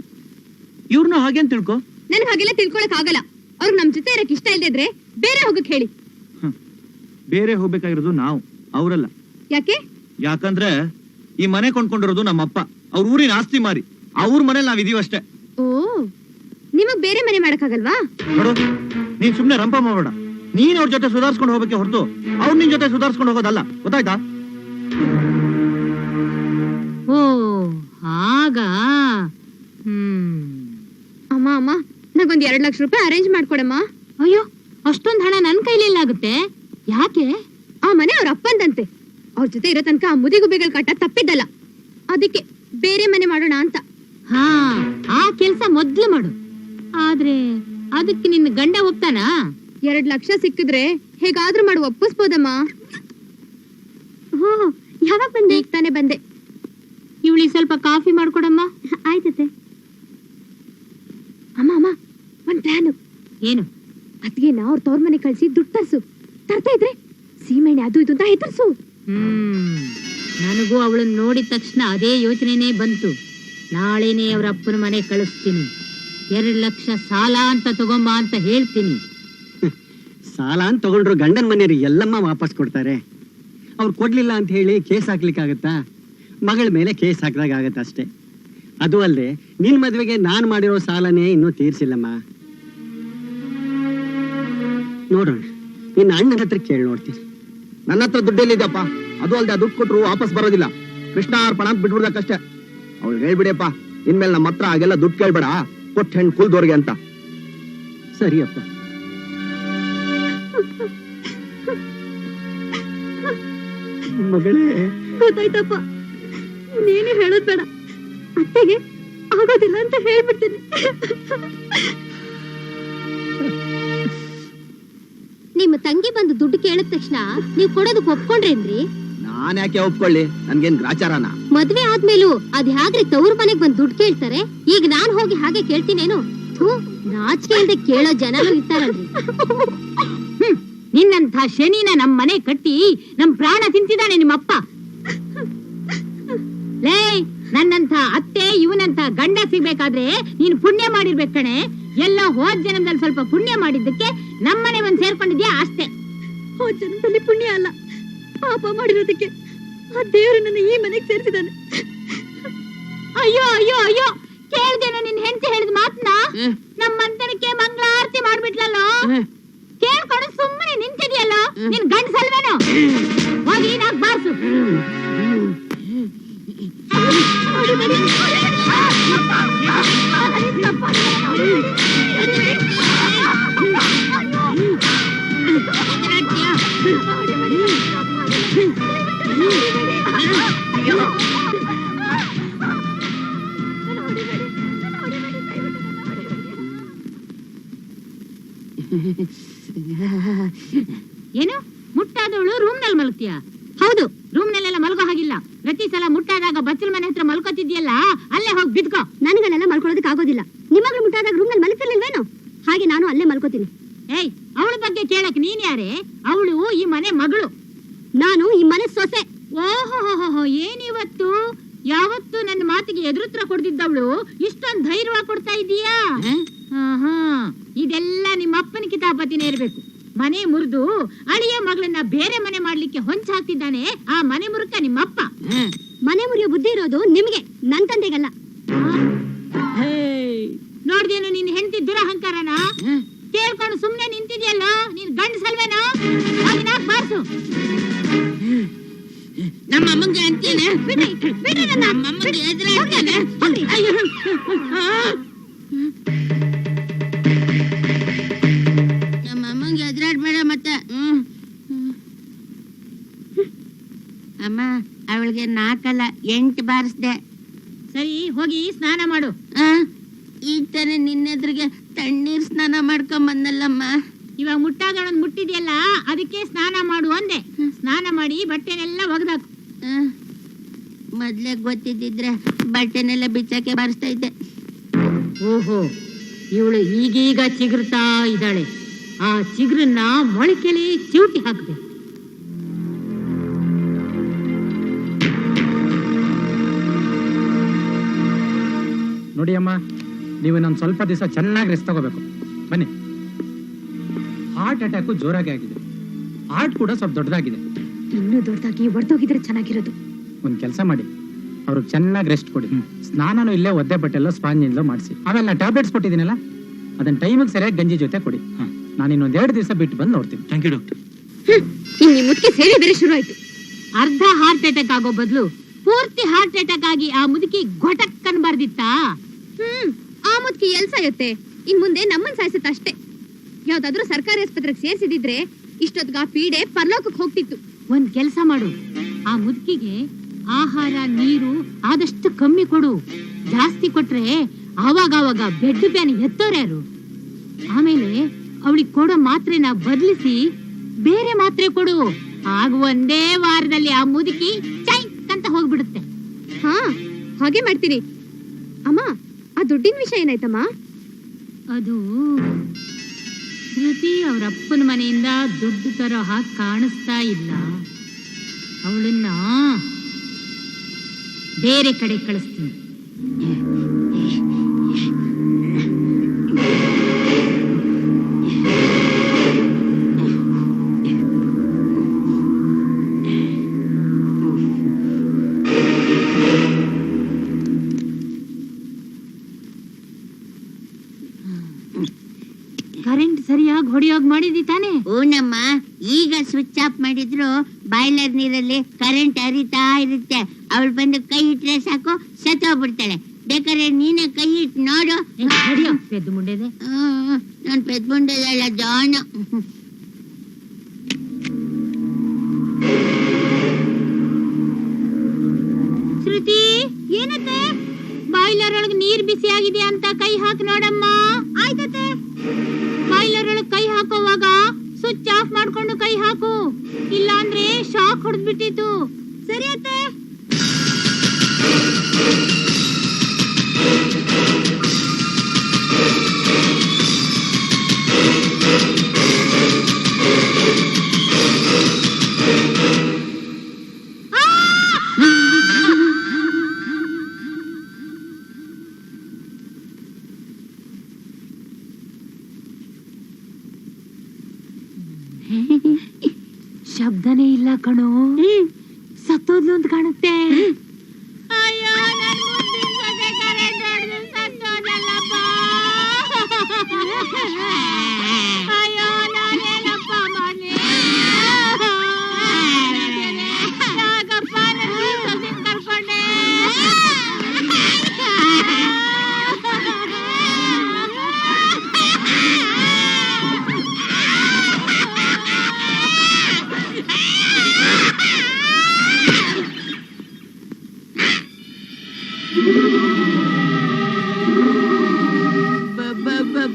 ಇವ್ರನ್ನ ಹಾಗೆ ಅಂತ ತಿಳ್ಕೊ. ನನ್ಗೆ ಹಾಗೆಲ್ಲ ತಿಳ್ಕೊಳಕ್ ಆಗಲ್ಲ. ಅವ್ರು ನಮ್ ಜೊತೆ ಇರಕ್ ಇಷ್ಟ ಇಲ್ದಿದ್ರೆ ಬೇರೆ ಹೋಗಕ್ ಹೇಳಿ. ಬೇರೆ ಹೋಗ್ಬೇಕಾಗಿರೋದು ನಾವು, ಅವರಲ್ಲ. ಯಾಕೆ? ಯಾಕಂದ್ರೆ ಈ ಮನೆ ಕೊಂಡ್ಕೊಂಡಿರೋದು ನಮ್ಮ ಅಪ್ಪ. ಅವ್ರ ಊರಿನ ಆಸ್ತಿ ಮಾರಿ ಅವ್ರ ಮನೇಲಿ ನಾವ್ ಇದೀವಿ ಅಷ್ಟೇ. ಓ, ನಿಮಗ್ ಬೇರೆ ಮನೆ ಮಾಡಕ್ಕಾಗಲ್ವಾ? ನೋಡು, ನೀನ್ ಸುಮ್ನೆ ರಂಪ ಮಾಡಬೇಡ. ನೀನ್ ಅವ್ರ ಜೊತೆ ಸುಧಾರಿಸ್ಕೊಂಡು ಹೋಗ್ಬೇಕೆ ಹೊರತು ಅವ್ರ ನಿನ್ ಜೊತೆ ಸುಧಾರಿಸ್ಕೊಂಡು ಹೋಗೋದಲ್ಲ, ಗೊತ್ತಾಯ್ತಾ? ಓ ಹಾಗ. ಅಮ್ಮ ಅಮ್ಮ, ನಂಗೊಂದ್ 2 ಲಕ್ಷ ರೂಪಾಯಿ ಅರೇಂಜ್ ಮಾಡ್ಕೊಡಮ್ಮ. ಅಯ್ಯೋ, ಅಷ್ಟೊಂದ್ ಹಣ ನನ್ ಕೈಲಿಲ್ಲಾಗುತ್ತೆ. ಯಾಕೆ? ಆ ಮನೆ ಅವ್ರ ಅಪ್ಪಂದಂತೆ. ಅವ್ರ ಜೊತೆ ಇರೋ ತನಕ ಆ ಮುದಿಗುಬ್ಬೆಗಳು ಕಟ್ಟ ತಪ್ಪಿದ್ದಲ್ಲ. ಅದಕ್ಕೆ ಬೇರೆ ಮನೆ ಮಾಡೋಣ ಅಂತ. ಹಾ, ಆ ಕೆಲ್ಸ ಮೊದ್ಲು ಮಾಡು. ಆದ್ರೆ ಅದಕ್ಕೆ ನಿನ್ನ ಗಂಡ ಒಪ್ತಾನಾ? 2 ಲಕ್ಷ ಸಿಕ್ಕಿದ್ರೆ ಹೇಗಾದ್ರೂ ಮಾಡಿ ಒಪ್ಪಿಸ್ಬೋದಮ್ಮ. ಯಾವಾಗ ಬಂದೆ? ಈಗ ತಾನೇ ಬಂದೆ. ಇವಳಿಗೆ ಸ್ವಲ್ಪ ಕಾಫಿ ಮಾಡ್ಕೊಡಮ್ಮ. ಆಯ್ತತೆ. ಅಮ್ಮ ಅಮ್ಮ, ಒಂದ್ ಪ್ಲಾನು. ಏನು? ಅದ್ಗೆ ನಾ ಅವ್ರ ತವ್ರ ಮನೆ ಕಳ್ಸಿ ದುಡ್ಡು ತರ್ಸು. ತರ್ತಾ ಇದ್ರೆ ಸೀಮೆಣ್ಣೆ ಅದು ಇದು ಅಂತ ಹೆದರ್ಸು. ನನಗೂ ಅವಳನ್ನ ನೋಡಿದ ತಕ್ಷಣ ಅದೇ ಯೋಚನೆನೇ ಬಂತು. ನಾಳೆನೆ ಅವ್ರ ಅಪ್ಪನ ಮನೆ ಕಳಿಸ್ತೀನಿ. 2 ಲಕ್ಷ ಸಾಲ ಅಂತ ತಗೊಂಬ ಅಂತ ಹೇಳ್ತೀನಿ. ಸಾಲ ಅಂತ ತಗೊಂಡ್ರು ಗಂಡನ ಮನೆಯವ್ರು ಎಲ್ಲಮ್ಮ ವಾಪಸ್ ಕೊಡ್ತಾರೆ. ಅವ್ರು ಕೊಡ್ಲಿಲ್ಲ ಅಂತ ಹೇಳಿ ಕೇಸ್ ಹಾಕ್ಲಿಕ್ಕಾಗತ್ತಾ? ಮಗಳ ಮೇಲೆ ಕೇಸ್ ಹಾಕಿದಾಗ ಆಗತ್ತ ಅಷ್ಟೇ. ಅದು ಅಲ್ಲದೆ ನಿನ್ ಮದ್ವೆಗೆ ನಾನ್ ಮಾಡಿರೋ ಸಾಲನೇ ಇನ್ನೂ ತೀರ್ಸಿಲ್ಲಮ್ಮ. ನೋಡೋಣ, ನಿನ್ನ ಅಣ್ಣನ ಹತ್ರ ಕೇಳಿ ನೋಡ್ತೀನಿ. ನನ್ನ ಹತ್ರ ದುಡ್ಡೆಲ್ಲಿದ್ದಪ್ಪ? ಅದು ಅಲ್ದೆ ದುಡ್ಡು ಕೊಟ್ರು ವಾಪಸ್ ಬರೋದಿಲ್ಲ. ಕೃಷ್ಣ ಅರ್ಪಣ ಅಂತ ಬಿಟ್ಬಿಡ್ಬೇಕಷ್ಟೇ. ಅವ್ಳು ಹೇಳ್ಬಿಡಿಯಪ್ಪ, ಇನ್ಮೇಲೆ ನಮ್ಮ ಹತ್ರ ಹಾಗೆಲ್ಲ ದುಡ್ಡು ಕೇಳ್ಬೇಡ, ಕೊಟ್ಟು ಹೆಣ್ಣು ಕುಲ್ದೋರ್ಗೆ ಅಂತ. ಸರಿಯಪ್ಪ. ಮಗಳೇ, ಗೊತ್ತಾಯ್ತಪ್ಪ, ನೀನೇ ಹೇಳೋದ್ ಬೇಡ. ಅತ್ತೆಗೆ ಆಗೋದಿಲ್ಲ ಅಂತ ಹೇಳ್ಬಿಡ್ತೀನಿ. ನಿಮ್ಮ ತಂಗಿ ಬಂದು ದುಡ್ಡು ಕೇಳಿದ ತಕ್ಷಣ ನೀವ್ ಕೊಡೋದಕ್ಕೆ ಒಪ್ಕೊಂಡ್ರೇನ್ರಿ? ನಾನ್ ಯಾಕೆ ಒಪ್ಕೊಳ್ಳಿ? ನನ್ಗೇನ್ ಗ್ರಾಚಾರನ? ಮದ್ವೆ ಆದ್ಮೇಲೂ ಅದ್ ಹ್ಯಾಗ್ರಿ ತವ್ರ ಮನೆಗ್ ಬಂದ್ ದುಡ್ಡು ಕೇಳ್ತಾರೆ? ಈಗ ನಾನ್ ಹೋಗಿ ಹಾಗೆ ಕೇಳ್ತೀನೇನು? ನಾಚಿಕೆ ಇಲ್ದೆ ಕೇಳೋ ಜನರು ಇರ್ತಾರಲ್ರಿ. ನಿನ್ನಂಥ ಶನಿನ ನಮ್ ಮನೆ ಕಟ್ಟಿ ನಮ್ ಪ್ರಾಣ ತಿಂತಿದ್ದಾನೆ ನಿಮ್ಮಪ್ಪ. ಲೇ, ನನ್ನಂಥ ಅತ್ತೆ ಇವನಂತ ಗಂಡ ಸಿಗ್ಬೇಕಾದ್ರೆ ನೀನ್ ಪುಣ್ಯ ಮಾಡಿರ್ಬೇಕು ಕಣೆ. ಎಲ್ಲ ಹೋದ್ ಜನ್ಮದಲ್ಲಿ ಸ್ವಲ್ಪ ಪುಣ್ಯ ಮಾಡಿದ್ದಕ್ಕೆ ನಮ್ಮನೆ ಬಂದ್ ಸೇರ್ಕೊಂಡಿದ್ಯಾ ಅಷ್ಟೇ. ಹೋದ್ ಜನ್ಮದಲ್ಲಿ ಪುಣ್ಯ ಅಲ್ಲ, ಪಾಪ ಮಾಡಿರೋದಕ್ಕೆ ಆ ದೇವ್ರು ನನ್ನ ಈ ಮನೆಗ್ ಸೇರ್ಸಿದಾನೆ. ಅಯ್ಯೋ ಅಯ್ಯೋ ಅಯ್ಯೋ, ಕೇಳ್ದೇನೋ ನಿನ್ ಹೆಂಡತಿ ಹೇಳಿದ ಮಾತನ್ನ? ನಮ್ಮಂತನಕ್ಕೆ ಮಂಗಳಾರತಿ ಮಾಡ್ಬಿಟ್ಲಲ್ಲೋ. ಕೇಳ್ಕೊಂಡು ಸುಮ್ಮನೆ ನಿಂತಿದ್ಯಲ್ಲೋ, ನಿನ್ ಗಂಡಸಲ್ವೇನೋ? ಹೋಗಿ ನಾಕ್ ಬಾರ್ಸು. ಏನು ಮುಟ್ಟಾದವಳು ರೂಮ್ ನಲ್ಲಿ ಮಲಗ್ತೀಯಾ? ಹೌದು, ರೂಮ್ ನಲ್ಲೆಲ್ಲ ಮಲ್ಗೋ ಹಾಗಿಲ್ಲ. ಪ್ರತಿ ಸಲ ಮುಟ್ಟಾದಾಗ ಬಚ್ಚಲ್ ಮನೆ ಹತ್ರ ಮಲ್ಕೋತಿದ್ಯಲ್ಲ, ಅಲ್ಲೇ ಹೋಗಿ ಬಿದ್ಕೋ. ನನಗಲ್ಲೆಲ್ಲ ಮಲ್ಕೊಳ್ಳೋದಕ್ಕೆ ಆಗೋದಿಲ್ಲ. ನಿಮಗಳು ಮುಟ್ಟಾದಾಗ ರೂಮ್ ನಲ್ಲಿ ಮಲಗ್ತಿರ್ಲಿಲ್ವೇನು? ಹಾಗೆ ನಾನು ಅಲ್ಲೇ ಮಲ್ಕೋತೀನಿ. ಏಯ್, ಅವಳ ಬಗ್ಗೆ ಕೇಳಕ್ ನೀನ್ ಯಾರೇ? ಅವಳು ಈ ಮನೆ ಮಗಳು, ನಾನು ಈ ಮನೆ ಸೊಸೆ. ಓಹೋ, ಏನಿವತ್ತು ಯಾವತ್ತು ನನ್ನ ಮಾತಿಗೆ ಎದುರುತ್ರ ಕೊಡ್ತಿದ್ದವಳು ಇಷ್ಟೊಂದು ಧೈರ್ಯವಾಗಿ ಕೊಡ್ತಾ ಇದೀಯಾ? ಇದೆಲ್ಲ ನಿಮ್ಮ ಅಪ್ಪನ ಕಿತಾಪತಿನೇ ಇರ್ಬೇಕು. ಮನೆ ಮುರಿದು ಅಳಿಯ ಮಗಳನ್ನ ಬೇರೆ ಮನೆ ಮಾಡ್ಲಿಕ್ಕೆ ಹೊಂಚ ಹಾಕ್ತಿದ್ದಾನೆ ಆ ಮನೆ ಮುರುಕ ನಿಮ್ಮಪ್ಪ. ಮನೆ ಮುರಿಯೋ ಬುದ್ಧಿ ಇರೋದು ನಿಮ್ಗೆ, ನನ್ ತಂದೆಗಲ್ಲ. ನೋಡ್ದೇನು ನಿನ್ ಹೆಂಡತಿ ದುರಹಂಕಾರನ? ಕೇಳ್ಕೊಂಡು ಸುಮ್ನೆ ನಿಂತಿದ್ಯಲ್ಲ, ನೀನ್ ಗಂಡಸಲ್ವೇನೋ? ನಾಕ್ ಬಾರ್ಸು. ನಮ್ಮ ಅಮ್ಮಂಗೆ ಅಂತೀನಿ, ನಮ್ಮ ಅಮ್ಮಂಗೆ ಎದುರಾಗ್ತಾನೆ. ನಮ್ಮ ಅಮ್ಮಂಗೆ ಎದುರಾಡ್ಬೇಡ ಮತ್ತೆ. ಅಮ್ಮ, ಅವಳಿಗೆ 4 ಅಲ್ಲ 8 ಬಾರಿಸ್ದೆ. ಸರಿ, ಹೋಗಿ ಸ್ನಾನ ಮಾಡು. ಈಗ ತಾನೆ ನಿನ್ನೆದ್ರಿಗೆ ತಣ್ಣೀರ್ ಸ್ನಾನ ಮಾಡ್ಕೊಂಡ್ ಬಂದಲ್ಲಮ್ಮ. ಇವಾಗ ಮುಟ್ಟಾದೊಳನ್ ಮುಟ್ಟಿದ್ಯಲ್ಲ, ಅದಕ್ಕೆ ಸ್ನಾನ ಮಾಡು ಅಂದೆ. ಸ್ನಾನ ಮಾಡಿ ಬಟ್ಟೆನೆಲ್ಲ ಒಗ್ದಾಕು. ಮೊದ್ಲೇ ಗೊತ್ತಿದ್ದಿದ್ರೆ ಬಟ್ಟೆನೆಲ್ಲ ಬಿಚ್ಚಾಕೆ ಬಾರಿಸ್ತಾ ಇದ್ದೆ. ಓಹೋ, ಇವಳು ಈಗೀಗ ಚಿಗುರ್ತಾ ಇದ್ದಾಳೆ. ಆ ಚಿಗುರನ್ನ ಮೊಳಕೆಲಿ ಚಿವುಟಿ ಹಾಕ್ಬೇಕು. ನೋಡಿ ಅಮ್ಮ, ನೀವು ಇನ್ನೊಂದು ಸ್ವಲ್ಪ ದಿವಸ ಚೆನ್ನಾಗಿ ರೆಸ್ಟ್ ತಗೋಬೇಕು. ಬನ್ನಿ. ಹಾರ್ಟ್ ಅಟ್ಯಾಕು ಜೋರಾಗಿ ಆಗಿದೆ, ಹಾರ್ಟ್ ಕೂಡ ಸ್ವಲ್ಪ ದೊಡ್ಡದಾಗಿದೆ. ಇನ್ನೂ ದೊಡ್ಡದಾಗಿ ಒಡೆದೋಗಿದ್ರೆ ಚೆನ್ನಾಗಿರೋದು. ಒಂದು ಕೆಲಸ ಮಾಡಿ, ಅವ್ರಿಗೆ ಚೆನ್ನಾಗಿ ರೆಸ್ಟ್ ಕೊಡಿ. ಸ್ನಾನನೂ ಇಲ್ಲೇ ಒದ್ದೆ ಬಟ್ಟೆಲ್ಲ ಸ್ಪಾಂಜಿಂದ ಮಾಡಿಸಿ. ಆಮೇಲೆ ನಾನು ಟ್ಯಾಬ್ಲೆಟ್ಸ್ ಕೊಟ್ಟಿದ್ದೀನಲ್ಲ, ಅದನ್ನ ಟೈಮಿಗೆ ಸರಿಯಾಗಿ ಗಂಜಿ ಜೊತೆ ಕೊಡಿ. ನಾನು ಇನ್ನೊಂದು 2 ದಿವಸ ಬಿಟ್ಟು ಬಂದು ನೋಡ್ತೀನಿ. Thank you doctor. ಇನ್ನು ಮುದುಕಿ ಸೇರಿ ಬೇರೆ ಶುರು ಆಯ್ತು. ಅರ್ಧ ಹಾರ್ಟ್ ಅಟ್ಯಾಕ್ ಆಗೋ ಬದಲು ಪೂರ್ತಿ ಹಾರ್ಟ್ ಅಟ್ಯಾಕ್ ಆಗಿ ಆ ಮುದುಕಿ ಘಟಕ್ ಅನ್ಬಾರ್ದಿತ್ತಾ? ಆ ಮುದುಕಿ ಎಲ್ ಸಾಯುತ್ತೆ? ಇನ್ ಮುಂದೆ ನಮ್ಮನ್ ಸಾಯಿಸುತ್ತ ಅಷ್ಟೇ. ಯಾವ್ದಾದ್ರು ಸರ್ಕಾರಿ ಆಸ್ಪತ್ರೆಗೆ ಸೇರ್ಸಿದಿದ್ರೆ ಇಷ್ಟೊತ್ತಿಗೆ ಆ ಪೀಡೆ ಪರಲೋಕಕ್ಕೆ ಹೋಗ್ತಿತ್ತು. ಒಂದ್ ಕೆಲಸ ಮಾಡು, ಆ ಮುದುಕಿಗೆ ಆಹಾರ ನೀರು ಆದಷ್ಟು ಕಮ್ಮಿ ಕೊಡು. ಜಾಸ್ತಿ ಕೊಟ್ರೆ ಆವಾಗ ಬೆಡ್ ಬ್ಯಾನ್ ಎತ್ತೋರ್ಯಾರು. ಆಮೇಲೆ ಅವಳಿಗೆ ಕೊಡೋ ಮಾತ್ರೆನ ಬದಲಿಸಿ ಬೇರೆ ಮಾತ್ರೆ ಕೊಡು. ಆಗ ಒಂದೇ ವಾರದಲ್ಲಿ ಆ ಮುದುಕಿ ಚೈಕ್ ಅಂತ ಹೋಗ್ಬಿಡುತ್ತೆ. ಹಾ, ಹಾಗೆ ಮಾಡ್ತೀನಿ. ಅಮ್ಮ, ಆ ದುಡ್ಡಿನ ವಿಷಯ ಏನಾಯ್ತಮ್ಮ? ಅದು ಶ್ರುತಿ ಅವ್ರ ಅಪ್ಪನ ಮನೆಯಿಂದ ದುಡ್ಡು ತರೋ ಹಾಗೆ ಕಾಣಿಸ್ತಾ ಇಲ್ಲ. ಅವಳನ್ನ ಬೇರೆ ಕಡೆ ಕಳಿಸ್ತೀನಿ. ಕರೆಂಟ್ ಸರಿಯಾಗಿ ಹೊಡೆಯೋಗ್ ಮಾಡಿದಿ ತಾನೆ? ಓನಮ್ಮ, ಈಗ ಸ್ವಿಚ್ ಆಫ್ ಮಾಡಿದ್ರು ಬಾಯ್ಲರ್ ನೀರಲ್ಲಿ ಕರೆಂಟ್ ಹರಿತಾ ಇರುತ್ತೆ. ಅವಳು ಬಂದು ಕೈ ಇಟ್ರೆ ಸಾಕು, ಸತ್ತೋಗ್ಬಿಡ್ತಾಳೆ. ಬೇಕಾದ್ರೆ ನೀನೆ ಕೈ ಇಟ್ಟು ನೋಡು. ಪೆದ್ದು ಮುಂಡೆದೆ. ನಾನ್ ಪೆದ್ ಮುಂಡೆದಲ್ಲ, ಜಾಣ. ಶ್ರುತಿ, ಏನತ್ತೆ? ಬಾಯ್ಲರ್ ಒಳಗೆ ನೀರ್ ಬಿಸಿ ಆಗಿದೆ ಅಂತ ಕೈ ಹಾಕಿ ನೋಡಮ್ಮ. ಆಯ್ತತೆ. ಬಾಯ್ಲರ್ ಒಳಗೆ ಕೈ ಹಾಕೋವಾಗ ಸ್ವಿಚ್ ಆಫ್ ಮಾಡ್ಕೊಂಡು ಕೈ ಹಾಕು, ಇಲ್ಲ ಅಂದ್ರೆ ಶಾಕ್ ಹೊಡೆದ್ಬಿಟ್ಟಿತ್ತು. ಸರಿ ಅತ್ತೆ. ಶಬ್ದನೇ ಇಲ್ಲ ಕಣೋ, ಸತ್ತೋದ್ಲು ಅಂತ ಕಾಣುತ್ತೆ. ಅಯ್ಯೋ, ನನ್ ಮುದ್ದಿನ್ ಸೊಸೆ ಕರೆಂಟ್ ಹೊಡ್ದು ಸತ್ತೋದಲ್ಲಪ್ಪ. ಅಯ್ಯೋ, ನಾನೇನಪ್ಪ ಮಾಡ್ಲಿ? ಯಾಕಪ್ಪ ನನ್ ಸೊಸೆನ್ ಕರ್ಕೊಂಡೆ?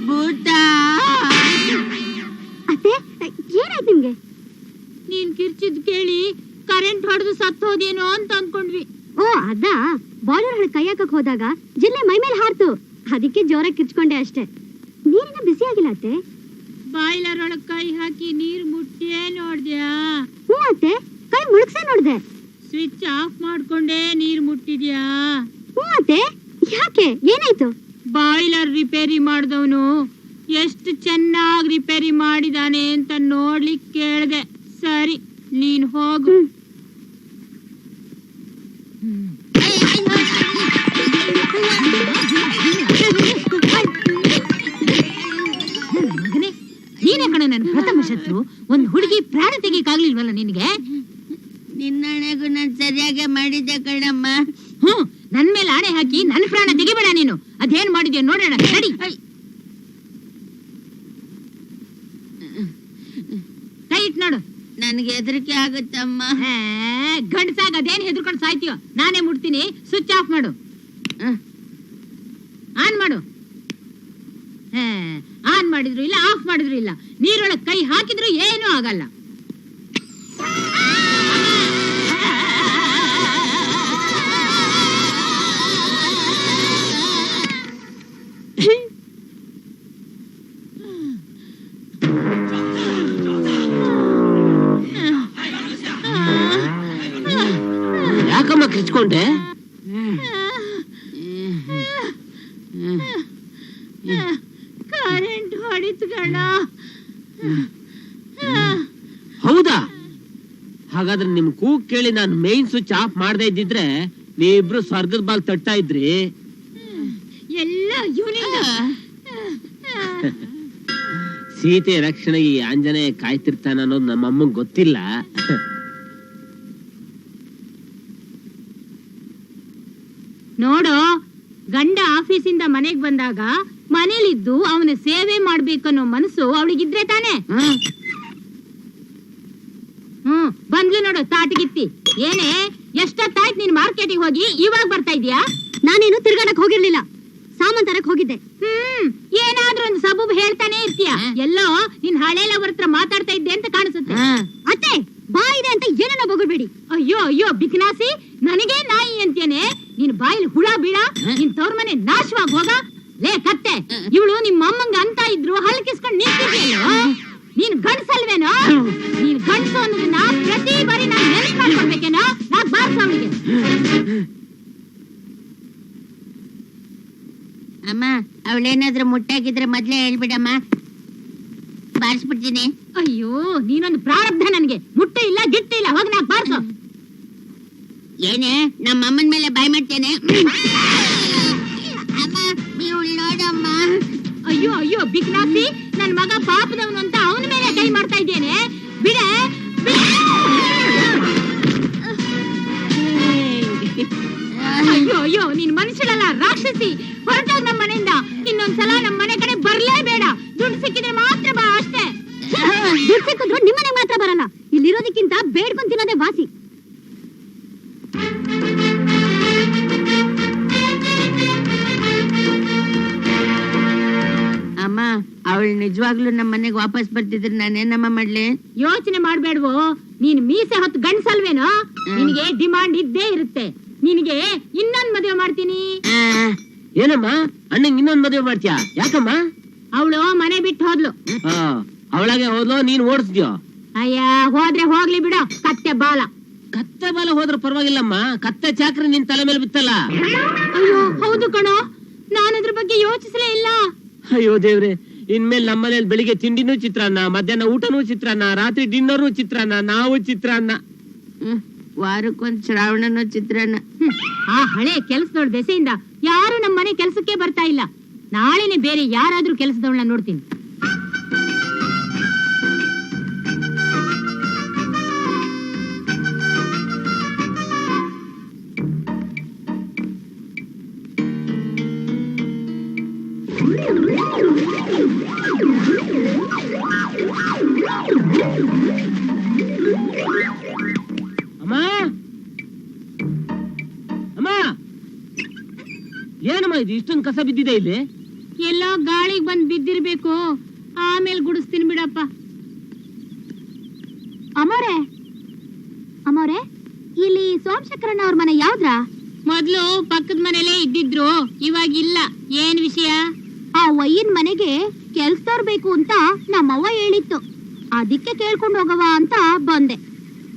ಭೂತ. ಅತ್ತೆ ಏನಾಯ್ತು ನಿಮ್ಗೆ? ನೀನ್ ಕಿರ್ಚಿದ್ ಕೇಳಿ ಕರೆಂಟ್ ಹೊಡೆದು ಸತ್ತೋದೇನೋ ಅಂತ ಅನ್ಕೊಂಡ್ವಿ. ಓ ಅದಾ, ಬಾಯ್ಲರ್ ಹೊಳಗ್ ಕೈ ಹಾಕಕ್ ಹೋದಾಗ ಜಿಲ್ಲೆ ಮೈ ಮೇಲೆ ಹಾರ್ತು, ಅದಕ್ಕೆ ಜೋರಾಗಿ ಕಿರ್ಚ್ಕೊಂಡೆ ಅಷ್ಟೇ. ನೀರಿನ ಬಿಸಿ ಆಗಿಲ್ಲ ಅತ್ತೆ? ಬಾಯ್ಲರ್ ಒಳಗ್ ಕೈ ಹಾಕಿ ನೀರ್ ಮುಟ್ಟಿಯೇ ನೋಡ್ದ್ಯಾ? ಹ್ಞೂ ಅತ್ತೆ, ಕೈ ಮುಳುಗ್ಸೇ ನೋಡ್ದೆ. ಸ್ವಿಚ್ ಆಫ್ ಮಾಡ್ಕೊಂಡೇ ನೀರ್ ಮುಟ್ಟಿದ್ಯಾ? ಹ್ಞೂ ಅತ್ತೆ, ಯಾಕೆ ಏನಾಯ್ತು? ಬಾಯ್ಲರ್ ರಿಪೇರಿ ಮಾಡಿದವನು ಎಷ್ಟು ಚೆನ್ನಾಗಿ ರಿಪೇರಿ ಮಾಡಿದಾನೆ ಅಂತ ನೋಡ್ಲಿಕ್ಕೆ ಕೇಳ್ದೆ. ಸರಿ, ನೀನ್ ಹೋಗು. ಮಗನೇ, ನೀನೇ ಕಣ ನನ್ನ ಪ್ರಥಮ ಶತ್ರು. ಒಂದ್ ಹುಡುಗಿ ಪ್ರಾಣ ತೆಗಿಯಕ್ಕಾಗ್ಲಿಲ್ವಲ್ಲ ನಿನ್ಗೆ? ನಿನ್ನಣೆಗೂ ನಾನ್ ಸರಿಯಾಗಿ ಮಾಡಿದ್ದೆ ಕಣಮ್ಮ. ಹ್ಮ್, ನನ್ ಮೇಲೆ ಆಣೆ ಹಾಕಿ ನನ್ ಪ್ರಾಣ ತೆಗಿಬೇಡ ನೀನು. ಅದೇನ್ ಮಾಡಿದ್ಯೋ ನೋಡೋಣ, ನಡಿ. ಕೈ ಇಟ್ ನೋಡು. ನನ್ಗೆ ಹೆದರಿಕೆ ಆಗುತ್ತಮ್ಮ. ಗಂಡಸಾಗ ಅದೇನ್ ಹೆದರ್ಕೊಂಡು ಸಾಯ್ತೀಯೋ? ನಾನೇ ಮುಟ್ತೀನಿ. ಸ್ವಿಚ್ ಆಫ್ ಮಾಡು. ಆನ್ ಮಾಡು. ಆನ್ ಮಾಡಿದ್ರು ಇಲ್ಲ, ಆಫ್ ಮಾಡಿದ್ರು ಇಲ್ಲ. ನೀರೊಳಗ್ ಕೈ ಹಾಕಿದ್ರು ಏನೂ ಆಗಲ್ಲ. ಯಾಕಮ್ಮ ಕಿರ್ಚ್ಕೊಂಡೆ? ಕರೆಂಟ್ ಹೊಡಿತು ಗಣ. ಹೌದಾ? ಹಾಗಾದ್ರೆ ನಿಮ್ ಕೂಗ್ ಕೇಳಿ ನಾನು ಮೇನ್ ಸ್ವಿಚ್ ಆಫ್ ಮಾಡದೇ ಇದ್ದಿದ್ರೆ ನೀವಿಬ್ರು ಸ್ವರ್ಗದ ಬಾಲ್ ತಟ್ತಾ ಇದ್ರಿ. ಎಲ್ಲ ಇವನಿಂದ. ಸೀತೆ ರಕ್ಷಣೆಗೆ ಈ ಆಂಜನೇಯ ಕಾಯ್ತಿರ್ತಾನ ಅನ್ನೋದು ನಮ್ಮ ಅಮ್ಮಂಗ್ ಗೊತ್ತಿಲ್ಲ. ನೋಡು, ಗಂಡ ಆಫೀಸಿಂದ ಮನೆಗ್ ಬಂದಾಗ ಮನೇಲಿದ್ದು ಅವನ ಸೇವೆ ಮಾಡ್ಬೇಕನ್ನೋ ಮನಸ್ಸು ಅವಳಿಗಿದ್ರೆ ತಾನೆ. ಬಂದ್ಲು ನೋಡು ತಾಟಗಿತ್ತಿ. ಏನೇ, ಎಷ್ಟೊತ್ತಾಯ್ತು ನೀನ್ ಮಾರ್ಕೆಟಿಗೆ ಹೋಗಿ ಇವಾಗ ಬರ್ತಾ ಇದೀಯಾ? ನಾನೇನು ತಿರ್ಗಾಡಕ್ ಹೋಗಿರ್ಲಿಲ್ಲ, ಸಾಮಾನ್ ತರಕ್ ಹೋಗಿದ್ದೆ. ಏನಾದ್ರೂ ಒಂದು ಸಬೂಬ್ ಹೇಳ್ತಾನೆ ಇರ್ತೀಯ. ಎಲ್ಲೋ ನಿನ್ ಹಳೆ ಲವರ್ ಹತ್ರ ಮಾತಾಡ್ತಾ ಇದ್ದೆ ಅಂತ ಕಾಣಿಸುತ್ತೆ. ಅತ್ತೆ, ಬಾ ಇದೆ ಅಂತ ಏನೇನೋ ಬೊಗಳ್ಬೇಡಿ. ಅಯ್ಯೋ ಅಯ್ಯೋ ಬಿಕ್ನಾಸಿ, ನನಗೆ ನಾಯಿ ಅಂತೇನೆ. ನೀನ್ ಬಾಯಿಲ್ ಹುಳ ಬೀಳ, ನಿನ್ ತವ್ರ ಮನೆ ನಾಶವಾಗಿ ಹೋಗ. ಲೇ ಕತ್ತೆ, ಇವಳು ನಿಮ್ಮ ಅಮ್ಮಂಗ ಅಂತ ಇದ್ರು ಹಲ್ಕಿಸ್ಕೊಂಡ್ ನಿಂತಿದ್ಯಲ್ಲ. ನೀನ್ ಗಂಡ್ಸಲ್ವೇನೋ? ನೀನ್ ಗಂಡ್ಸು ಅನ್ನೋದನ್ನ ಪ್ರತಿ ಬಾರಿ ನಾನ್ ನೆನಪು ಮಾಡ್ಕೊಳ್ಬೇಕೇನೋ? ನಾಕ್ ಬಾರ್ಸ ಅವಳಿಗೆ. ಅಮ್ಮ, ಅವಳೇನಾದ್ರೂ ಮುಟ್ಟಾಗಿದ್ರೆ ಮೊದ್ಲೇ ಹೇಳ್ಬಿಡಮ್ಮ, ಬಾರಿಸ್ಬಿಡ್ತೀನಿ. ಅಯ್ಯೋ, ನೀನೊಂದು ಪ್ರಾರಬ್ಧ. ನನ್ಗೆ ಮುಟ್ಟೆ ಇಲ್ಲ ಗಿಟ್ಟೆ ಇಲ್ಲ. ಹೋಗಿ ನಾಕ್ ಬಾರ್ಸು. ಏನೇ, ನಮ್ಮ ಅಮ್ಮನ ಮೇಲೆ ಬಾಯ್ ಮಾಡ್ತೇನೆ. ಅಮ್ಮ, ಇವಳು ನೋಡಮ್ಮ. ಅಯ್ಯೋ ಅಯ್ಯೋ ಬಿಕ್ನಾಸಿ, ನನ್ ಮಗ ಪಾಪದವನು ಅಂತ ಅವನ ಮೇಲೆ ಕೈ ಮಾಡ್ತಾ ಇದ್ದೇನೆ. ಬಿಡೆ. ಅಯ್ಯೋ ಅಯ್ಯೋ, ನೀನ್ ಮನುಷ್ಯಳಲ್ಲ, ರಾಕ್ಷಸಿ. ಹೊರಟಾಗ ನಮ್ಮ ಮನೆಯಿಂದ. ಇನ್ನೊಂದ್ಸಲ ನಮ್ಮ ಮನೆ ಕಡೆ ಬರ್ಲೇಬೇಡ. ದುಡ್ಡು ಸಿಕ್ಕಿದ್ರೆ ಮಾತ್ರ ಬಾ, ಅಷ್ಟೇ. ದುಡ್ಡು ಸಿಕ್ಕಿದ್ರು ನಿಮ್ಮನೆ ಮಾತ್ರ ಬರಲ್ಲ. ಇಲ್ಲಿರೋದಕ್ಕಿಂತ ಬೇಡ್ಕೊಂಡ್ ತಿನ್ನೋದೇ ವಾಸಿ. ಅಮ್ಮ, ಅವಳು ಅವಳು ನಿಜವಾಗ್ಲೂ ನಮ್ಮ ಮನೆಗೆ ವಾಪಸ್ ಬರ್ತಿದ್ರೆ ನಾನೇನಮ್ಮ ಮಾಡ್ಲಿ? ಯೋಚನೆ ಮಾಡ್ಬೇಡ್ವೋ, ನೀನ್ ಮೀಸೆ ಹೊತ್ತು ಗಂಡ್ಸಲ್ವೇನೋ, ನಿನಗೆ ಡಿಮಾಂಡ್ ಇದ್ದೇ ಇರುತ್ತೆ. ನಿನಗೆ ಇನ್ನೊಂದ್ ಮದುವೆ ಮಾಡ್ತೀನಿ. ಏನಮ್ಮ ಅಣ್ಣಂಗ್ ಇನ್ನೊಂದ್ ಮದುವೆ ಮಾಡ್ತೀಯಾ? ಯಾಕಮ್ಮ? ಅವಳು ಮನೆ ಬಿಟ್ಟು ಹೋದ್ಲು. ಅವಳಾಗೆ ಹೋದ್ಲು, ನೀನ್ ಓಡಿಸ್ದ್ಯೋ? ಅಯ್ಯ, ಹೋದ್ರೆ ಹೋಗ್ಲಿ ಬಿಡು, ಕತ್ತೆ ಬಾಲ. ಕತ್ತೆ ಬಾಲ ಹೋದ್ರ ಪರವಾಗಿಲ್ಲಮ್ಮ, ಕತ್ತೆ ಚಾಕ್ರಿ ನಿನ್ ತಲೆ ಮೇಲೆ ಬಿತ್ತಲ್ಲ. ಅಯ್ಯೋ ಹೌದು ಕಣೋ, ನಾನು ಅದ್ರ ಬಗ್ಗೆ ಯೋಚಿಸಲೇ ಇಲ್ಲ. ಅಯ್ಯೋ ದೇವ್ರೆ, ಇನ್ಮೇಲೆ ನಮ್ಮನೇಲಿ ಬೆಳಿಗ್ಗೆ ತಿಂಡಿನೂ ಚಿತ್ರಾನ್ನ, ಮಧ್ಯಾಹ್ನ ಊಟನೂ ಚಿತ್ರಾನ್ನ, ರಾತ್ರಿ ಡಿನ್ನರು ಚಿತ್ರಾನ್ನ, ನಾವು ಚಿತ್ರಾನ್ನ. ವಾರಕ್ಕೊಂದ್ ಶ್ರಾವಣನೋ ಚಿತ್ರಾನ್ನ. ಆ ಹಳೆ ಕೆಲ್ಸದವಳ ದೆಸೆಯಿಂದ ಯಾರು ನಮ್ಮ ಮನೆ ಕೆಲ್ಸಕ್ಕೆ ಬರ್ತಾ ಇಲ್ಲ. ನಾಳೆನೆ ಬೇರೆ ಯಾರಾದ್ರೂ ಕೆಲ್ಸದವಳನ್ನ ನೋಡ್ತೀನಿ. ಅಮ್ಮ ಅಮ್ಮ, ಏನಮ್ಮ ಇದು ಇಷ್ಟೊಂದು ಕಸ ಬಿದ್ದಿದೆ ಇಲ್ಲಿ? ಎಲ್ಲೋ ಗಾಳಿಗೆ ಬಂದ್ ಬಿದ್ದಿರ್ಬೇಕು, ಆಮೇಲೆ ಗುಡಿಸ್ತೀನಿ ಬಿಡಪ್ಪ. ಅಮ್ಮೋರೆ ಅಮ್ಮೋರೆ, ಇಲ್ಲಿ ಸೋಮಶೇಖರಣ್ಣ ಅವ್ರ ಮನೆ ಯಾವ್ದ್ರ? ಮೊದ್ಲು ಪಕ್ಕದ ಮನೇಲೇ ಇದ್ದಿದ್ರು, ಇವಾಗ ಇಲ್ಲ. ಏನ್ ವಿಷಯ? ಆ ವಯ್ಯನ್ ಮನೆಗೆ ಕೆಲ್ಸದವ್ರು ಬೇಕು ಅಂತ ನಮ್ಮವ್ವ ಹೇಳಿತ್ತು, ಅದಕ್ಕೆ ಕೇಳ್ಕೊಂಡು ಹೋಗವ ಅಂತ ಬಂದೆ.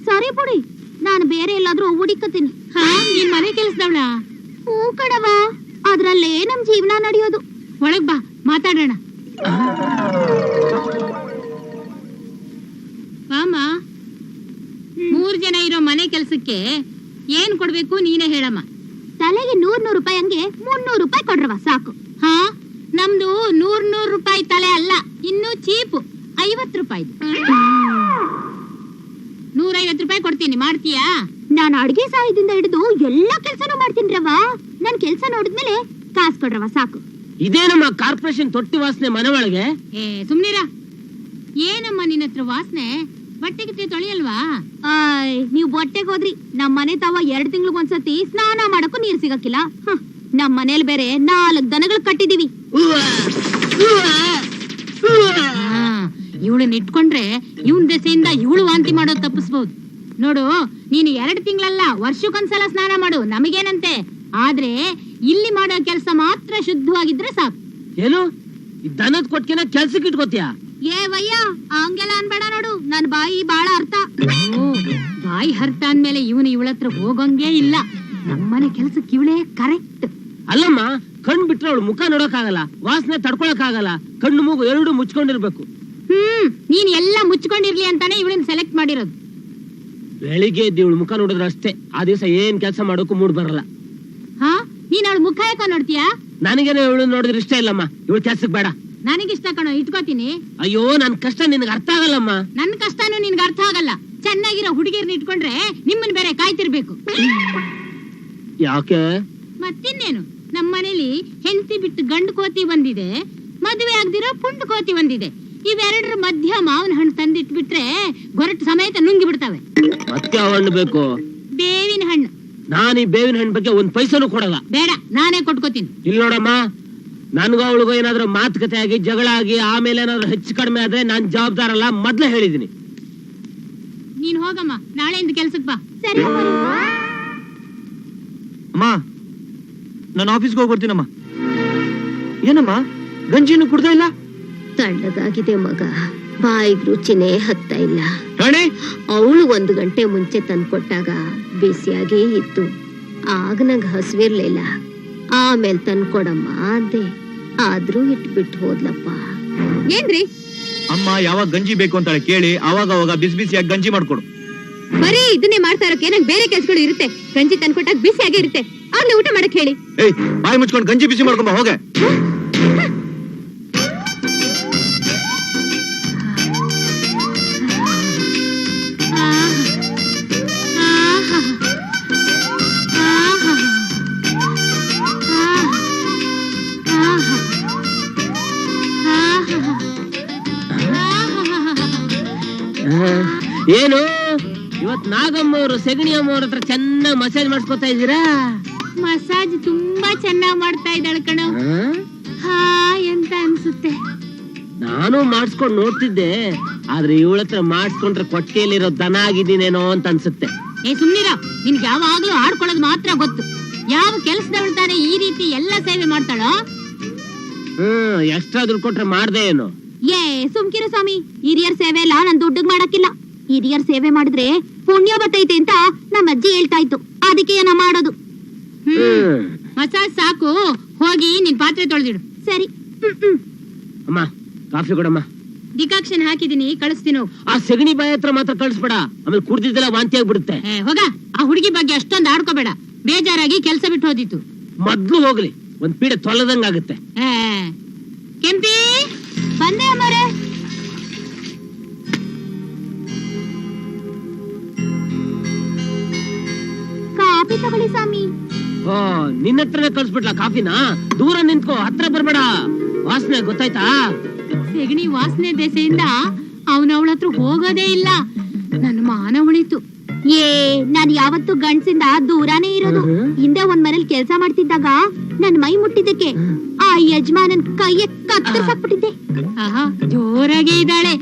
ಸರಿ ಬಿಡಿ, ನಾನು ಬೇರೆ ಎಲ್ಲಾದ್ರೂ ಹುಡುಕತೀನಿ. ಹಾ, ನಿನ್ ಮನೆ ಕೆಲ್ಸದವಳ? ಹೂ ಕಣವ, ಅದ್ರಲ್ಲೇ ನಮ್ ಜೀವನ ನಡೆಯೋದು. ಒಳಗ್ ಬಾ, ಮಾತಾಡೋಣ. ಮಾಮ, 3 ಜನ ಇರೋ ಮನೆ ಕೆಲ್ಸಕ್ಕೆ ಏನ್ ಕೊಡ್ಬೇಕು ನೀನೇ ಹೇಳಮ್ಮ. ತಲೆಗೆ 100 ರೂಪಾಯಿ ಹಂಗೆ 300 ರೂಪಾಯಿ ಕೊಡ್ರವ ಸಾಕು. ಹಾ, ನಮ್ದು 100 ರೂಪಾಯಿ ತಲೆ ಅಲ್ಲ, ಇನ್ನೂ ಚೀಪು, 50 ರೂಪಾಯಿ. 150 ರೂಪಾಯಿ ಕೊಡ್ತೀನಿ, ಮಾಡ್ತೀಯಾ? ನಾನು ಅಡ್ಗೆ ಸಹಾಯದಿಂದ ಹಿಡಿದು ಎಲ್ಲಾ ಕೆಲ್ಸನೂ ಮಾಡ್ತೀನಿ ರವ. ನನ್ ಕೆಲ್ಸ ನೋಡಿದ್ಮೇಲೆ ಕಾಸು ಕೊಡ್ರವ ಸಾಕು. ಇದೇನಮ್ಮ ಕಾರ್ಪೊರೇಷನ್ ತೊಟ್ಟಿ ವಾಸನೆ ಮನೆ ಒಳಗೆ? ಏ ಸುಮ್ನಿರ, ಏನಮ್ಮ ನಿನ್ನ ಹತ್ರ ವಾಸನೆ? ಬಟ್ಟೆ ಗಿಟ್ಟೆ ತೊಳೆಯಲ್ವಾ? ನೀವ್ ಬಟ್ಟೆಗೆ ಹೋದ್ರಿ, ನಮ್ ಮನೆ ತಾವ 2 ತಿಂಗ್ಳಿಗೊಂದ್ಸತಿ ಸ್ನಾನ ಮಾಡಕ್ಕೂ ನೀರ್ ಸಿಗಕ್ಕಿಲ್ಲ. ನಮ್ ಮನೇಲಿ ಬೇರೆ 4 ದನಗಳು ಕಟ್ಟಿದೀವಿ. ಇವಳನ್ನ ಇಟ್ಕೊಂಡ್ರೆ ಇವನ್ ದೆಸೆಯಿಂದ ಇವಳು ವಾಂತಿ ಮಾಡೋದು ತಪ್ಪಿಸ್ಬಹುದು. ನೋಡು, ನೀನು 2 ತಿಂಗಳಲ್ಲ, ವರ್ಷಕ್ಕೊಂದ್ಸಲ ಸ್ನಾನ ಮಾಡು, ನಮಗೇನಂತೆ. ಆದ್ರೆ ಇಲ್ಲಿ ಮಾಡೋ ಕೆಲಸ ಮಾತ್ರ ಶುದ್ಧವಾಗಿದ್ರೆ ಸಾಕು. ಏನು ದನದ ಕೊಟ್ಕೆನ ಕೆಲ್ಸಕ್ಕೆ ಇಟ್ಕೋತೀಯಾ? ಏ ವಯ್ಯ, ಹಂಗೆಲ್ಲ ಅನ್ಬೇಡ ನೋಡು, ನನ್ ಬಾಯಿ ಬಾಳ ಅರ್ಥ. ಬಾಯಿ ಹರ್ತ ಅಂದ್ಮೇಲೆ ಇವನು ಇವಳ ಹತ್ರ ಹೋಗಂಗೇ ಇಲ್ಲ. ನಮ್ಮನೆ ಕೆಲ್ಸಕ್ಕೆ ಇವಳೇ ಕರೆಕ್ಟ್. ಅಲ್ಲಮ್ಮ, ಕಣ್ ಬಿಟ್ರೆ ಅವಳು ಮುಖ ನೋಡಕ್ ಆಗಲ್ಲ, ವಾಸನೆ ತಡ್ಕೊಳಕ್ ಆಗಲ್ಲ, ಕಣ್ಣು ಮೂಗು 2 ಮುಚ್ಕೊಂಡಿರ್ಬೇಕು. ನೀನ್ ಎಲ್ಲ ಮುಚ್ಕೊಂಡಿರ್ಲಿ ಅಂತಾನೆ ಇವಳನ್ನ ಸೆಲೆಕ್ಟ್ ಮಾಡಿರೋದು. ಬೆಳಿಗ್ಗೆ ಎದ್ದು ಇವಳು ಮುಖ ನೋಡಿದ್ರೆ ಅಷ್ಟೇ, ಆ ದಿವಸ ಏನ್ ಕೆಲಸ ಮಾಡೋಕು ಮೂಡ್ ಬರಲ್ಲ. ಹಾ, ನೀನ್ ಅವಳ ಮುಖ ಯಾಕೋ ನೋಡ್ತೀಯಾ? ನನಗೇನೋ ಇವಳು ನೋಡಿದ್ರೆ ಇಷ್ಟ ಇಲ್ಲಮ್ಮ, ಇವಳು ಕೆಲ್ಸಕ್ಕೆ ಬೇಡ. ನನಗಿಷ್ಟ ಕಣೋ, ಇಟ್ಕೋತೀನಿ. ಅಯ್ಯೋ, ನನ್ ಕಷ್ಟ ನಿನಗೆ ಅರ್ಥ ಆಗಲ್ಲಮ್ಮ. ನನ್ ಕಷ್ಟನೂ ನಿನ್ಗೆ ಅರ್ಥ ಆಗಲ್ಲ. ಚೆನ್ನಾಗಿರೋ ಹುಡುಗಿರ್ನ ಇಟ್ಕೊಂಡ್ರೆ ನಿಮ್ಮನ್ ಬೇರೆ ಕಾಯ್ತಿರ್ಬೇಕು. ಯಾಕೆ? ಮತ್ತಿನ್ನೇನು, ನಮ್ಮನೇಲಿ ಹೆಂಡತಿ ಬಿಟ್ಟು ಗಂಡು ಕೋತಿ ಬಂದಿದೆ, ಮದುವೆ ಆಗ್ದಿರೋ ಪುಂಡು ಕೋತಿ ಬಂದಿದೆ. ಇವೆರಡರ ಮಧ್ಯ ಮಾವಿನ ಹಣ್ಣು ತಂದಿಟ್ಬಿಟ್ರೆ ಗೊರಟು ಸಮೇತ ನುಂಗಿ ಬಿಡ್ತಾವೆ. ಮತ್ತೆ ಯಾವ ಹಣ್ಣು ಬೇಕು? ಬೇವಿನ ಹಣ್ಣು. ನಾನು ಈ ಬೇವಿನ ಹಣ್ಣು ಬಗ್ಗೆ 1 ಪೈಸನೂ ಕೊಡಲ್ಲ. ಬೇಡ, ನಾನೇ ಕೊಟ್ಕೋತೀನಿ. ಇಲ್ಲಿ ನೋಡಮ್ಮ, ನನ್ಗೂ ಅವಳಿಗೂ ಏನಾದ್ರೂ ಮಾತುಕತೆ ಆಗಿ ಜಗಳ ಆಗಿ ಆಮೇಲೆ ಏನಾದ್ರೂ ಹೆಚ್ಚು ಕಡಿಮೆ ಆದ್ರೆ ನಾನ್ ಜವಾಬ್ದಾರ ಅಲ್ಲ, ಮೊದ್ಲೇ ಹೇಳಿದೀನಿ. ನೀನ್ ಹೋಗಮ್ಮ, ನಾಳೆಯಿಂದ ಕೆಲ್ಸಕ್ಕೆ ಬಾ. ಸರಿ ಅಮ್ಮ, ನಾನು ಆಫೀಸ್ಗೆ ಹೋಗಿ ಬರ್ತೀನಮ್ಮ. ಏನಮ್ಮ, ಗಂಜಿನೂ ಕುಡ್ತಾ ಇಲ್ಲ? ತಣ್ಣಗಾಗಿದೆ ಮಗ, ಬಾಯಿಗೆ ರುಚಿನೇ ಹತ್ತಾ ಇಲ್ಲ. ರಾಣಿ, ಅವಳು 1 ಗಂಟೆ ಮುಂಚೆ ತಂದ್ಕೊಟ್ಟಾಗ ಬಿಸಿಯಾಗೇ ಇತ್ತು. ಆಗ ನಂಗೆ ಹಸಿವಿರ್ಲಿಲ್ಲ. ಆಮೇಲೆ ತಂದ್ಕೊಡಮ್ಮ ಅಂದೆ, ಆದ್ರೂ ಇಟ್ಬಿಟ್ಟು ಹೋದ್ಲಪ್ಪ. ಏನ್ರಿ ಅಮ್ಮ ಯಾವಾಗ ಗಂಜಿ ಬೇಕು ಅಂತಾಳೆ ಕೇಳಿ, ಅವಾಗ ಅವಾಗ ಬಿಸಿ ಬಿಸಿಯಾಗಿ ಗಂಜಿ ಮಾಡ್ಕೊಡು. ಬರೀ ಇದನ್ನೇ ಮಾಡ್ತಾ ಇರೋಕೆ ನಂಗೆ ಬೇರೆ ಕೆಲ್ಸಗಳು ಇರುತ್ತೆ. ಗಂಜಿ ತಂದ್ಕೊಟ್ಟಾಗ ಬಿಸಿಯಾಗೇ ಇರುತ್ತೆ, ಆಗ್ಲೇ ಊಟ ಮಾಡಕ್ ಹೇಳಿ. ಏಯ್, ಬಾಯಿ ಮುಚ್ಕೊಂಡು ಗಂಜಿ ಬಿಸಿ ಮಾಡ್ಕೊಂಬ ಹೋಗೆ. ಏನು ಇವತ್ ನಾಗಮ್ಮವ್ರು ಸೆಗಣಿ ಅಮ್ಮವ್ರ ಹತ್ರ ಚೆನ್ನಾಗಿ ಮಸಾಜ್ ಮಾಡಿಸ್ಕೊತಾ ಇದ್ದೀರಾ? ಮಸಾಜ್ ತುಂಬಾ ಚೆನ್ನಾಗ್ ಮಾಡ್ತಾ ಇದ್ದಾಳೆ ಕಣೋ. ಹಾ ಅಂತ ಅನ್ಸುತ್ತೆ. ನಾನು ಮಾಡಿಸ್ಕೊಂಡು ನೋಡ್ತಿದ್ದೆ, ಆದ್ರೆ ಇವಳ ಹತ್ರ ಮಾಡಿಸ್ಕೊಂಡ್ರೆ ಕೊಟ್ಟಿಗೆಯಲ್ಲಿರೋ ದನ ಆಗಿದ್ದೀನೇನೋ ಅಂತ ಅನ್ಸುತ್ತೆ. ಏ ಸುಮ್ನಿರ, ನಿನ್ಗೆ ಯಾವಾಗ್ಲೂ ಆಡ್ಕೊಳ್ಳೋದು ಮಾತ್ರ ಗೊತ್ತು. ಯಾವ ಕೆಲ್ಸದವಳು ತಾನೆ ಈ ರೀತಿ ಎಲ್ಲ ಸೇವೆ ಮಾಡ್ತಾಳೋ? ಎಕ್ಸ್ಟ್ರಾ ದುಡ್ಡು ಕೊಟ್ರೆ ಮಾಡ್ದೆ ಏನು? ಏ ಸುಮ್ಕಿರು ಸ್ವಾಮಿ, ಹಿರಿಯರ್ ಸೇವೆ ಎಲ್ಲ ನಾನ್ ದುಡ್ಡಿಗೆ ಮಾಡಕ್ಕಿಲ್ಲ. ಹಿರಿಯರ್ ಸೇವೆ ಮಾಡಿದ್ರೆ ಪುಣ್ಯ ಬರ್ತೈತೆ ಅಂತ ನಮ್ಮ ಅಜ್ಜಿ ಹೇಳ್ತಾ ಇತ್ತು, ಅದಕ್ಕೆ ನಾ ಮಾಡೋದು. ಮಸಾಜ್ ಸಾಕು, ಹೋಗಿ ನಿನ್ ಪಾತ್ರೆ ತೊಳೆದಿಡು. ಸರಿ. ಅಮ್ಮ ಕಾಫಿ ಕೊಡಮ್ಮ. ಡಿಕಾಕ್ಷನ್ ಹಾಕಿದೀನಿ, ಕಳಿಸ್ತೀನಿ. ಆ ಸಗಣಿ ಬಾಯಿ ಹತ್ರ ಮಾತ್ರ ಕಳಿಸ್ಬೇಡ, ಆಮೇಲೆ ಕುಡ್ದಿದ್ದೆಲ್ಲ ವಾಂತಿ ಆಗ್ಬಿಡುತ್ತೆ. ಹೋಗ, ಆ ಹುಡುಗಿ ಬಗ್ಗೆ ಅಷ್ಟೊಂದು ಆಡ್ಕೋಬೇಡ. ಬೇಜಾರಾಗಿ ಕೆಲ್ಸ ಬಿಟ್ಟು ಹೋದಿತ್ತು. ಮೊದ್ಲು ಹೋಗ್ಲಿ, ಒಂದ್ ಪೀಡೆ ತೊಲದಂಗಾಗುತ್ತೆ. ಕೆಂಪಿ ಬಂದೆ ಅಮ್ಮರೇ. ಕಾಫಿ ತಗೊಳ್ಳಿ ಸ್ವಾಮಿ. ಓ, ನಿನ್ನ ಹತ್ರನೇ ಕಳ್ಸ್ಬಿಟ್ಲ ಕಾಫಿನ? ದೂರ ನಿಂತ್ಕೋ, ಹತ್ರ ಬರ್ಬೇಡ. ವಾಸನೆ ಗೊತ್ತಾಯ್ತಾ? ಸೆಗಣಿ ವಾಸನೆ ದೆಸೆಯಿಂದ ಅವನವಳ ಹತ್ರ ಹೋಗೋದೇ ಇಲ್ಲ. ನನ್ನ ಮಾನ ಉಳಿತು. ನಾನ್ ಯಾವತ್ತು ಗಂಡ್ಸಿಂದ ದೂರಾನೇ ಇರೋದು. ಹಿಂದೆ ಒಂದ್ ಮನೇಲಿ ಕೆಲ್ಸ ಮಾಡ್ತಿದ್ದಾಗ ನನ್ ಮೈ ಮುಟ್ಟಿದ್ದಕ್ಕೆ ಆ ಯಜಮಾನನ್ ಕೈಯೇ ಕತ್ತರಿಸಾಕ್ಬಿಟ್ಟಿದ್ದೆ. ಆಹಾ, ಜೋರಾಗೆ ಇದ್ದಾಳೆ.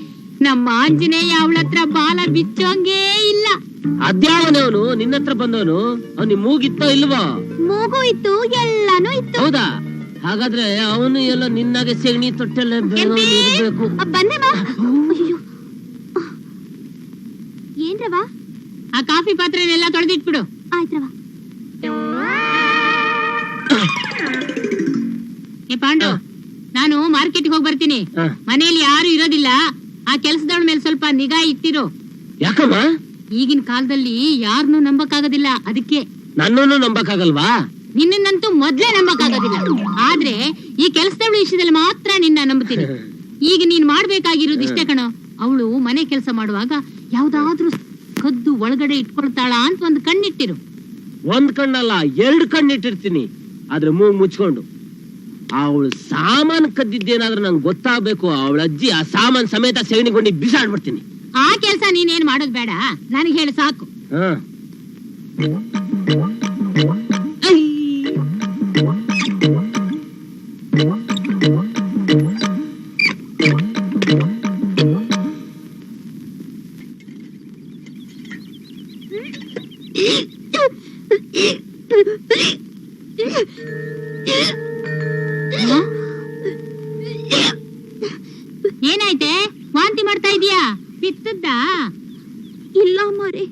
ನಮ್ಮ ಆಂಜನೇಯ ಅವಳ ಹತ್ರ ಬಾಲ ಬಿಚ್ಚೋಂಗೇ ಇಲ್ಲ. ಅದ್ಯಾವನವನು ನಿನ್ನ ಹತ್ರ ಬಂದವನು? ಅವ್ನಿಗೆ ಮೂಗಿತ್ತೋ ಇಲ್ವೋ? ಮೂಗು ಇತ್ತು, ಎಲ್ಲಾನು ಇತ್ತು. ಹೌದಾ? ಹಾಗಾದ್ರೆ ಅವನು ಎಲ್ಲ ನಿನ್ನಾಗೆ ಸೆಗಣಿ ತೊಟ್ಟೆಲ್ಲ ಇರ್ಬೇಕು. ಬಂದೆ ಮಾ. ಅಯ್ಯೋ, ಏನ್ರವ? ಆ ಕಾಫಿ ಪಾತ್ರೆನೆಲ್ಲ ತೊಳೆದಿಟ್ಬಿಡು. ಆಯ್ತ್ರವ. ಏ ಪಾಂಡು, ನಾನು ಮಾರ್ಕೆಟ್ಗೆ ಹೋಗಿ ಬರ್ತೀನಿ. ಮನೆಯಲ್ಲಿ ಯಾರು ಇರೋದಿಲ್ಲ. ಆ ಕೆಲ್ಸದವಳ ಮೇಲೆ ಸ್ವಲ್ಪ ನಿಗಾ ಇಟ್ಟಿರು. ಯಾಕಮ್ಮ? ಈಗಿನ ಕಾಲದಲ್ಲಿ ಯಾರನ್ನೂ ನಂಬಕ್ಕಾಗೋದಿಲ್ಲ, ಅದಕ್ಕೆ. ನನ್ನನ್ನು ನಂಬಕ್ಕಾಗಲ್ವಾ? ನಿನ್ನಂತೂ ಮೊದ್ಲೇ ನಂಬಕ್ಕಾಗೋದಿಲ್ಲ. ಆದ್ರೆ ಈ ಕೆಲ್ಸದವಳ ವಿಷಯದಲ್ಲಿ ಮಾತ್ರ ನಿನ್ನ ನಂಬುತ್ತೀನಿ. ಈಗ ನೀನ್ ಮಾಡ್ಬೇಕಾಗಿರೋದು ಇಷ್ಟೇ ಕಣೋ. ಅವಳು ಮನೆ ಕೆಲಸ ಮಾಡುವಾಗ ಯಾವ್ದಾದ್ರೂ ಕದ್ದು ಒಳಗಡೆ ಇಟ್ಕೊಳ್ತಾಳ ಅಂತ ಒಂದ್ ಕಣ್ಣಿಟ್ಟಿರು. ಒಂದ್ ಕಣ್ಣಲ್ಲ, 2 ಕಣ್ಣಿಟ್ಟಿರ್ತೀನಿ. ಆದ್ರೆ ಮೂಗ್ ಮುಚ್ಕೊಂಡು. ಅವಳು ಸಾಮಾನ್ ಕದ್ದಿದ್ದೇನಾದ್ರೂ ನಂಗೆ ಗೊತ್ತಾಗ್ಬೇಕು. ಅವಳ ಅಜ್ಜಿ ಆ ಸಾಮಾನ್ ಸಮೇತ ಸೆಗಣಿಗೊಂಡಿ ಬಿಸಾಡ್ಬಿಡ್ತೀನಿ. ಆ ಕೆಲ್ಸ ನೀನೇನ್ ಮಾಡೋದ್ ಬೇಡ, ನನಗೆ ಹೇಳಿ ಸಾಕು. ಏನಾಯ್ತೆ? ವಾಂತಿ ಮಾಡ್ತಾ ಇದೀಯಾ? ಬಿತ್ತದ್ದ? ಇಲ್ಲ ಮಾರೆ,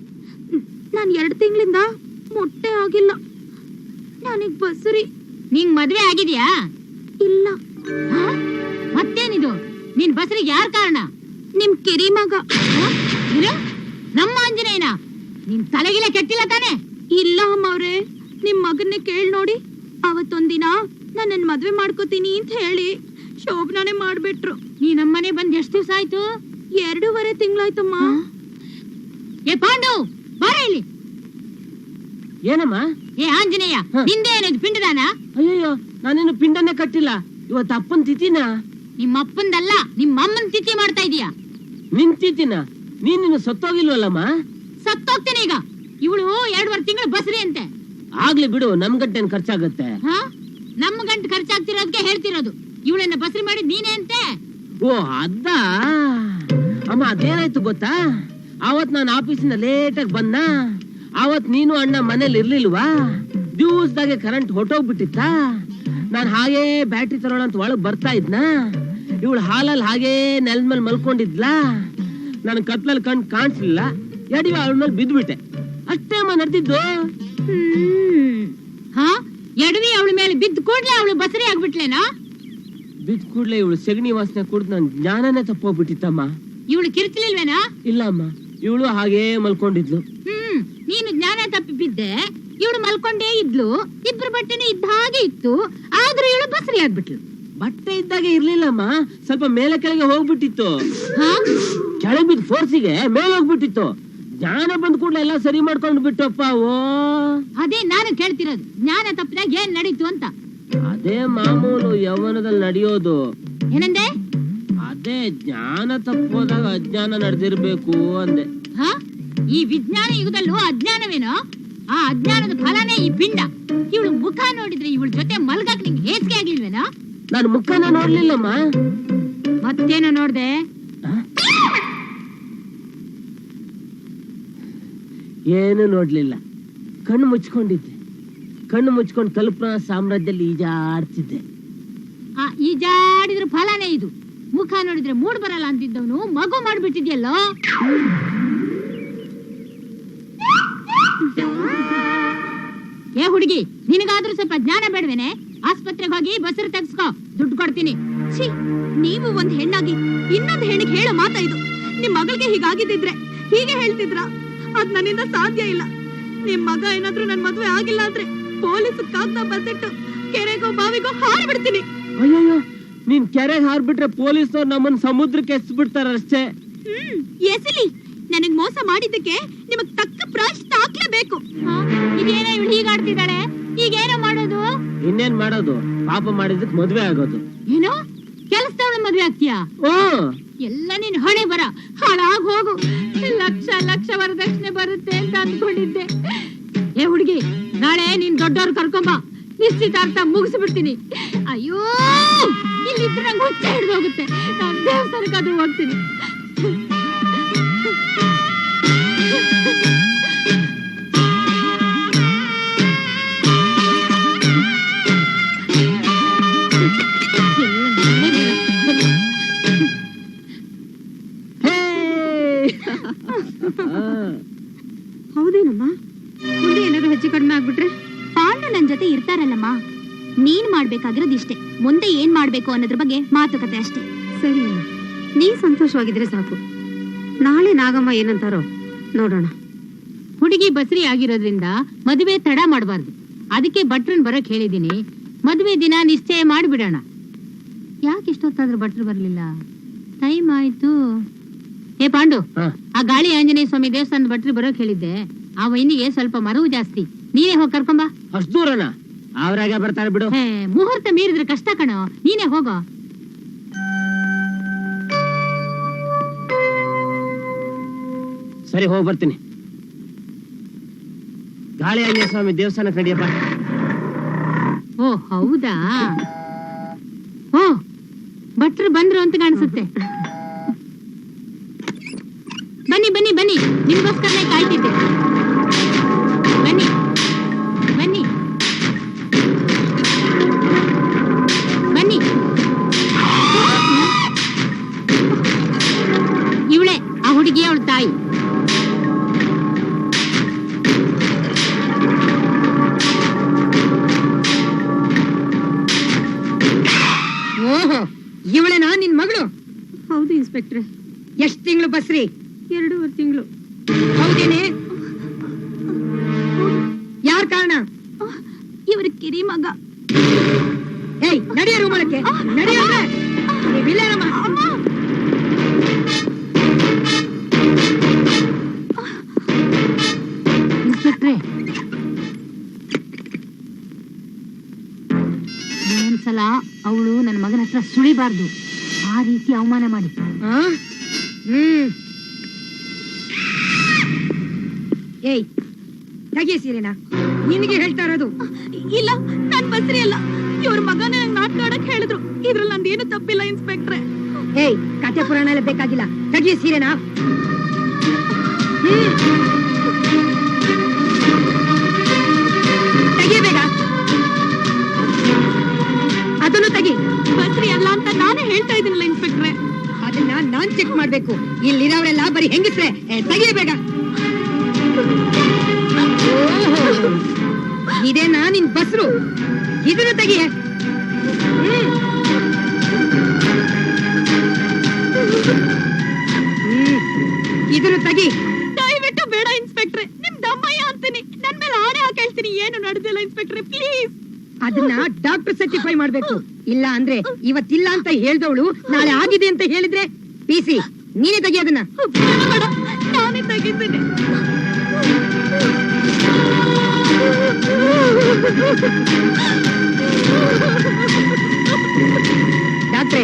ನಾನ್ 2 ತಿಂಗಳಿಂದ ಮೊಟ್ಟೆ ಆಗಿಲ್ಲ. ನನಗ್ ಬಸುರಿ. ನಿಂಗ್ ಮದ್ವೆ ಆಗಿದ್ಯಾ? ಇಲ್ಲ. ಮತ್ತೇನಿದು? ನಿನ್ ಬಸರಿಗೆ ಯಾರ್ ಕಾರಣ? ನಿಮ್ ಕಿರಿ ಮಗ. ನಮ್ಮ ಆಂಜನೇಯನ? ನಿನ್ ತಲೆಗಿಲೆ ಕೆಟ್ಟಿಲ್ಲ ತಾನೆ? ಇಲ್ಲ ಅಮ್ಮವ್ರೆ, ನಿಮ್ ಮಗನ್ನೇ ಕೇಳ್ ನೋಡಿ. ಅವತ್ತೊಂದಿನ ನನ್ನ ಮದ್ವೆ ಮಾಡ್ಕೋತೀನಿ ಅಂತ ಹೇಳಿ ಶೋಭನಾನೇ ಮಾಡ್ಬಿಟ್ರು. ನೀ ನಮ್ಮನೆ ಬಂದ್ ಎಷ್ಟು ದಿವಸ ಆಯ್ತು? 2.5 ತಿಂಗಳಾಯ್ತಮ್ಮ. ಏ ಪಾಂಡು, ಬಾರ ಇಲ್ಲಿ. ಏನಮ್ಮ? ಏ ಆಂಜನೇಯ, ನಿಂದೆ ಏನದು ಪಿಂಡದಾನ? ಅಯ್ಯಯ್ಯೋ, ನಾನೇನು ಪಿಂಡನೇ ಕಟ್ಟಿಲ್ಲ. ಇವತ್ತು ಅಪ್ಪನ್ ತಿಥಿನ? ನಿಮ್ಮ ಅಪ್ಪಂದಲ್ಲ, ನಿಮ್ಮ ಅಮ್ಮನ್ ತಿಥಿ ಮಾಡ್ತಾ ಇದೀಯಾ? ನಿನ್ ತಿಥಿನ? ನೀನು ಸತ್ತೋಗಿಲ್ವಲ್ಲಮ್ಮ? ಸತ್ತೋಗ್ತೇನೆ ಈಗ. ಇವಳು 2.5 ತಿಂಗಳು ಬಸ್ರಿ ಅಂತೆ. ಆಗ್ಲಿ ಬಿಡು, ನಮ್ ಗಂಟೆನ್ ಖರ್ಚಾಗತ್ತೆ. ನಮ್ಮ ಗಂಟು ಖರ್ಚಾಗ್ತಿರೋದಕ್ಕೆ ಹೇಳ್ತಿರೋದು. ಇವಳನ್ನ ಬಸ್ರಿ ಮಾಡಿದ್ ನೀನೇ ಅಂತೆ. ಓ ಅದ. ಅಮ್ಮ ಅದೇನಾಯ್ತು ಗೊತ್ತಾ? ಅವತ್ ನಾನು ಆಫೀಸಿಂದ ಲೇಟಾಗಿ ಬಂದ. ಅವತ್ ನೀನು ಅಣ್ಣ ಮನೇಲಿ ಇರ್ಲಿಲ್ವಾ? ದಿವಸದಾಗೆ ಕರೆಂಟ್ ಹೊಟ್ಟೋಗ್ಬಿಟ್ಟಿತ್ತ. ನಾನ್ ಹಾಗೇ ಬ್ಯಾಟ್ರಿ ತರೋಣ ಅಂತ ಒಳಗ್ ಬರ್ತಾ ಇದ್ನ. ಇವಳು ಹಾಲಲ್ಲಿ ಹಾಗೇ ನೆಲದ ಮೇಲೆ ಮಲ್ಕೊಂಡಿದ್ಲ. ನನ್ ಕತ್ಲಲ್ಲಿ ಕಣ್ ಕಾಣಿಸ್ಲಿಲ್ಲ. ಎಡಿವ ಅವಳ ಮೇಲೆ ಬಿದ್ಬಿಟ್ಟೆ. ಅಷ್ಟೇ ಅಮ್ಮ ನಡೆದಿದ್ದು. ಎಡವಿ ಅವಳ ಮೇಲೆ ಬಿದ್ದ ಕೂಡ್ಲೆ ಅವಳು ಬಸರಿ ಆಗ್ಬಿಟ್ಲೇನಾ? ಬಿದ್ದ ಕೂಡ್ಲೆ ಇವಳು ಸೆಗಣಿ ವಾಸನೆ ಕುಡ್ದು ನನ್ ಜ್ಞಾನನೇ ತಪ್ಪೋಗ್ಬಿಟ್ಟಿತ್ತಮ್ಮ. ಇವಳು ಕಿರ್ಚಲಿಲ್ವೇನಾ? ಇಲ್ಲ ಅಮ್ಮ, ಇವಳು ಹಾಗೇ ಮಲ್ಕೊಂಡಿದ್ಲು. ನೀನು ಜ್ಞಾನ ತಪ್ಪಿ ಬಿದ್ದೆ, ಇವಳು ಮಲ್ಕೊಂಡೇ ಇದ್ಲು. ಇಬ್ರು ಬಟ್ಟೆನೆ ಇದ್ದ ಹಾಗೆ ಇತ್ತು, ಆದ್ರೂ ಇವಳು ಬಸರಿ ಆಗ್ಬಿಟ್ಲು. ಬಟ್ಟೆ ಇದ್ದಾಗೆ ಇರ್ಲಿಲ್ಲಮ್ಮ, ಸ್ವಲ್ಪ ಮೇಲೆ ಕೆಳಗೆ ಹೋಗ್ಬಿಟ್ಟಿತ್ತು. ಕೆಳಗೆ ಬಿದ್ದ ಫೋರ್ಸಿಗೆ ಮೇಲೆ ಹೋಗ್ಬಿಟ್ಟಿತ್ತು. ಜ್ಞಾನ ಬಂದ್ ಕೂಡಲೇ ಎಲ್ಲ ಸರಿ ಮಾಡ್ಕೊಂಡು ಬಿಟ್ಟಪ್ಪ. ಓ ಅದೇ ನಾನು ಕೇಳ್ತಿರೋದು, ಜ್ಞಾನ ತಪ್ಪಿದಾಗ ಏನ್ ನಡೀತು ಅಂತ. ಅದೇ ಮಾಮೂಲು ಯೌವನದಲ್ಲಿ ನಡೆಯೋದು. ಏನಂದೆ? ಅದೇ ಜ್ಞಾನ ತಪ್ಪೋದಾಗ ಅಜ್ಞಾನ ನಡೆದಿರ್ಬೇಕು ಅಂದೆ. ಈ ವಿಜ್ಞಾನ ಯುಗದಲ್ಲೂ ಅಜ್ಞಾನವೇನೋ? ಆ ಅಜ್ಞಾನದ ಫಲನೇ ಈ ಪಿಂಡ. ಇವಳು ಮುಖ ನೋಡಿದ್ರೆ ಇವಳ ಜೊತೆ ಮಲ್ಗಾಕ್ ನಿಂಗೆ ಹೇಸಿಗೆ ಆಗ್ಲಿಲ್ವೇನೋ? ನಾನು ಮುಖನ ನೋಡ್ಲಿಲ್ಲಮ್ಮ. ಮತ್ತೇನೋ ನೋಡ್ದೆ? ಏನು ನೋಡ್ಲಿಲ್ಲ. ಕಣ್ಣು ಮುಚ್ಕೊಂಡಿದ್ದೆ. ಕಣ್ಣು ಮುಚ್ಕೊಂಡು ಕಲ್ಪನಾ ಸಾಮ್ರಾಜ್ಯದಲ್ಲಿ ಈಜಾಡ್ತಿದ್ದೆ. ಈಜಾಡಿದ್ರ ಫಲನೇ ಇದು. ಮುಖ ನೋಡಿದ್ರೆ ಮೂಡ್ ಬರಲ್ಲ ಅಂತಿದ್ದವನು ಮಗು ಮಾಡ್ಬಿಟ್ಟಿದ್ಯಲ್ಲೋ. ಏ ಹುಡುಗಿ, ನಿನಗಾದ್ರೂ ಸ್ವಲ್ಪ ಜ್ಞಾನ ಬೇಡವೇನೆ? ಆಸ್ಪತ್ರೆಗೆ ಹೋಗಿ ಬಸರು ತೆಗ್ಸ್ಕೋ, ದುಡ್ಡು ಕೊಡ್ತೀನಿ. ಛೀ, ನೀವು ಒಂದ್ ಹೆಣ್ಣಾಗಿ ಇನ್ನೊಂದ್ ಹೆಣ್ಣಿಗೆ ಹೇಳೋ ಮಾತಾ ಇದು? ನಿಮ್ ಮಗಳಿಗೆ ಹೀಗಾಗಿದ್ದಿದ್ರೆ ಹೀಗೆ ಹೇಳ್ತಿದ್ರ? ಅದ್ ನನ್ನಿಂದ ಸಾಧ್ಯ ಇಲ್ಲ. ನಿಮ್ ಮಗ ಏನಾದ್ರೂ ನನ್ ಮದ್ವೆ ಆಗಿಲ್ಲ ಅಂದ್ರೆ ಪೊಲೀಸ್ ಕಾಗ್ದ ಬರ್ತಿಟ್ಟು ಕೆರೆಗೋ ಬಾವಿಗೋ ಹಾರ್ಬಿಡ್ತೀನಿ. ಅಯ್ಯಯ್ಯೋ, ನೀನ್ ಕೆರೆಗೆ ಹಾರ್ಬಿಟ್ರೆ ಪೊಲೀಸ್ನವ್ರು ನಮ್ಮನ್ನ ಸಮುದ್ರಕ್ಕೆ ಎಸ್ಬಿಡ್ತಾರ ಅಷ್ಟೇ. ಎಸಲಿ, ನನಗ್ ಮೋಸ ಮಾಡಿದ್ದಕ್ಕೆ ನಿಮಗ್ ತಕ್ಕ ಪ್ರಾಯಶ್ಚಿತ್ತ ಆಗ್ಲೇಬೇಕು. ಇದೇನೋ ಇವಳು ಹೀಗಾಡ್ತಿದ್ದಾಳೆ, ಈಗೇನೋ ಮಾಡೋದು? ಇನ್ನೇನ್ ಮಾಡೋದು? ಪಾಪ ಮಾಡಿದಕ್ ಮದ್ವೆ ಆಗೋದು. ಏನೋ ಕೆಲಸದವಳ ಮದ್ವೆ ಆಗ್ತೀಯಾ? ಎಲ್ಲ ನೀನ್ ಹೊಣೆ ಬರ. ಹಾಳಾಗ್ ಹೋಗು. ಲಕ್ಷ ಲಕ್ಷ ವರದಕ್ಷಿಣೆ ಬರುತ್ತೆ ಅಂತ ಅಂದ್ಕೊಂಡಿದ್ದೆ. ಏ ಹುಡುಗಿ, ನಾಳೆ ನೀನ್ ದೊಡ್ಡವ್ರು ಕರ್ಕೊಂಬ, ನಿಶ್ಚಿತಾರ್ಥ ಮುಗಿಸ್ಬಿಡ್ತೀನಿ. ಅಯ್ಯೋ, ಇಲ್ಲಿದ್ರೆ ನಂಗೆ ಹುಚ್ಚ ಹಿಡ್ದು ಹೋಗುತ್ತೆ. ನಾನು ದೇವಸ್ಥಾನಕ್ಕಾದ್ರೂ ಹೋಗ್ತೀನಿ. ಹೌದೇನಮ್ಮ? ಮುಂದೆ ಏನಾದ್ರು ಹೆಚ್ಚು ಕಡಿಮೆ ಆಗ್ಬಿಟ್ರೆ? ಪಾಂಡು ನನ್ ಜೊತೆ ಇರ್ತಾರಲ್ಲಮ್ಮ. ನೀನ್ ಮಾಡ್ಬೇಕಾಗಿರೋದು ಇಷ್ಟೇ. ಮುಂದೆ ಏನ್ ಮಾಡ್ಬೇಕು ಅನ್ನೋದ್ರ ಬಗ್ಗೆ ಮಾತುಕತೆ ಅಷ್ಟೇ. ಸರಿ, ನೀನ್ ಸಂತೋಷವಾಗಿದ್ರೆ ಸಾಕು. ನಾಳೆ ನಾಗಮ್ಮ ಏನಂತಾರೋ ನೋಡೋಣ. ಹುಡುಗಿ ಬಸರಿ ಆಗಿರೋದ್ರಿಂದ ಮದುವೆ ತಡ ಮಾಡಬಾರ್ದು. ಅದಕ್ಕೆ ಭಟ್ರನ್ ಬರಕ್ ಹೇಳಿದೀನಿ. ಮದುವೆ ದಿನ ನಿಶ್ಚಯ ಮಾಡಿಬಿಡೋಣ. ಯಾಕೆ ಇಷ್ಟೊತ್ತಾದ್ರೂ ಭಟ್ರು ಬರ್ಲಿಲ್ಲ? ಟೈಮ್ ಆಯ್ತು. ಏ ಪಾಂಡು, ಆ ಗಾಳಿ ಆಂಜನೇಯ ಸ್ವಾಮಿ ದೇವಸ್ಥಾನದ ಭಟ್ರು ಬರೋಕ್ ಹೇಳಿದ್ದೆ. ಆ ವೈನಿಗೆ ಸ್ವಲ್ಪ ಮರವು ಜಾಸ್ತಿ. ನೀನೇ ಹೋಗಿ ಕರ್ಕೊಂಬ. ಅಷ್ಟು ದೂರನ? ಅವ್ರಾಗ ಬರ್ತಾರೆ ಬಿಡು. ಮುಹೂರ್ತ ಮೀರಿದ್ರೆ ಕಷ್ಟ ಕಣೋ, ನೀನೇ ಹೋಗೋ. ಸರಿ, ಹೋಗಿ ಬರ್ತೀನಿ. ಗಾಳಿ ಆಂಜನೇಯ ಸ್ವಾಮಿ ದೇವಸ್ಥಾನಕ್ಕೆ ನಡಿಯಪ್ಪ. ಓ ಹೌದಾ? ಓ, ಭಟ್ರು ಬಂದ್ರು ಅಂತ ಕಾಣಿಸುತ್ತೆ. ಬನ್ನಿ ಬನ್ನಿ ಬನ್ನಿ, ನಿಮ್ಗೋಸ್ಕರನೇ ಕಾಯ್ತಿದ್ದೆ. ಬನ್ನಿ ಬನ್ನಿ ಬನ್ನಿ. ಇವಳೆ ಆ ಹುಡುಗಿ, ಅವಳ ತಾಯಿ. ಓಹೋ, ಇವಳೆನಾ ನಿನ್ ಮಗಳು? ಹೌದು ಇನ್ಸ್ಪೆಕ್ಟ್ರೆ. ಎಷ್ಟ್ ತಿಂಗಳು ಬಸ್ರಿ? 2.5 ತಿಂಗಳು. ಹೌದೇನೆ? ಯಾರ್ ಕಾರಣ? ಇವ್ರ ಕಿರಿ ಮಗ. ಏಯ್, ನಡಿಯ ರೂಮಳಕ್ಕೆ, ನಡಿಯ. ಇನ್ಸ್ಪೆಕ್ಟ್ರೆ, ಒಂದ್ಸಲ ಅವಳು ನನ್ನ ಮಗನ ಹತ್ರ ಸುಳಿಬಾರ್ದು. ಆ ರೀತಿ ಅವಮಾನ ಮಾಡಿ. ಏಯ್, ತೆಗಿಯ ಸೀರೆನಾ? ನಿನಗೆ ಹೇಳ್ತಾ ಇರೋದು. ಇಲ್ಲ, ನಾನ್ ಬಸ್ರಿ ಅಲ್ಲ. ಇವ್ರ ಮಗನ ನಂಗೆ ನಾಟಕ ಆಡಕ್ ಹೇಳಿದ್ರು. ಇದ್ರಲ್ಲಿ ನಂದೇನು ತಪ್ಪಿಲ್ಲ ಇನ್ಸ್ಪೆಕ್ಟ್ರೆ. ಏಯ್, ಕಥೆ ಪುರಾಣ ಎಲ್ಲ ಬೇಕಾಗಿಲ್ಲ. ತೆಗಿಯ ಸೀರೆನಾ? ತೆಗಿಯಬೇಡ. ಅದನ್ನು ತೆಗಿ. ಬಸ್ರಿ ಅಲ್ಲ ಅಂತ ನಾನೇ ಹೇಳ್ತಾ ಇದ್ದೀನಲ್ಲ ಇನ್ಸ್ಪೆಕ್ಟ್ರೆ. ಅದನ್ನ ನಾನ್ ಚೆಕ್ ಮಾಡ್ಬೇಕು. ಇಲ್ಲಿರೋರೆಲ್ಲ ಬರೀ ಹೆಂಗಸ್ರೆ. ತೆಗಿಯಬೇಡ. ಇದೇನಾ ನಿನ್ ಬಸ್ರು? ಇದನ್ನು ತೆಗಿಯ. ಇದನ್ನು ತೆಗಿ. ದಯವಿಟ್ಟು ಬೇಡ ಇನ್ಸ್ಪೆಕ್ಟ್ರೆ, ನಿಮ್ ದಮ್ಮಯ್ಯ ಅಂತೀನಿ. ನನ್ ಮೇಲೆ ಆಣೆ ಹಾಕಿ ಹೇಳ್ತೀನಿ. ಏನು ನಡೆದಿಲ್ಲ ಇನ್ಸ್ಪೆಕ್ಟ್ರೆ, ಪ್ಲೀಸ್. ಅದನ್ನ ಡಾಕ್ಟರ್ ಸರ್ಟಿಫೈ ಮಾಡ್ಬೇಕು. ಇಲ್ಲ ಅಂದ್ರೆ ಇವತ್ತಿಲ್ಲ ಅಂತ ಹೇಳ್ದವಳು ನಾಳೆ ಆಗಿದೆ ಅಂತ ಹೇಳಿದ್ರೆ ಪಿಸಿ ನೀನೇ ತೆಗಿ. ಅದನ್ನ ಬೇಡ, ನಾನೇ ತೆಗಿತೀನಿ. ಡಾಕ್ಟ್ರೆ,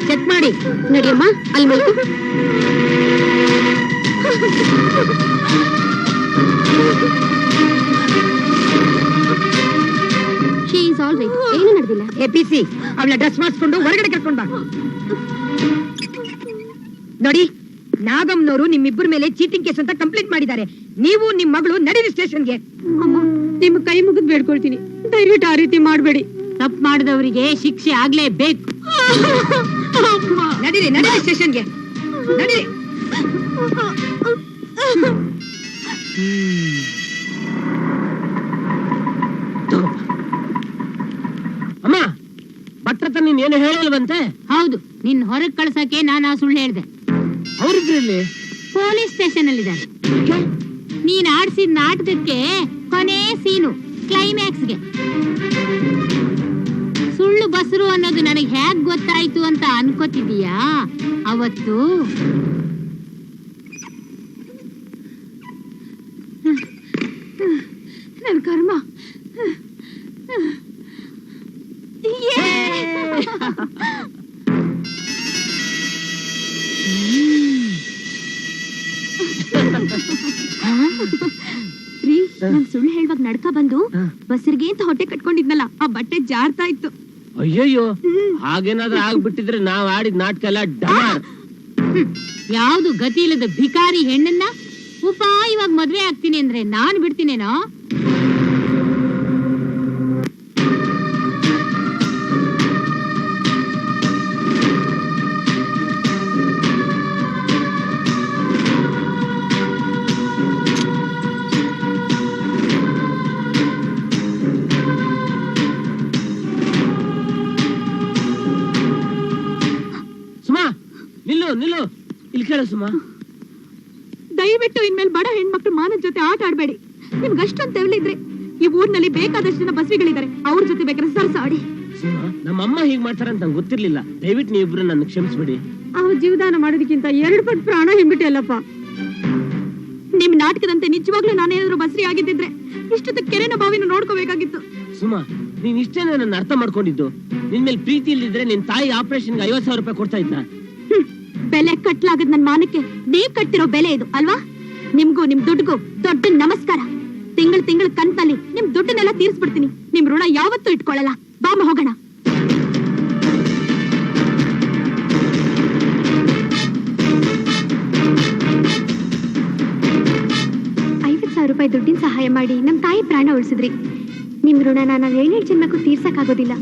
ಚೆಕ್ ಮಾಡಿ. ನಡಿಯಮ್ಮ, ಅಲ್ಲಿ ಮಲ್ಕೊ. She is all all right, ಏನು ನಡೆದಿಲ್ಲ. ಎ ಪಿ ಸಿ ಅವಳ ಡ್ರೆಸ್ ಮಾಡಿಸ್ಕೊಂಡು ಹೊರಗಡೆ ಕರ್ಕೊಂಡ್ ಬಾ. ನೋಡಿ, ನಾಗಮ್ನವರು ನಿಮ್ಮಿಬ್ಬರ ಮೇಲೆ ಚೀಟಿಂಗ್ ಕೇಸ್ ಅಂತ ಕಂಪ್ಲೇಂಟ್ ಮಾಡಿದ್ದಾರೆ. ನೀವು ನಿಮ್ ಮಗಳು ನಡೀರಿ ಸ್ಟೇಷನ್ಗೆ. ಅಮ್ಮ, ನಿಮ್ ಕೈ ಮುಗಿದ್ ಬೇಡ್ಕೊಳ್ತೀನಿ, ದಯವಿಟ್ಟು ಆ ರೀತಿ ಮಾಡ್ಬೇಡಿ. ತಪ್ಪು ಮಾಡಿದವರಿಗೆ ಶಿಕ್ಷೆ ಆಗ್ಲೇಬೇಕು. ನಡೀರಿ ನಡೀರಿ ಸ್ಟೇಷನ್ಗೆ, ನಡೀರಿ. ಅಮ್ಮ, ಭಟ್ರತ ನೀನ್ ಏನು ಹೇಳಿಲ್ವಂತೆ? ಹೌದು, ನಿನ್ ಹೊರಗ್ ಕಳ್ಸಕ್ಕೆ ನಾನು ಆ ಸುಳ್ಳು ಹೇಳ್ದೆ. ಅವ್ರಿದ್ರಲ್ಲಿ ಪೊಲೀಸ್ ಸ್ಟೇಷನ್ ಅಲ್ಲಿದ್ದಾರೆ. ನೀನ್ ಆಡ್ಸಿದ ನಾಟಕಕ್ಕೆ ಕೊನೆ ಸೀನು, ಕ್ಲೈಮ್ಯಾಕ್ಸ್ಗೆ. ಸುಳ್ಳು ಬಸರು ಅನ್ನೋದು ನನಗೆ ಹೇಗ್ ಗೊತ್ತಾಯ್ತು ಅಂತ ಅನ್ಕೋತಿದೀಯಾ? ಅವತ್ತು ನನ್ ಕರ್ಮ. ರೀ, ನನ್ ಸುಳ್ಳು ಹೇಳ್ವಾಗ ನಡ್ಕ ಬಂದು ಬಸ್ರಿಗೆ ಅಂತ ಹೊಟ್ಟೆ ಕಟ್ಕೊಂಡಿದ್ನಲ್ಲ, ಆ ಬಟ್ಟೆ ಜಾರ್ತಾ ಇತ್ತು. ಅಯ್ಯಯ್ಯೋ, ಹಾಗೇನಾದ್ರೂ ಆಗ್ಬಿಟ್ಟಿದ್ರೆ ನಾವ್ ಆಡಿದ ನಾಟಕ ಎಲ್ಲ ಡಮಾರ್. ಯಾವ್ದು ಗತಿ ಇಲ್ಲದ ಭಿಕಾರಿ ಹೆಣ್ಣನ್ನ ಉಪಾಯವಾಗಿ ಮದ್ವೆ ಆಗ್ತೀನಿ ಅಂದ್ರೆ ನಾನ್ ಬಿಡ್ತೀನೇನೋ? ನಿಲ್ಲು ನಿಲ್ಲು, ಇಲ್ಲಿ ಕೇಳು ಸುಮಾ. ದಯವಿಟ್ಟು ಇನ್ಮೇಲೆ ಬಡ ಹೆಣ್ಮಕ್ಳು ಮಾನದ ಜೊತೆ ಆಟ ಆಡ್ಬೇಡಿ. ನಿಮ್ಗೆ ಅಷ್ಟೊಂದು ತೆವಲಿದ್ರೆ ಈ ಊರ್ನಲ್ಲಿ ಬೇಕಾದಷ್ಟು ಜನ ಬಸ್ವಿಗಳಿದ್ದಾರೆ, ಅವ್ರ ಜೊತೆ ಬೇಕಾದ್ರೆ ಸರ್ಸಾಡಿ. ಸುಮಾ, ನಮ್ಮಮ್ಮ ಹೀಗ್ ಮಾಡ್ತಾರ ಅಂತ ನಂಗೆ ಗೊತ್ತಿರ್ಲಿಲ್ಲ. ದಯವಿಟ್ಟು ನೀವಿಬ್ರು ನನ್ನ ಕ್ಷಮಿಸ್ಬಿಡಿ. ಅವ್ರ ಜೀವದಾನ ಮಾಡೋದಕ್ಕಿಂತ 2 ಪಟ್ಟು ಪ್ರಾಣ ಹಿಂಬಿಟ್ಟೆಲ್ಲಪ್ಪ. ನಿಮ್ ನಾಟಕದಂತೆ ನಿಜವಾಗ್ಲೂ ನಾನೇನಾದ್ರೂ ಬಸ್ರಿ ಆಗಿದ್ದಿದ್ರೆ ಇಷ್ಟೊತ್ತ ಕೆರೆನ ಬಾವಿನ ನೋಡ್ಕೋಬೇಕಾಗಿತ್ತು. ಸುಮಾ, ನೀನ್ ಇಷ್ಟೇನ ನನ್ನ ಅರ್ಥ ಮಾಡ್ಕೊಂಡಿದ್ದು? ನಿನ್ ಮೇಲೆ ಪ್ರೀತಿ ಇಲ್ದಿದ್ರೆ ನಿನ್ ತಾಯಿ ಆಪರೇಷನ್ಗೆ 50,000 ರೂಪಾಯಿ ಕೊಡ್ತಾ ಇದ್ದ. ಬೆಲೆ ಕಟ್ಲಾಗದ್ ನನ್ ಮಾನಕ್ಕೆ ನೀವ್ ಕಟ್ತಿರೋ ಬೆಲೆ ಇದು ಅಲ್ವಾ? ನಿಮ್ಗೂ ನಿಮ್ ದುಡ್ಡಿಗೂ ದೊಡ್ಡ ನಮಸ್ಕಾರ. ತಿಂಗಳ ಕಂತಲ್ಲಿ ನಿಮ್ ದುಡ್ಡನ್ನೆಲ್ಲ ತೀರ್ಸ್ಬಿಡ್ತೀನಿ. ನಿಮ್ ಋಣ ಯಾವತ್ತೂ ಇಟ್ಕೊಳ್ಳಲ್ಲ. ಬಾಮ ಹೋಗೋಣ. 50,000 ರೂಪಾಯಿ ದುಡ್ಡಿನ ಸಹಾಯ ಮಾಡಿ ನಮ್ ತಾಯಿ ಪ್ರಾಣ ಉಳಿಸಿದ್ರಿ. ನಿಮ್ ಋಣನ ನಾವ್ 7 ಜನ್ಮಕ್ಕೂ ತೀರ್ಸಕ್ಕಾಗೋದಿಲ್ಲ.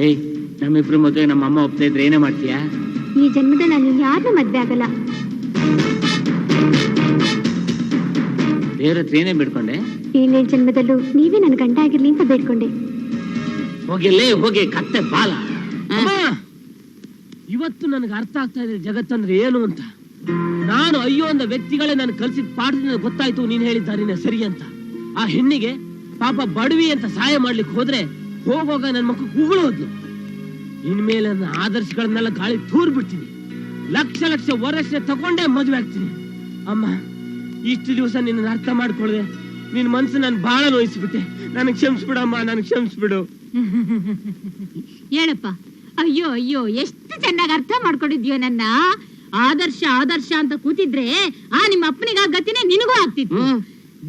ಏಯ್, ನಮ್ಮಿಬ್ರು ಮದುವೆ ನಮ್ಮ ಅಮ್ಮ ಒಪ್ತಾ ಇದ್ರೆ ಏನೇ ಮಾಡ್ತೀಯಾ? ಈ ಜನ್ಮದಲ್ಲಿ ನಾನು ಯಾರನ್ನೂ ಮದ್ವೆ ಆಗಲ್ಲ. ದೇವ್ರ ಹತ್ರ ಏನೇ ಬಿಡ್ಕೊಂಡೆ? 7 ಜನ್ಮದಲ್ಲೂ ನೀವೇ ನನ್ ಗಂಡ ಆಗಿರ್ಲಿ ಅಂತ ಬೇಡ್ಕೊಂಡೆ. ಹೋಗಿಲ್ಲೇ ಹೋಗಿ ಕತ್ತೆ ಬಾಲ. ಇವತ್ತು ನನಗೆ ಅರ್ಥ ಆಗ್ತಾ ಇದೆ ಜಗತ್ತಂದ್ರೆ ಏನು ಅಂತ. ನಾನು ಅಯ್ಯೋ ಅಂದ ವ್ಯಕ್ತಿಗಳೇ ನಾನು ಕಲ್ಸಿದ ಪಾಠದಿಂದ ಗೊತ್ತಾಯ್ತು ನೀನ್ ಹೇಳಿದ್ದಾರಿನ ಸರಿ ಅಂತ. ಆ ಹೆಣ್ಣಿಗೆ ಪಾಪ ಬಡವಿ ಅಂತ ಸಹಾಯ ಮಾಡ್ಲಿಕ್ಕೆ ಹೋದ್ರೆ ಹೋಗೋಗ ನನ್ನ ಮಕ್ಕಳು ಕೂಗಳು ಹೋದ್ಲು. ಇನ್ಮೇಲೆ ನನ್ನ ಆದರ್ಶಗಳನ್ನೆಲ್ಲ ಗಾಳಿ ತೂರ್ ಬಿಡ್ತೀನಿ. ಲಕ್ಷ ವರದಕ್ಷಿಣೆ ತಗೊಂಡೇ ಮದುವೆ ಆಗ್ತೀನಿ. ಅಮ್ಮ, ಇಷ್ಟು ದಿವಸ ನಿನ್ನ ಅರ್ಥ ಮಾಡ್ಕೊಳ್ಳದೆ ನಿನ್ ಮನ್ಸು ನಾನು ಬಹಳ ನೋಯಿಸ್ಬಿಟ್ಟೆ. ನನಗೆ ಕ್ಷಮಿಸ್ಬಿಡಮ್ಮ, ನನಗೆ ಕ್ಷಮಿಸ್ಬಿಡು. ಹೇಳಪ್ಪ. ಅಯ್ಯೋ ಅಯ್ಯೋ, ಎಷ್ಟು ಚೆನ್ನಾಗಿ ಅರ್ಥ ಮಾಡ್ಕೊಂಡಿದ್ಯೋ ನನ್ನ. ಆದರ್ಶ ಅಂತ ಕೂತಿದ್ರೆ ಆ ನಿಮ್ಮ ಅಪ್ಪನಿಗೆ ಆ ಗತಿನೇ ನಿನಗೂ ಆಗ್ತಿತ್ತು.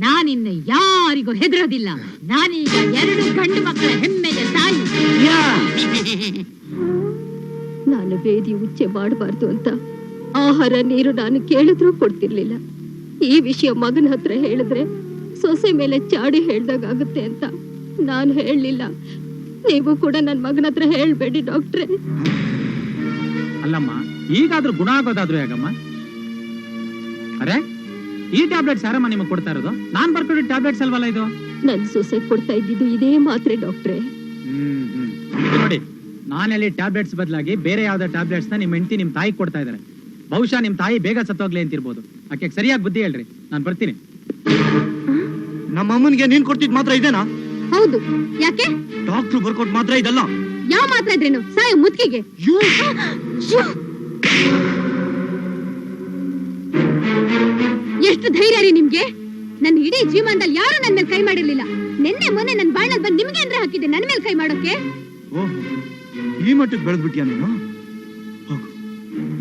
ನಾನಿನ್ನ ಯಾರಿಗೂ ಹೆದರೋದಿಲ್ಲ. ನಾನೀಗ 2 ಗಂಡು ಮಕ್ಕಳ ಹೆಮ್ಮೆಯ ತಾಯಿ. ನಾನು ಬೇದಿ ಉಚ್ಚೆ ಮಾಡಬಾರ್ದು ಅಂತ ಆಹಾರ ನೀರು ನಾನು ಕೇಳಿದ್ರೂ ಕೊಡ್ತಿರ್ಲಿಲ್ಲ. ಈ ವಿಷಯ ಮಗನ ಹತ್ರ ಹೇಳಿದ್ರೆ ಸೊಸೆ ಮೇಲೆ ಚಾಡಿ ಹೇಳ್ದಾಗುತ್ತೆ ಅಂತ ನಾನು ಹೇಳಲಿಲ್ಲ. ನೀವು ಕೂಡ ನನ್ನ ಮಗನ ಹತ್ರ ಹೇಳ್ಬೇಡಿ ಡಾಕ್ಟ್ರೆ. ಅಲ್ಲಮ್ಮ, ಈಗಾದ್ರೂ ಗುಣ ಆಗೋದಾದ್ರೂ ಹೇಗಮ್ಮ? ಅರೆ, ಈ ಟ್ಯಾಬ್ಲೆಟ್ಸ್ ಯಾರಮ್ಮ ನಿಮಗೆ ಕೊಡ್ತಾ ಇರೋದು? ನಾನ್ ಬರ್ಕೊಡಿ ಟ್ಯಾಬ್ಲೆಟ್ಸ್ ಅಲ್ವಲ್ಲ ಇದು? ನನ್ ಸೊಸೆ ಕೊಡ್ತಾ ಇದ್ದಿದ್ದು ಇದೇ ಮಾತ್ರೆ ಡಾಕ್ಟ್ರೆ. ನೋಡಿ, ನಾನಲ್ಲಿ ಟ್ಯಾಬ್ಲೆಟ್ಸ್ ಬದಲಾಗಿ ಬೇರೆ ಯಾವ್ದೋ ಟ್ಯಾಬ್ಲೆಟ್ಸ್ ನ ನಿಮ್ ಹೆಂಡತಿ ನಿಮ್ ತಾಯಿ ಕೊಡ್ತಾ ಇದಾರೆ. ಬಹುಶಃ ನಿಮ್ ತಾಯಿ ಬೇಗ ಸತ್ತೋಗ್ಲಿ ಅಂತಿರ್ಬೋದು. ಆಕೆ ಸರಿಯಾಗಿ ಬುದ್ಧಿ ಹೇಳ್ರಿ, ನಾನ್ ಬರ್ತೀನಿ. ನಮ್ಮ ಅಮ್ಮನಿಗೆ ನೀನ್ ಕೊಡ್ತಿದ್ ಮಾತ್ರ ಇದೇನಾ? ಹೌದು. ಯಾಕೆ? ಡಾಕ್ಟ್ರು ಬರ್ಕೊಟ್ ಮಾತ್ರ ಇದಲ್ಲ. ಯಾವ ಮಾತ್ರ ಇದ್ರೇನು? ಸಾಯ ಮುದ್ಕಿಗೆ. ಎಷ್ಟು ಧೈರ್ಯ ರೀ ನಿಮ್ಗೆ? ನನ್ನ ಇಡೀ ಜೀವನದಲ್ಲಿ ಯಾರು ನನ್ನ ಮೇಲೆ ಕೈ ಮಾಡಿರ್ಲಿಲ್ಲ. ನಿನ್ನೆ ಮೊನ್ನೆ ನನ್ನ ಬಾಳಲ್ಲಿ ಬಂದು ನಿಮ್ಗೆ ಅಂದ್ರೆ ಹಾಕಿದ್ದೆ ನನ್ನ ಮೇಲೆ ಕೈ ಮಾಡೋಕೆ. ಈ ಮಟ್ಟಕ್ಕೆ ಬೆಳೆದ್ಬಿಟ್ಯಾ ನೀನು?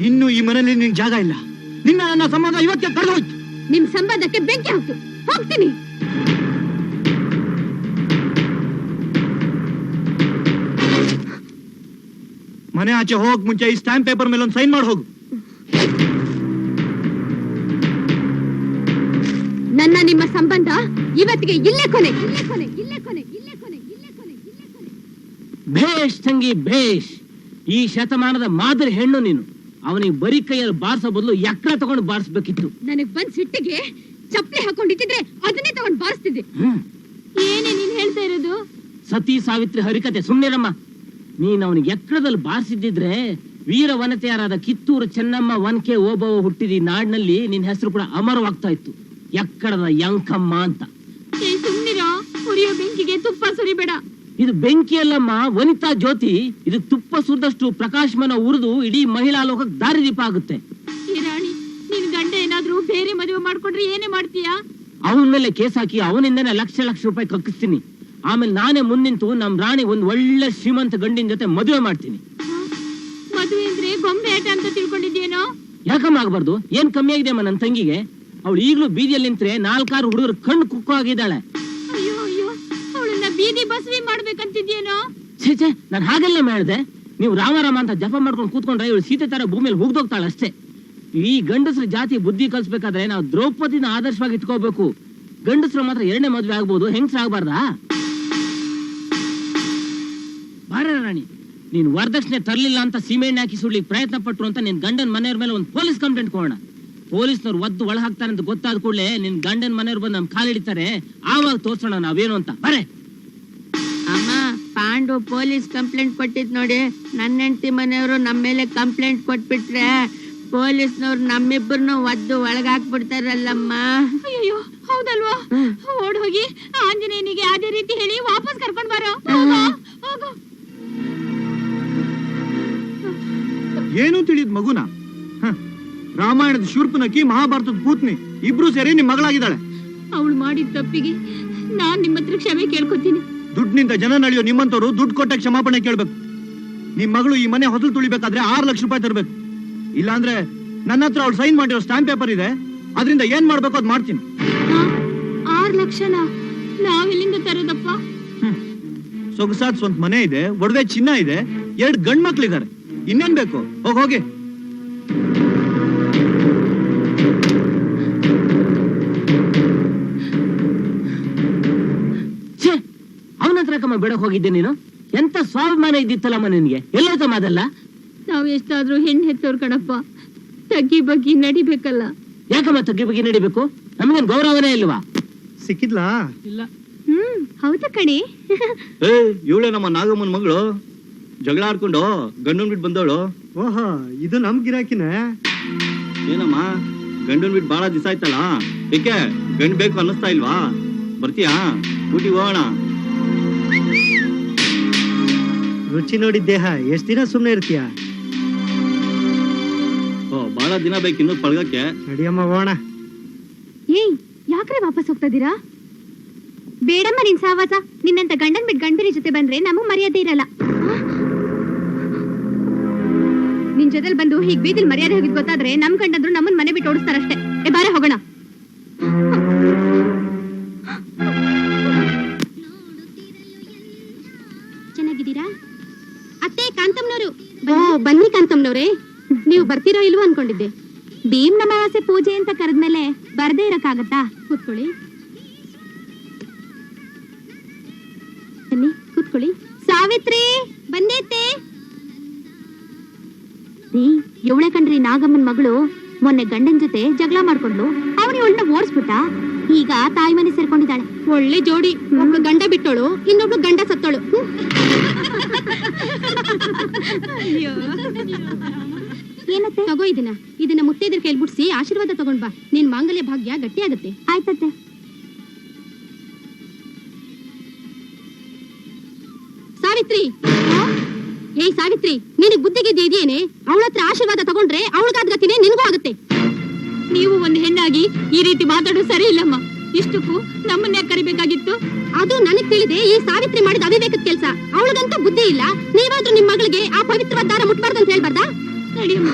ಇನ್ನು ಈ ಮನೆಯಲ್ಲಿ ನಿನ್ ಜಾಗ ಇಲ್ಲ. ನನ್ನ ಸಂಬಂಧ ಇವತ್ತೇ ಕಳೆದೋಯ್ತು. ನಿಮ್ ಸಂಬಂಧಕ್ಕೆ ಬೆಂಕಿ ಹಾಕ್ತು. ಹೋಗ್ತೀನಿ. ಮನೆ ಆಚೆ ಹೋಗಕ್ ಮುಂಚೆ ಈ ಸ್ಟಾಂಪ್ ಪೇಪರ್ ಮೇಲೆ ಒಂದು ಸೈನ್ ಮಾಡಿ ಹೋಗು. ನನ್ನ ನಿಮ್ಮ ಸಂಬಂಧ ಇವತ್ತಿಗೆ ಇಲ್ಲೇ ಕೊನೆ, ಇಲ್ಲೇ ಕೊನೆ, ಇಲ್ಲೇ ಕೊನೆ, ಇಲ್ಲೇ ಕೊನೆ, ಇಲ್ಲೇ ಕೊನೆ, ಇಲ್ಲೇ ಕೊನೆ. ಭೇಷ್ ತಂಗಿ ಭೇಷ್. ಈ ಶತಮಾನದ ಮಾದರಿ ಹೆಣ್ಣು ನೀನು. ಅವನಿಗೆ ಬರೀ ಕೈಯಲ್ಲಿ ಬಾರಿಸೋ ಬದಲು ಎಕ್ಕಡ ತಗೊಂಡು ಬಾರಿಸ್ಬೇಕಿತ್ತು. ನನಗ್ ಬಂದ್ ಸಿಟ್ಟಿಗೆ ಚಪ್ಪಲಿ ಹಾಕೊಂಡಿಟ್ಟಿದ್ರೆ ಅದನ್ನೇ ತಗೊಂಡ್ ಬಾರಿಸ್ತಿದ್ದೆ. ಏನೇ ನೀನ್ ಹೇಳ್ತಾ ಇರೋದು? ಸತಿ ಸಾವಿತ್ರಿ ಹರಿಕತೆ. ಸುಮ್ನಿರಮ್ಮ. ನೀನ್ ಅವನಿಗೆ ಎಕ್ಕಡದಲ್ಲಿ ಬಾರಿಸಿದ್ದಿದ್ರೆ ವೀರ ವನತೆಯರಾದ ಕಿತ್ತೂರು ಚೆನ್ನಮ್ಮ ಒನ್ಕೆ ಓಬವ್ವ ಹುಟ್ಟಿದ ಈ ನಾಡಿನಲ್ಲಿ ನಿನ್ ಹೆಸರು ಕೂಡ ಅಮರವಾಗ್ತಾ ಇತ್ತು. ಎಕ್ಕಡದ ಯಂಕಮ್ಮ ಅಂತ. ಸುಮ್ನಿರೋ, ಉರಿಯೋ ಬೆಂಕಿಗೆ ತುಪ್ಪ ಸುರಿಬೇಡ. ಇದು ಬೆಂಕಿ ಅಲ್ಲಮ್ಮ, ವನಿತಾ ಜ್ಯೋತಿ. ಇದು ತುಪ್ಪ ಸುರಿದಷ್ಟು ಪ್ರಕಾಶಮಾನ ಉರಿದು ಇಡೀ ಮಹಿಳಾ ಲೋಕಕ್ಕೆ ದಾರಿದೀಪ ಆಗುತ್ತೆ. ಈ ರಾಣಿ, ನಿನ್ ಗಂಡ ಏನಾದ್ರೂ ಬೇರೆ ಮದುವೆ ಮಾಡ್ಕೊಂಡ್ರೆ ಏನೇ ಮಾಡ್ತೀಯಾ? ಅವನ ಮೇಲೆ ಕೇಸ್ ಹಾಕಿ ಅವನಿಂದನೇ ಲಕ್ಷ ಲಕ್ಷ ರೂಪಾಯಿ ಕಕ್ಕಿಸ್ತೀನಿ. ಆಮೇಲೆ ನಾನೇ ಮುಂದಿಂತು ನಮ್ ರಾಣಿ ಒಂದ್ ಒಳ್ಳೆ ಶ್ರೀಮಂತ ಗಂಡಿನ ಜೊತೆ ಮದುವೆ ಮಾಡ್ತೀನಿ. ಮದುವೆ ಅಂದ್ರೆ ಗೊಂಬೆ ಆಟ ಅಂತ ತಿಳ್ಕೊಂಡಿದ್ಯೇನೋ? ಯಾಕಮ್ಮ ಆಗ್ಬಾರ್ದು? ಏನ್ ಕಮ್ಮಿ ಆಗಿದೆ ಅಮ್ಮ ನನ್ ತಂಗಿಗೆ? ಅವಳು ಈಗ್ಲೂ ಬೀದಿಯಲ್ಲಿ ನಿಂತ್ರೆ 4-6 ಹುಡುಗರು ಕಣ್ಣು ಕುಕ್ಕು ಆಗಿದ್ದಾಳೆ. ಅಯ್ಯೋ ಅಯ್ಯೋ, ಅವಳನ್ನ ಬೀದಿ ಬಸವಿ ಮಾಡ್ಬೇಕಂತಿದ್ಯೇನೋ? ಛೇ, ನಾನ್ ಹಾಗೆಲ್ಲ ಮಾಡಿದೆ. ನೀವು ರಾಮ ಅಂತ ಜಪ ಮಾಡ್ಕೊಂಡು ಕೂತ್ಕೊಂಡ್ರೆ ಇವಳು ಸೀತೆ ತರ ಭೂಮಿಯಲ್ಲಿ ಹೋಗ್ದೋಗ್ತಾಳೆ ಅಷ್ಟೇ. ಈ ಗಂಡಸ್ರ ಜಾತಿ ಬುದ್ಧಿ ಕಲ್ಸ್ಬೇಕಾದ್ರೆ ನಾವು ದ್ರೌಪದಿನ ಆದರ್ಶವಾಗಿ ಇಟ್ಕೋಬೇಕು. ಗಂಡಸ್ರು ಮಾತ್ರ 2ನೇ ಮದ್ವೆ ಆಗ್ಬೋದು, ಹೆಂಗಸ್ರ ಆಗ್ಬಾರ್ದಾ? ಬಾರ ರಾಣಿ, ನೀನ್ ವರದಕ್ಷಿಣೆ ತರ್ಲಿಲ್ಲ ಅಂತ ಸೀಮೆಣ್ಣೆ ಹಾಕಿ ಸುಡ್ಲಿಕ್ಕೆ ಪ್ರಯತ್ನ ಪಟ್ರು ಅಂತ ನಿನ್ ಗಂಡನ ಮನೆಯವ್ರ ಮೇಲೆ ಒಂದು ಪೊಲೀಸ್ ಕಂಪ್ಲೇಂಟ್ ಕೊಡೋಣ. ಪೊಲೀಸ್ನವ್ರು ಒದ್ದು ಒಳ ಹಾಕ್ತಾರೆ ಅಂತ ಗೊತ್ತಾದ ಕೂಡಲೇ ನಿನ್ ಗಂಡನ ಮನೆಯವ್ರು ಬಂದು ನಮ್ ಕಾಲಿಡಿತಾರೆ. ಆವಾಗ ತೋರ್ಸೋಣ ನಾವೇನು ಅಂತ. ಬರೇ ಅಮ್ಮ, ಪಾಂಡು ಪೊಲೀಸ್ ಕಂಪ್ಲೇಂಟ್ ಕೊಟ್ಟಿದ್ ನೋಡಿ. ನನ್ನ ಹೆಂಡತಿ ಮನೆಯವರು ನಮ್ಮ ಮೇಲೆ ಕಂಪ್ಲೇಂಟ್ ಕೊಟ್ಬಿಟ್ರೆ ಪೊಲೀಸ್ನವ್ರು ನಮ್ಮಿಬ್ಬರನ್ನು ಒದ್ದು ಒಳಗಾಕ್ಬಿಡ್ತಾರಲ್ಲಮ್ಮ. ಅಯ್ಯೋ, ಹೌದಲ್ವಾ? ಓಡ್ ಹೋಗಿ ಆಂಜನೇಯನಿಗೆ ಅದೇ ರೀತಿ ಹೇಳಿ ವಾಪಸ್ ಕರ್ಕೊಂಡ್ ಬರೋ. ಹೋಗು. ಏನು ತಿಳಿದ್ ಮಗುನ? ರಾಮಾಯಣದ ಶೂರ್ಪನಖಿ, ಮಹಾಭಾರತದ ಪೂತ್ನಿ ಇಬ್ರು ಸೇರಿ ನಿಮ್ ಮಗಳಾಗಿದ್ದಾಳೆ. ಅವಳು ಮಾಡಿದ ತಪ್ಪಿಗೆ ನಾನ್ ನಿಮ್ಮ ಹತ್ರ ಕ್ಷಮೆ ಕೇಳ್ಕೊತೀನಿ. ದುಡ್ಡಿನಿಂದ ಜನ ನಳಿಯೋ ನಿಮ್ಮಂತವ್ರು ದುಡ್ಡು ಕೊಟ್ಟ ಕ್ಷಮಾಪಣೆ ಕೇಳ್ಬೇಕು. ನಿಮ್ ಮಗಳು ಈ ಮನೆ ಹೊಸಲು ತುಳಿಬೇಕಾದ್ರೆ 6 ಲಕ್ಷ ರೂಪಾಯಿ ತರಬೇಕು. ಇಲ್ಲಾಂದ್ರೆ ನನ್ನ ಹತ್ರ ಅವ್ಳು ಸೈನ್ ಮಾಡಿರೋ ಸ್ಟಾಂಪ್ ಪೇಪರ್ ಇದೆ, ಅದರಿಂದ ಏನ್ ಮಾಡ್ಬೇಕು ಅದ್ ಮಾಡ್ತೀನಿ. 6 ಲಕ್ಷನ ನಾವೆಲ್ಲಿಂದ ತರೋದಪ್ಪ? ಸೊಗಸಾದ ಸ್ವಂತ ಮನೆ ಇದೆ, ಒಡವೆ ಚಿನ್ನ ಇದೆ, 2 ಗಂಡ್ ಮಕ್ಳಿದ್ದಾರೆ. ಇನ್ನೇನ್ ಬೇಕು? ಹೋಗಿ. ಅವನ ಹತ್ರ ಕಮ್ಮ ಬೇಡಕ್ ಹೋಗಿದ್ದೆ ನೀನು? ಎಂತ ಸ್ವಾಭಿಮಾನ ಇದ್ದಿತ್ತಲ್ಲಮ್ಮ ನಿನ್ಗೆ? ಎಲ್ಲೋತಮ್ಮ ಅದಲ್ಲ? ನಾವ್ ಎಷ್ಟಾದ್ರೂ ಹೆಣ್ಣು ಹೆತ್ತೋರ್ ಕಣಪ್ಪ, ತಗ್ಗಿ ಬಗ್ಗಿ ನಡಿಬೇಕಲ್ಲ. ಯಾಕಮ್ಮ ತಗ್ಗಿ ಬಗ್ಗಿ ನಡಿಬೇಕು? ನಮಗೇನ್ ಗೌರವನೇ ಇಲ್ವಾ? ಸಿಕ್ಕಿದ್ಲಾ? ಇಲ್ಲ. ಹೌದಾ ಕಣೆ? ಇವಳೆ ನಮ್ಮ ನಾಗಮ್ಮನ ಮಗಳು. ಜಗಳ ಆಡ್ಕೊಂಡು ಗಂಡನ್ ಬಿಟ್ಟು ಬಂದವಳು. ಓಹೋ, ಇದು ನಮ್ ಗಿರಾಕಿನ. ಏನಮ್ಮ, ಗಂಡನ್ ಬಿಟ್ಟು ಬಹಳ ದಿವಸ ಆಯ್ತಲ್ಲ, ಏಕೆ ಗಂಡ್ ಬೇಕು ಅನ್ನಿಸ್ತಾ ಇಲ್ವಾ? ಬರ್ತೀಯಾ? ಊಟಿಗೆ ಹೋಗೋಣ. ರುಚಿ ನೋಡಿದ ದೇಹ ಎಷ್ಟ್ ದಿನ ಸುಮ್ನೆ ಇರ್ತೀಯ? ಬಹಳ ದಿನ ಬೇಕು ಇನ್ನು ಪಳಗಕ್ಕೆ. ನಡಿಯಮ್ಮ ಹೋಗೋಣ. ಏಯ್, ಯಾಕ್ರೆ ವಾಪಸ್ ಹೋಗ್ತಾ ಇದೀರಾ? ಬೇಡಮ್ಮ ನಿನ್ ಸಾವಾಸ. ನಿನ್ನಂತ ಗಂಡನ್ ಬಿಟ್ಟು ಗಂಡಬಿರಿ ಜೊತೆ ಬಂದ್ರೆ ನಮಗ್ ಮರ್ಯಾದೆ ಇರಲ್ಲ. ನಿನ್ ಜೊತೆಲ್ ಬಂದು ಹೀಗ್ ಬೀದಿಲ್ ಮರ್ಯಾದೆ ಹೋಗಿದ್ ಗೊತ್ತಾದ್ರೆ ನಮ್ ಗಂಡಂದ್ರು ನಮ್ಮನ್ ಮನೆ ಬಿಟ್ಟು ಓಡಿಸ್ತಾರಷ್ಟೇ. ಬಾರೆ ಹೋಗೋಣ. ಚೆನ್ನಾಗಿದ್ದೀರಾ ಅತ್ತೆ? ಕಾಂತಮ್ನವರು. ಬನ್ನಿ ಕಾಂತಮ್ನವ್ರೆ. ನೀವು ಬರ್ತೀರೋ ಇಲ್ವೋ ಅನ್ಕೊಂಡಿದ್ದೆ. ಭೀಮ್ ಅಮಾವಾಸ್ಯೆ ಪೂಜೆ ಅಂತ ಕರೆದ್ಮೇಲೆ ಬರ್ದೇ ಇರಕ್ಕಾಗತ್ತಾ? ಕೂತ್ಕೊಳ್ಳಿ. ಬನ್ನಿ ಕೂತ್ಕೊಳ್ಳಿ. ಸಾವಿತ್ರಿ ಬಂದೇತೆ? ಇವಳೆ ಕಣ್ರಿ ನಾಗಮ್ಮನ್ ಮಗಳು. ಮೊನ್ನೆ ಗಂಡನ್ ಜೊತೆ ಜಗಳ ಮಾಡ್ಕೊಂಡ್ಲು. ಅವ್ರು ಇವಳನ್ನ ಓಡಿಸ್ಬಿಟ್ಟ. ಈಗ ತಾಯಿ ಮನೆ ಸೇರ್ಕೊಂಡಿದ್ದಾಳೆ. ಒಳ್ಳೆ ಜೋಡಿ. ಒಬ್ಬ ಗಂಡ ಬಿಟ್ಟೋಳು, ಇನ್ನೊಬ್ಳು ಗಂಡ ಸತ್ತೋಳು. ಏನತ್ತೆ? ತಗೋ ಇದನ್ನ ಮುತ್ತೈದರ ಕೈಲಿ ಬಿಡ್ಸಿ ಆಶೀರ್ವಾದ ತಗೊಂಡ್ ಬಾ. ನಿನ್ ಮಾಂಗಲ್ಯ ಭಾಗ್ಯ ಗಟ್ಟಿ ಆಗತ್ತೆ. ಆಯ್ತತ್ತೆ. ಸಾವಿತ್ರಿ, ಏಯ್ ಸಾವಿತ್ರಿ, ನಿನಗ್ ಬುದ್ಧಿಗಿದ್ದೆ ಇದೆಯೇನೆ? ಅವಳ ಹತ್ರ ಆಶೀರ್ವಾದ ತಗೊಂಡ್ರೆ ಅವಳಿಗಾದ ಗತಿನೇ ನಿನ್ಗೂ ಆಗುತ್ತೆ. ನೀವು ಒಂದು ಹೆಣ್ಣಾಗಿ ಈ ರೀತಿ ಮಾತಾಡೋದು ಸರಿ ಇಲ್ಲಮ್ಮ. ಇಷ್ಟಕ್ಕೂ ನಮ್ಮನ್ನ ಕರಿಬೇಕಾಗಿತ್ತು. ಅದು ನನಗ್ ತಿಳಿದೆ ಈ ಸಾವಿತ್ರಿ ಮಾಡಿದ ಅವಿವೇಕದ ಕೆಲ್ಸ. ಅವಳಿಗಂತ ಬುದ್ಧಿ ಇಲ್ಲ. ನೀವಾದ್ರೂ ನಿಮ್ ಮಗಳಿಗೆ ಆ ಪವಿತ್ರವಾದ ದಾರ ಮುಟ್ಬಾರ್ದು ಅಂತ ಹೇಳ್ಬಾರ್ದಾ? ನಡಿಯಮ್ಮ.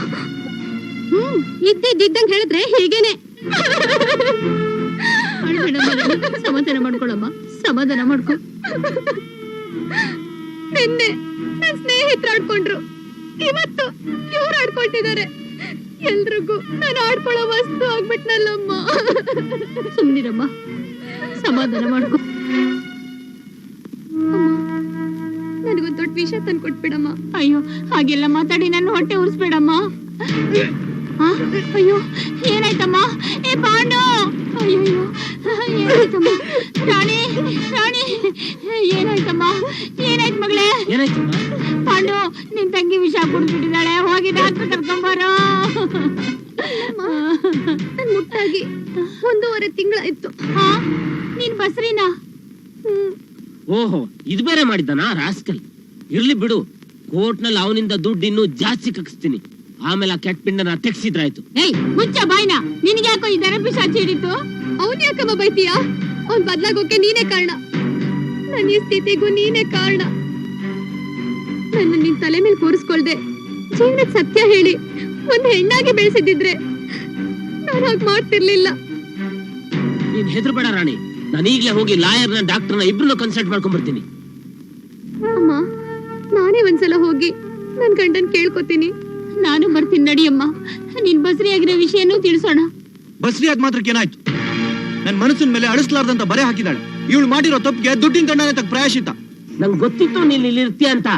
ಇದ್ದಂಗ್ ಹೇಳಿದ್ರೆ ಹೀಗೇನೆ. ಸಮಾಧಾನ ಮಾಡ್ಕೊಳಮ್ಮ, ಸಮಾಧಾನ ಮಾಡ್ಕೊ. ನಿನ್ನೆ ನನ್ನ ಸ್ನೇಹಿತರು ಆಡ್ಕೊಂಡ್ರು. ಇವತ್ತು ಇವ್ರು ಆಡ್ಕೊಳ್ತಿದ್ದಾರೆ. ಎಲ್ರಿಗೂ ನಾನು ಆಡ್ಕೊಳ್ಳೋ ವಸ್ತು ಆಗ್ಬಿಟ್ನಲ್ಲಮ್ಮ. ಸುಮ್ನಿರಮ್ಮ, ಸಮಾಧಾನ ಮಾಡ್ಕೊ. ನನಗೊಂದು ದೊಡ್ಡ ವಿಷಯ ತಂದು ಕೊಟ್ಬಿಡಮ್ಮ. ಅಯ್ಯೋ, ಹಾಗೆಲ್ಲ ಮಾತಾಡಿ ನನ್ನ ಹೊಟ್ಟೆ ಉರ್ಸ್ಬೇಡಮ್ಮ. ಅಯ್ಯೋ, ಏನಾಯ್ತಮ್ಮ? ಏ ಪಾಂಡು, ಅಯ್ಯೋ ಏನಾಯ್ತಮ್ಮ? ರಾಣಿ, ರಾಣಿ, ಏನಾಯ್ತಮ್ಮ? ಏನಾಯ್ತು ಮಗಳೇ? ಏನಾಯ್ತಮ್ಮ? ಪಾಂಡು, ನಿನ್ ತಂಗಿ ವಿಷ ಕುಡ್ಬಿಟ್ಟಿದ್ದಾಳೆ, ಹೋಗಿ ಡಾಕ್ಟರ್ ಕರ್ಕೊಂಬಾರೋ. ನನ್ ಮುಟ್ಟಾಗಿ 1.5 ತಿಂಗಳಾಯ್ತು. ನೀನ್ ಬಸ್ರಿನಾ? ಓಹೋ, ಇದು ಬೇರೆ ಮಾಡಿದ್ದಾನ ರಾಸ್ಕಲ್. ಇರ್ಲಿ ಬಿಡು, ಕೋರ್ಟ್ ನಲ್ಲಿ ಅವನಿಂದ ದುಡ್ಡು ಇನ್ನೂ ಜಾಸ್ತಿ ಕಕ್ಸ್ತೀನಿ. ಆಮೇಲೆ ಆ ಕೆಟ್ಟ ಪಿಂಡನ ತೆಗ್ಸಿದ್ರಾಯ್ತು. ಏಯ್, ಮುಚ್ಚ ಬಾಯ್ನ. ನಿನ್ಗೆ ಯಾಕೋ ಈ ದರ ಪಿಶಾಚಿ ಹಿಡಿತು? ಅವನ್ ಯಾಕಮ್ಮ ಬೈತೀಯಾ? ಅವ್ನ್ ಬದ್ಲಾಗೋಕೆ ನೀನೇ ಕಾರಣ. ನನ್ನ ಈ ಸ್ಥಿತಿಗೂ ನೀನೇ ಕಾರಣ. ನನ್ನ ನಿನ್ ತಲೆ ಮೇಲೆ ಕೂರಿಸ್ಕೊಳ್ದೆ ಜೀವನದ ಸತ್ಯ ಹೇಳಿ ಒಂದ್ ಹೆಣ್ಣಾಗಿ ಬೆಳೆಸಿದ್ರೆ ನಾನು ಹಾಗೆ ಮಾಡ್ತಿರ್ಲಿಲ್ಲ. ನೀನ್ ಹೆದರ್ಬೇಡ ರಾಣಿ, ನಾನು ಈಗ್ಲೇ ಹೋಗಿ ಲಾಯರ್ನ ಡಾಕ್ಟರ್ನ ಇಬ್ರನ್ನ ಕನ್ಸಲ್ಟ್ ಮಾಡ್ಕೊಂಡ್ ಬರ್ತೀನಿ. ಅಮ್ಮ, ನಾನೇ ಒಂದ್ಸಲ ಹೋಗಿ ನನ್ ಗಂಡನ್ ಕೇಳ್ಕೊತೀನಿ. ನಾನು ಬರ್ತೀನಿ, ನಡಿಯಮ್ಮ. ನೀನ್ ಬಸ್ರಿ ಆಗಿರೋ ವಿಷಯನೂ ತಿಳಿಸೋಣ. ಬಸ್ರಿ ಆದ್ ಮಾತ್ರಕ್ಕೆ ಏನಾಯ್ತು? ನನ್ ಮನಸ್ಸಿನ ಮೇಲೆ ಅಳಿಸ್ಲಾರ್ದಂತ ಬರೆ ಹಾಕಿದಾಳೆ. ಇವಳು ಮಾಡಿರೋ ತಪ್ಪಿಗೆ ದುಡ್ಡಿನ ದಂಡನೆ ತಕ್ಕ ಪ್ರಾಯಶ್ಚಿತ. ನಂಗೆ ಗೊತ್ತಿತ್ತು ನೀನ್ ಇಲ್ಲಿ ಇರ್ತೀಯ ಅಂತ.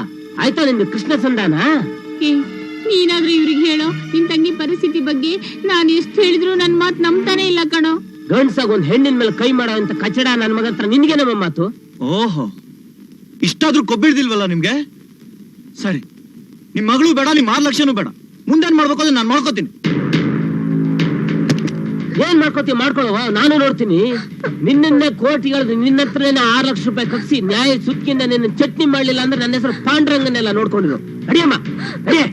ಆಯ್ತಾ ನಿಂದು ಕೃಷ್ಣ ಸಂಧಾನ? ನೀನಾದ್ರೂ ಇವ್ರಿಗೆ ಹೇಳೋ, ನಿನ್ ತಂಗಿ ಪರಿಸ್ಥಿತಿ ಬಗ್ಗೆ ನಾನು ಎಷ್ಟು ಹೇಳಿದ್ರು ನನ್ ಮಾತು ನಂಬ್ತಾನೆ ಇಲ್ಲ ಕಣೋ. ಗಂಡ್ಸಾಗ ಒಂದ್ ಹೆಣ್ಣಿನ ಮೇಲೆ ಕೈ ಮಾಡೋ ಅಂತ ಕಚಡ ನನ್ ಮಗ ಹತ್ರ ನಿನ್ಗೆ ನಮ್ಮ ಮಾತು. ಓಹೋ, ಇಷ್ಟಾದ್ರೂ ಕೊಬ್ಬಿಡ್ದಿಲ್ವಲ್ಲ ನಿಮ್ಗೆ? ಸರಿ, ನಿಮ್ ಮಗಳು ಬೇಡ, ನಿಮ್ 6 ಲಕ್ಷನೂ ಬೇಡ. ಮುಂದೇನ್ ಮಾಡ್ಬೇಕು ಅಂದ್ರೆ ನಾನು ಮಾಡ್ಕೋತೀನಿ. ಏನ್ ಮಾಡ್ಕೋತೀವಿ ಮಾಡ್ಕೊಳ್ಳೋ, ನಾನು ನೋಡ್ತೀನಿ. ನಿನ್ನೆ ಕೋರ್ಟಿಗೆ ನಿನ್ನ ಹತ್ರನೇ 6 ಲಕ್ಷ ರೂಪಾಯಿ ಕಕ್ಸಿ ನ್ಯಾಯ ಸುತ್ತಿಂದ ನಿನ್ನ ಚಟ್ನಿ ಮಾಡ್ಲಿಲ್ಲ ಅಂದ್ರೆ ನನ್ನ ಹೆಸರು ಪಾಂಡ್ರಂಗನ್ನೆಲ್ಲ ನೋಡ್ಕೊಂಡಿರು. ಅಡಿಯಮ್ಮ, ಅಡಿಯ.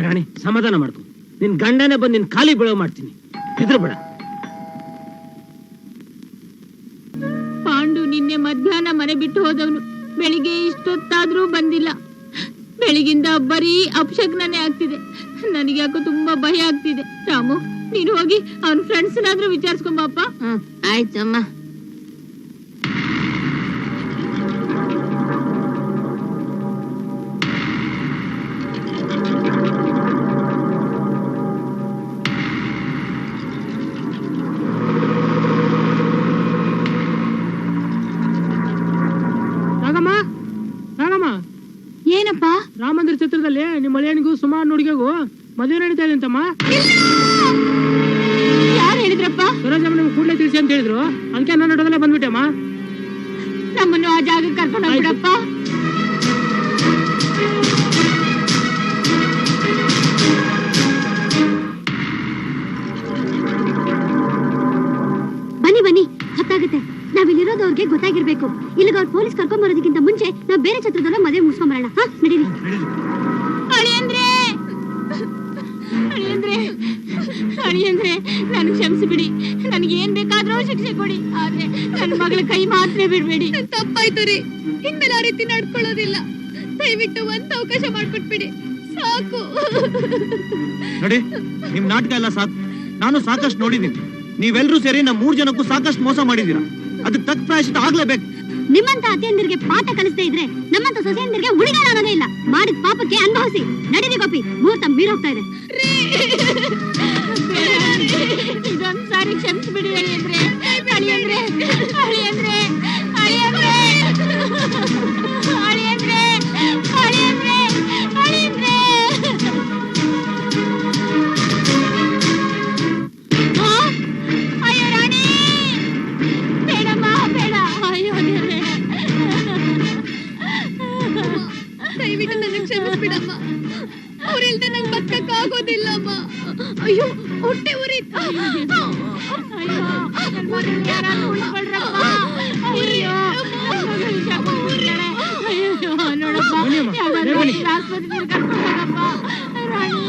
ರಾಣಿ, ಸಮಾಧಾನ ಮಾಡ್ಕೊ. ನಿನ್ ಗಂಡನೇ ಬಂದು ನಿನ್ ಖಾಲಿ ಬೀಳೋ ಮಾಡ್ತೀನಿ. ಹೆದ್ರು ಬೇಡ. ಪಾಂಡು ನಿನ್ನೆ ಮಧ್ಯಾಹ್ನ ಮನೆ ಬಿಟ್ಟು ಹೋದವನು. ಬೆಳಿಗ್ಗೆ ಇಷ್ಟೊತ್ತಾದ್ರೂ ಬಂದಿಲ್ಲ. ಬೆಳಿಗಿಂದ ಬರೀ ಅಪಶಕ್ನೇ ಆಗ್ತಿದೆ. ನನಗೆ ಯಾಕೋ ತುಂಬಾ ಭಯ ಆಗ್ತಿದೆ. ರಾಮು, ನೀನು ಹೋಗಿ ಅವನ ಫ್ರೆಂಡ್ಸ್ನಾದ್ರೂ ವಿಚಾರಿಸ್ಕೊಂಬಪ್ಪ. ಆಯ್ತಮ್ಮ. ಏನಪ್ಪ? ರಾಮ ಮಂದಿರ ಚಿತ್ರದಲ್ಲಿ ನಿಮ್ಮ ಮಳೆಯನಿಗೂ ಸುಮಾರು ಹುಡುಗಿಗೂ ಮದುವೆ ನಡೀತಾ ಇದೆ ಅಂತಮ್ಮ. ಯಾರು ಹೇಳಿದ್ರಪ್ಪ? ಸರೋಜಮ್ಮ ನಿಮ್ಗೆ ಕೂಡಲೇ ತಿಳಿಸಿ ಅಂತ ಹೇಳಿದ್ರು. ಅದಕ್ಕೆ ನಾನು ನೋಡೋದಲ್ಲೇ ಬಂದ್ಬಿಟ್ಟೆಮ್ಮ. ನಮ್ಮನ್ನು ಆ ಜಾಗಕ್ಕೆ ಕರ್ಕೊಂಡು ಹೋಗ್ಬಿಡಪ್ಪ. ಬನ್ನಿ ಬನ್ನಿ, ಹೊತ್ತಾಗುತ್ತೆ. ನಾವಿಲ್ಲಿರೋದು ಅವ್ರಿಗೆ ಗೊತ್ತಾಗಿರ್ಬೇಕು. ಇಲ್ಲಿಗೆ ಅವ್ರು ಪೊಲೀಸ್ ಕರ್ಕೊಂಡ್ ಬರೋದಕ್ಕಿಂತ ಮುಂಚೆ ನಾವು ಬೇರೆ ಛತ್ರದಲ್ಲ ಮದುವೆ ಮುಗಿಸ್ಕೊಂಡ್ ಬರೋಣ. ಹಾ, ನಡೀರಿ. ಅಳಿಯಂದ್ರೆ, ಅಳಿಯಂದ್ರೆ, ಅಳಿಯಂದ್ರೆ, ನನ್ ಕ್ಷಮಿಸಿಬಿಡಿ. ನನಗೆ ಏನ್ ಬೇಕಾದ್ರೂ ಶಿಕ್ಷೆ ಕೊಡಿ, ಆದ್ರೆ ನನ್ನ ಮಗಳ ಕೈ ಮಾತ್ರ ಬಿಡ್ಬೇಡಿ. ತಪ್ಪಾಯ್ತು ರೀ, ಇನ್ಮೇಲೆ ಆ ರೀತಿ ನಡ್ಕೊಳ್ಳೋದಿಲ್ಲ. ದಯವಿಟ್ಟು ಒಂದ್ ಅವಕಾಶ ಮಾಡ್ಕೊಟ್ಬಿಡಿ, ಸಾಕು. ನೋಡಿ, ನಿಮ್ ನಾಟಕ ಎಲ್ಲ ಸಾಕು. ನಾನು ಸಾಕಷ್ಟು ನೋಡಿದ್ದೀನಿ. ನೀವೆಲ್ಲರೂ ಸೇರಿ ನಮ್ಮ 3 ಜನಕ್ಕೂ ಸಾಕಷ್ಟು ಮೋಸ ಮಾಡಿದೀರಾ. ಅದಕ್ಕೆ ತಕ್ಕ ಪ್ರಾಯಶ್ಚಿತ್ತ ಆಗ್ಲೇಬೇಕು. ನಿಮ್ಮಂತ ಅತ್ತೆಯಂದಿರಿಗೆ ಪಾಠ ಕಲಿಸ್ತಾ ಇದ್ರೆ ನಮ್ಮಂತ ಸೊಸೆಯಂದಿರಿಗೆ ಉಳಿಗಾಲ ಅನ್ನೋದೇ ಇಲ್ಲ. ಮಾಡಿದ ಪಾಪಕ್ಕೆ ಅನುಭವಿಸಿ. ನಡೀರಿ ಗೋಪಿ, ಮುಹೂರ್ತ ಮೀರೋಗ್ತಾ ಇದೆ. ಇದೊಂದ್ ಸಾರಿ ಕ್ಷಮಿಸ್ಬಿಡಿ ಅಳಿಯಂದ್ರೆ, ಅಳಿಯಂದ್ರೆ, ಅಳಿಯಂದ್ರೆ, ಅಳಿಯಂದ್ರೆ, ಅಳಿಯಂದ್ರೆ, ಅಳಿಯಂದ್ರೆ, ಅಳಿಯಂದ್ರೆ. ಅಯ್ಯೋ ರಾಣಿ, ಬೇಡಮ್ಮ, ಬೇಡ. ಅಯ್ಯೋ ದೇವ್ರೇ, ದಯವಿಟ್ಟು ನನ್ನ ಕ್ಷಮಿಸ್ಬಿಡಮ್ಮ. ಅವ್ರಿಲ್ದೆ ನಂಗೆ ಬದುಕಕ್ಕಾಗೋದಿಲ್ಲಮ್ಮ. ಅಯ್ಯೋ, ಹೊಟ್ಟೆ ಉರಿತ. ಅಯ್ಯೋ, ನನ್ ಮಗನ್ನ ಯಾರಾದ್ರೂ ಉಳ್ಕೊಳ್ರಪ್ಪ. ಅಯ್ಯೋ, ವಿಷ ಕುಡ್ದ್ಬಿಟ್ಟಾಳೆ. ಅಯ್ಯೋ, ನೋಡಪ್ಪ, ಯಾವ್ದಾದ್ರು ಆಸ್ಪತ್ರೆಗೆ ಕರ್ಕೊಂಡು ಹೋಗಪ್ಪ. ರಾಣಿ,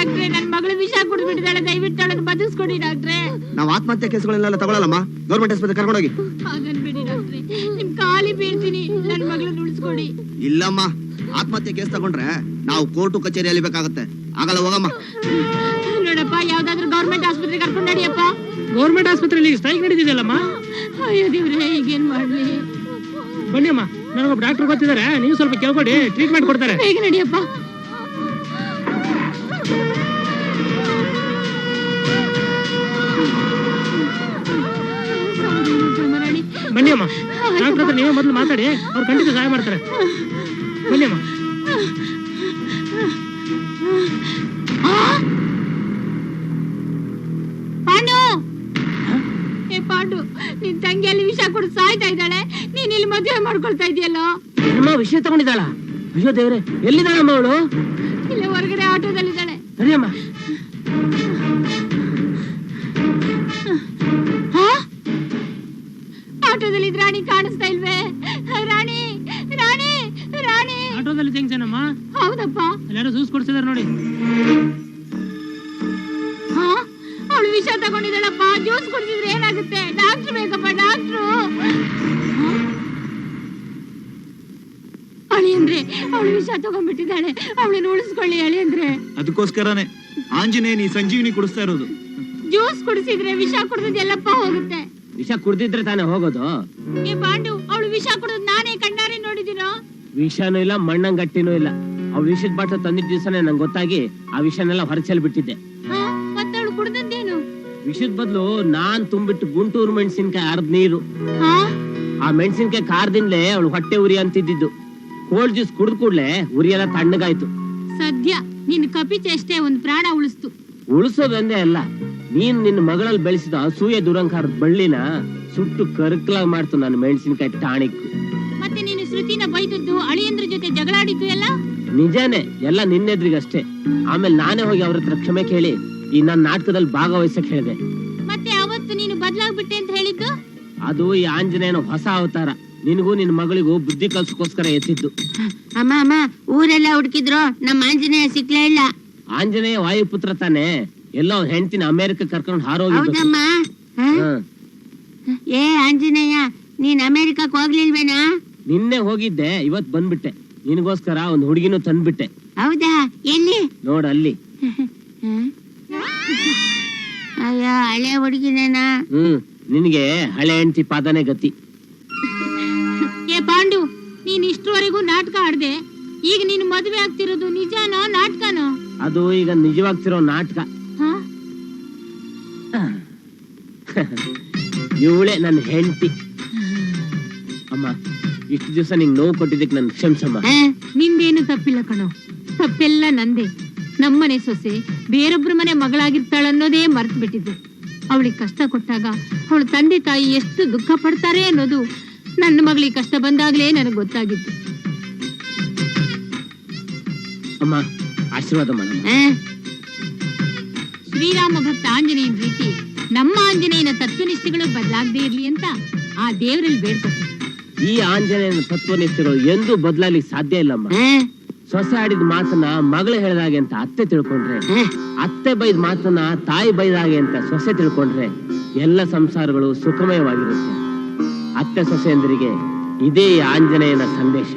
ಡಾಕ್ಟ್ರೆ, ನನ್ ಮಗಳು ವಿಷ ಕುಡಿದ್ಬಿಟ್ಟಿದ್ದಾಳೆ, ದಯವಿಟ್ಟು ಅವಳನ್ನು ಬದುಕಿಸ್ಕೊಡಿ ಡಾಕ್ಟ್ರೆ. ನಾವು ಆತ್ಮಹತ್ಯೆ ಕೇಸ್ಗಳನ್ನೆಲ್ಲ ತಗೊಳ್ಳಲ್ಲಮ್ಮ, ಗೌರ್ಮೆಂಟ್ ಆಸ್ಪತ್ರೆ ಕರ್ಕೊಂಡೋಗಿ. ಹಾಗನ್ಬೇಡಿ ಡಾಕ್ಟ್ರೆ, ನಿಮ್ ಕಾಲಿ ಬೀಳ್ತೀನಿ, ನನ್ ಮಗಳನ್ನ ಉಳಿಸ್ಕೊಡಿ. ಇಲ್ಲಮ್ಮ, ಆತ್ಮಹತ್ಯೆ ಕೇಸ್ ತಗೊಂಡ್ರೆ ನಾವು ಕೋರ್ಟು ಕಚೇರಿಯಲ್ಲಿ ಬೇಕಾಗುತ್ತೆ, ಆಗಲ್ಲ, ಹೋಗಮ್ಮ. ನೋಡಪ್ಪ, ಯಾವ್ದಾದ್ರು ಗೌರ್ಮೆಂಟ್ ಆಸ್ಪತ್ರೆ ಕರ್ಕೊಂಡು ನಡಿಯಪ್ಪ. ಗೌರ್ಮೆಂಟ್ ಆಸ್ಪತ್ರೆಯಲ್ಲಿ ಸ್ಟ್ರೈಕ್ ನಡೀತಿದೆಯಲ್ಲಮ್ಮ. ಅಯ್ಯೋ ದೇವ್ರೆ, ಈಗೇನ್ ಮಾಡ್ಲಿ? ಬನ್ನಿ ಅಮ್ಮ, ನನಗೊಬ್ಬ ಡಾಕ್ಟರ್ ಗೊತ್ತಿದ್ದಾರೆ, ನೀವು ಸ್ವಲ್ಪ ಕೇಳ್ಕೊಡಿ, ಟ್ರೀಟ್ಮೆಂಟ್ ಕೊಡ್ತಾರೆ. ಬೇಗ ನಡಿಯಪ್ಪ. ಬನ್ನಿ ಅಮ್ಮ, ಡಾಕ್ಟರ್ ಹತ್ರ ನೀವೇ ಮೊದಲು ಮಾತಾಡಿ, ಅವ್ರು ಖಂಡಿತ ಸಹಾಯ ಮಾಡ್ತಾರೆ. ಬನ್ನಿ ಅಮ್ಮ. ಪಾಂಡು, ಏ ಪಾಂಡು, ನಿನ್ ತಂಗಿಯಲ್ಲಿ ವಿಷ ಕೊಡು ಸಾಯ್ತಾ ಇದ್ದಾಳೆ, ನೀನ್ ಇಲ್ಲಿ ಮದುವೆ ಮಾಡ್ಕೊಳ್ತಾ ಇದೆಯಲ್ಲೋ. ನಮ್ಮ ವಿಷಯ ತಗೊಂಡಿದ್ದಾಳ? ಅಯ್ಯೋ ದೇವ್ರೆ, ಎಲ್ಲಿದ್ದಾಳಮ್ಮ ಅವಳು? ಇಲ್ಲೇ ಹೊರಗಡೆ ಆಟೋದಲ್ಲಿದ್ದಾಳೆ. ಸರಿಯಮ್ಮ. ಆಟೋದಲ್ಲಿ ರಾಣಿ ಕಾಣಿಸ್ತಾ ಇಲ್ವೇ? ರಾಣಿ, ರಾಣಿ, ರಾಣಿ. ಆಟೋದಲ್ಲಿ ಜಂಕ್ಷನ್ ಅಮ್ಮ. ಹೌದಪ್ಪ, ಎಲ್ಲಾರು ಜ್ಯೂಸ್ ಕೊಡ್ಸಿದಾರೆ ನೋಡಿ. ಅವಳು ವಿಷ ತಗೊಂಡಿದ್ದಾಳಪ್ಪ, ಜ್ಯೂಸ್ ಕುಡಿಸಿದ್ರೆ ಏನಾಗುತ್ತೆ? ಡಾಕ್ಟ್ರು ಬೇಕಪ್ಪ, ಡಾಕ್ಟ್ರು. ಅಳಿಯಂದ್ರೆ, ಅವಳು ವಿಷ ತಗೊಂಡ್ಬಿಟ್ಟಿದ್ದಾಳೆ, ಅವಳನ್ನು ಉಳಿಸ್ಕೊಳ್ಳಿ ಅಳಿಯಂದ್ರೆ. ಅದಕ್ಕೋಸ್ಕರನೇ ಆಂಜನೇಯ ಈ ಸಂಜೀವಿನಿ ಕುಡಿಸ್ತಾ ಇರೋದು. ಜ್ಯೂಸ್ ಕುಡಿಸಿದ್ರೆ ವಿಷ ಕುಡಿದೆಲ್ಲಪ್ಪ ಹೋಗುತ್ತೆ. ವಿಷ ಕುಡ್ದಿದ್ರೆ ತಾನೇ ಹೋಗೋದು. ಏ ಪಾಂಡು, ಅವಳು ವಿಷ ಕುಡಿದ್ ನಾನೇ ಕಣ್ಣಾರೆ ನೋಡಿದಿನೋ. ವಿಷನೂ ಇಲ್ಲ, ಮಣ್ಣಂಗಟ್ಟಿನೂ ಇಲ್ಲ. ಅವ್ಳು ವಿಷದ ಬಾಟ್ಲು ತಂದಿದ್ದ ದಿವಸನೇ ನಂಗೆ ಗೊತ್ತಾಗಿ ಆ ವಿಷನೆಲ್ಲ ಹೊರಚೆಲ್ ಬಿಟ್ಟಿದ್ದೆ. ಮತ್ತೆ ಅವಳು ಕುಡ್ದದ್ದೇನು? ವಿಷದ ಬದಲು ನಾನ್ ತುಂಬಿಟ್ಟು ಗುಂಟೂರು ಮೆಣಸಿನ್ಕಾಯಿ ಅರ್ಧ ನೀರು. ಆ ಮೆಣಸಿನ್ಕಾಯಿ ಖಾರದಿಂದಲೇ ಅವಳು ಹೊಟ್ಟೆ ಉರಿ ಅಂತಿದ್ದು. ಕೋಲ್ಡ್ ಜ್ಯೂಸ್ ಕುಡ್ದು ಕೂಡ್ಲೆ ಉರಿ ಎಲ್ಲ ತಣ್ಣಗಾಯ್ತು. ಸದ್ಯ ನಿನ್ ಕಪಿ ಚೇಷ್ಟೆ ಒಂದ್ ಪ್ರಾಣ ಉಳಿಸ್ತು. ಉಳಿಸೋದಂದೇ ಅಲ್ಲ, ನೀನ್ ನಿನ್ನ ಮಗಳಲ್ಲಿ ಬೆಳೆಸಿದ ಅಸೂಯೆ ದುರಂಕಾರದ ಬಳ್ಳಿನ ಸುಟ್ಟು ಕರ್ಕಲಾಗ್ ಮಾಡ್ತು ನನ್ನ ಮೆಣಸಿನ್ಕಾಯಿ ಟಾಣಿಕ್. ಮತ್ತೆ ನೀನು ಶ್ರುತಿನ ಬೈದದ್ದು, ಅಳಿಯಂದ್ರ ಜೊತೆ ಜಗಳಾಡಿದ್ದು ಎಲ್ಲ ನಿಜಾನೇ, ಎಲ್ಲ ನಿನ್ನೆದ್ರಿಗಷ್ಟೇ. ಆಮೇಲೆ ನಾನೇ ಹೋಗಿ ಅವ್ರ ಹತ್ರ ಕ್ಷಮೆ ಕೇಳಿ ಈ ನನ್ನ ನಾಟಕದಲ್ಲಿ ಭಾಗವಹಿಸಕ್ ಹೇಳಿದೆ. ಮತ್ತೆ ಅವತ್ತು ನೀನು ಬದಲಾಗ್ಬಿಟ್ಟೆ ಅಂತ ಹೇಳಿದ್ದು? ಅದು ಈ ಆಂಜನೇಯನ ಹೊಸ ಅವತಾರ, ನಿನಗೂ ನಿನ್ ಮಗಳಿಗೂ ಬುದ್ಧಿ ಕಲ್ಸಕ್ಕೋಸ್ಕರ ಎತ್ತಿದ್ದು. ಅಮ್ಮ ಅಮ್ಮ, ಊರೆಲ್ಲ ಹುಡುಕಿದ್ರು ನಮ್ಮ ಆಂಜನೇಯ ಸಿಕ್ಲೇ ಇಲ್ಲ. ಆಂಜನೇಯ ವಾಯುಪುತ್ರ ತಾನೆ, ಎಲ್ಲೋ ಹೆಂಡತಿನ ಅಮೆರಿಕ ಕರ್ಕೊಂಡು ಹಾರೋಗಿದ್ದು. ಹೌದಮ್ಮ. ಏ ಆಂಜನೇಯ, ನೀನ್ ಅಮೆರಿಕಕ್ಕೆ ಹೋಗ್ಲಿಲ್ವೇನಾ? ನಿನ್ನೆ ಹೋಗಿದ್ದೆ, ಇವತ್ ಬಂದ್ಬಿಟ್ಟೆ. ನಿನಗೋಸ್ಕರ ಒಂದ್ ಹುಡುಗಿನೂ ತಂದ್ಬಿಟ್ಟೆ. ಹೌದಾ? ಎಲ್ಲಿ? ನೋಡ್ ಅಲ್ಲಿ. ಅಯ್ಯೋ, ಹಳೆ ಹುಡುಗಿನೇನಾ? ನಿನ್ಗೆ ಹಳೆ ಹೆಂಡತಿ ಪಾದನೆ ಗತಿ. ಏ ಪಾಂಡು, ನೀನ್ ಇಷ್ಟರವರೆಗೂ ನಾಟಕ ಆಡ್ದೆ, ಈಗ ನೀನು ಮದುವೆ ಆಗ್ತಿರೋದು ನಿಜಾನೋ ನಾಟಕನೋ? ಅದು ಈಗ ನಿಜವಾಗ್ತಿರೋ ನಾಟಕ. ಇವಳೆ ನನ್ನ ಹೆಂಡತಿ. ಅಮ್ಮ, ಇಷ್ಟು ದಿವಸ ನಿಂಗೆ ನೋವು ಕೊಟ್ಟಿದ್ದಕ್ಕೆ ನನ್ ಕ್ಷಮಿಸಮ್ಮ. ನಿಂದೇನು ತಪ್ಪಿಲ್ಲ ಕಣೋ, ತಪ್ಪೆಲ್ಲ ನಂದೇ. ನಮ್ಮನೆ ಸೊಸೆ ಬೇರೊಬ್ರ ಮನೆ ಮಗಳಾಗಿರ್ತಾಳನ್ನೋದೇ ಮರ್ತು ಬಿಟ್ಟಿದ್ದೆ. ಅವಳಿಗೆ ಕಷ್ಟ ಕೊಟ್ಟಾಗ ಅವಳ ತಂದೆ ತಾಯಿ ಎಷ್ಟು ದುಃಖ ಪಡ್ತಾರೆ ಅನ್ನೋದು ನನ್ನ ಮಗಳಿಗೆ ಕಷ್ಟ ಬಂದಾಗ್ಲೇ ನನಗೆ ಗೊತ್ತಾಗಿತ್ತು. ಅಮ್ಮ, ಆಶೀರ್ವಾದ ಮಾಡಮ್ಮ. ಶ್ರೀರಾಮ ಭಕ್ತ ಆಂಜನೇಯನ ರೀತಿ ನಮ್ಮ ಆಂಜನೇಯನ ತತ್ವನಿಷ್ಠೆಗಳು ಬದಲಾಗದೇ ಇರ್ಲಿ ಅಂತ ಆ ದೇವರಲ್ಲಿ ಬೇಡ್ಕೊತೀನಿ. ಈ ಆಂಜನೇಯನ ತತ್ವನಿಷ್ಠೆಗಳು ಎಂದೂ ಬದಲಾಗ್ಲಿಕ್ಕೆ ಸಾಧ್ಯ ಇಲ್ಲಮ್ಮ. ಸೊಸೆ ಆಡಿದ ಮಾತನ್ನ ಮಗಳು ಹೇಳಿದಾಗೆ ಅಂತ ಅತ್ತೆ ತಿಳ್ಕೊಂಡ್ರೆ, ಅತ್ತೆ ಬೈದ ಮಾತನ್ನ ತಾಯಿ ಬೈದಾಗೆ ಅಂತ ಸೊಸೆ ತಿಳ್ಕೊಂಡ್ರೆ ಎಲ್ಲ ಸಂಸಾರಗಳು ಸುಖಮಯವಾಗಿರುತ್ತೆ. ಅತ್ತೆ ಸೊಸೆಯಂದರಿಗೆ ಇದೇ ಆಂಜನೇಯನ ಸಂದೇಶ.